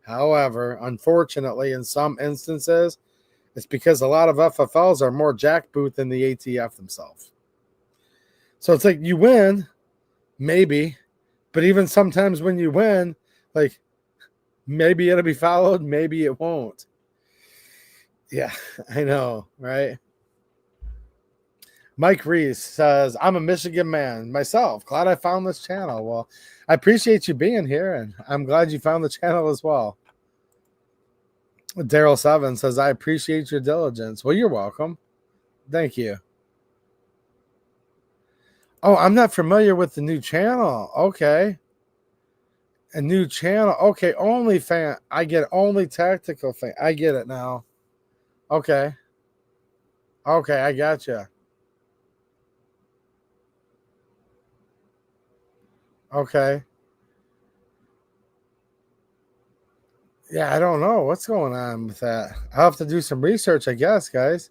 However, unfortunately, in some instances, it's because a lot of FFLs are more jackboot than the ATF themselves. So it's you win, maybe, but even sometimes when you win, maybe it'll be followed, maybe it won't. Yeah, I know, right? Mike Reese says, I'm a Michigan man myself. Glad I found this channel. Well, I appreciate you being here, and I'm glad you found the channel as well. Daryl Seven says, I appreciate your diligence. Well, you're welcome. Thank you. Oh, I'm not familiar with the new channel. Okay. A new channel. Okay. Only fan. I get only tactical thing. I get it now. Okay. Okay. I gotcha. Okay. Yeah, I don't know what's going on with that. I'll have to do some research, I guess, guys.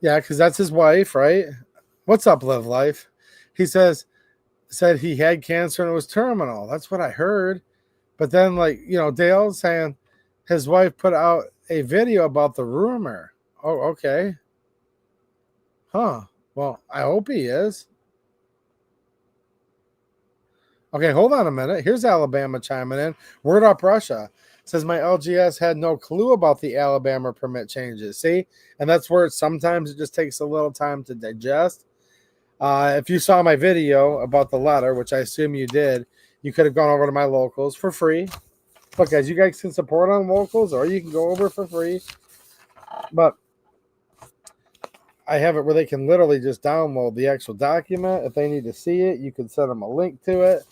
Yeah, because that's his wife, right? What's up, Live Life? He said he had cancer and it was terminal. That's what I heard. But then, like, Dale's saying his wife put out a video about the rumor. Oh, okay. Huh. Well, I hope he is. Okay, hold on a minute. Here's Alabama chiming in. Word up, Russia. Says my LGS had no clue about the Alabama permit changes. See? And that's where sometimes it just takes a little time to digest. If you saw my video about the letter, which I assume you did, you could have gone over to my locals for free. Look, guys, you guys can support on locals or you can go over for free. But I have it where they can literally just download the actual document. If they need to see it, you can send them a link to it.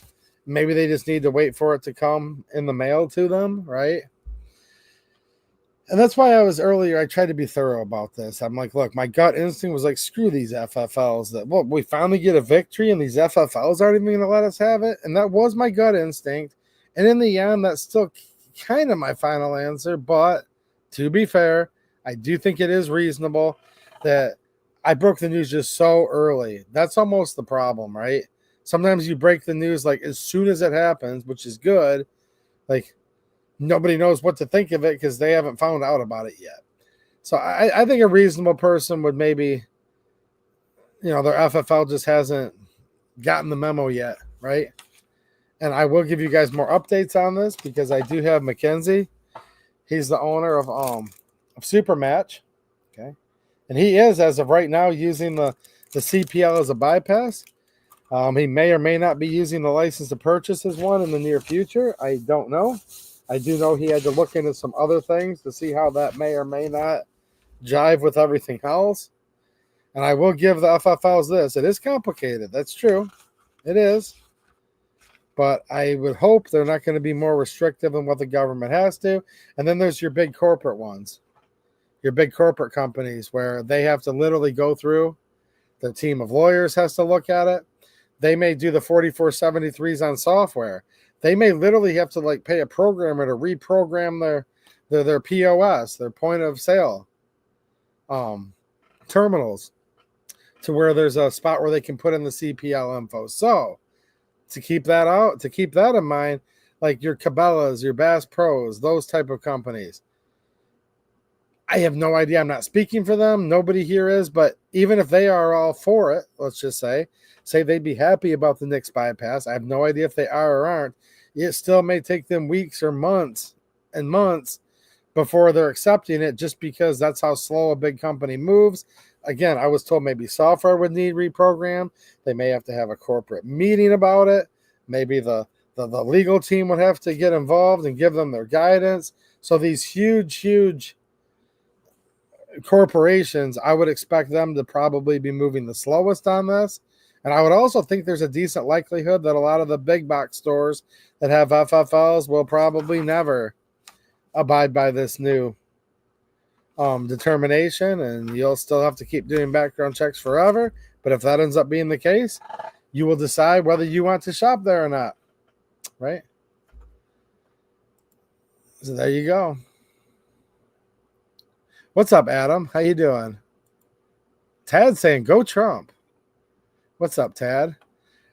Maybe they just need to wait for it to come in the mail to them, right? And that's why I tried to be thorough about this. I'm like, look, my gut instinct was like, screw these FFLs. We finally get a victory and these FFLs aren't even going to let us have it. And that was my gut instinct. And in the end, that's still kind of my final answer. But to be fair, I do think it is reasonable that I broke the news just so early. That's almost the problem, right? Sometimes you break the news like as soon as it happens, which is good. Like, nobody knows what to think of it because they haven't found out about it yet. So I think a reasonable person would maybe, their FFL just hasn't gotten the memo yet, right? And I will give you guys more updates on this because I do have Mackenzie. He's the owner of Supermatch, okay? And he is, as of right now, using the CPL as a bypass. He may or may not be using the license to purchase as one in the near future. I don't know. I do know he had to look into some other things to see how that may or may not jive with everything else. And I will give the FFLs this. It is complicated. That's true. It is. But I would hope they're not going to be more restrictive than what the government has to. And then there's your big corporate ones, your big corporate companies where they have to literally go through. Their team of lawyers has to look at it. They may do the 4473s on software. They may literally have to pay a programmer to reprogram their POS, their point of sale terminals to where there's a spot where they can put in the CPL info. So to keep that in mind, like your Cabela's, your Bass Pros, those type of companies. I have no idea. I'm not speaking for them. Nobody here is. But even if they are all for it, let's just say they'd be happy about the NICS bypass. I have no idea if they are or aren't. It still may take them weeks or months and months before they're accepting it just because that's how slow a big company moves. Again, I was told maybe software would need reprogrammed. They may have to have a corporate meeting about it. Maybe the legal team would have to get involved and give them their guidance. So these huge corporations, I would expect them to probably be moving the slowest on this. And I would also think there's a decent likelihood that a lot of the big box stores that have FFLs will probably never abide by this new determination, and you'll still have to keep doing background checks forever. But if that ends up being the case, you will decide whether you want to shop there or not, right? So there you go. What's up, Adam? How you doing? Tad saying, go Trump. What's up, Tad?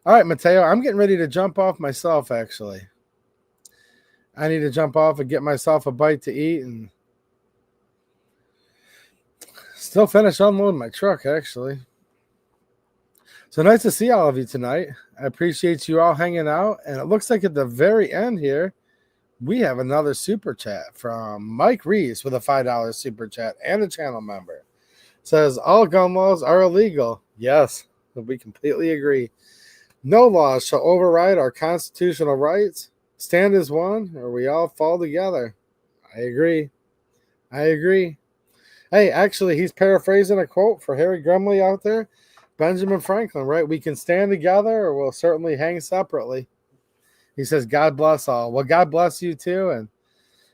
All right, Mateo, I'm getting ready to jump off myself, actually. I need to jump off and get myself a bite to eat and still finish unloading my truck, actually. So nice to see all of you tonight. I appreciate you all hanging out. And it looks like at the very end here, we have another super chat from Mike Reese with a $5 super chat and a channel member. It says, all gun laws are illegal. Yes, we completely agree. No laws shall override our constitutional rights. Stand as one, or we all fall together. I agree. I agree. Hey, actually, he's paraphrasing a quote for Harry Grumley out there. Benjamin Franklin, right? We can stand together or we'll certainly hang separately. He says, God bless all. Well, God bless you too.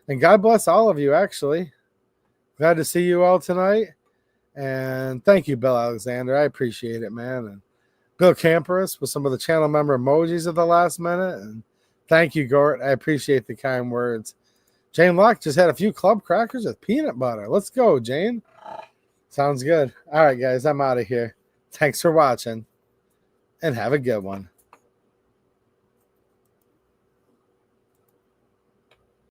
And God bless all of you, actually. Glad to see you all tonight. And thank you, Bill Alexander. I appreciate it, man. And Bill Camperus with some of the channel member emojis at the last minute. And thank you, Gort. I appreciate the kind words. Jane Locke just had a few club crackers with peanut butter. Let's go, Jane. Sounds good. All right, guys, I'm out of here. Thanks for watching, and have a good one.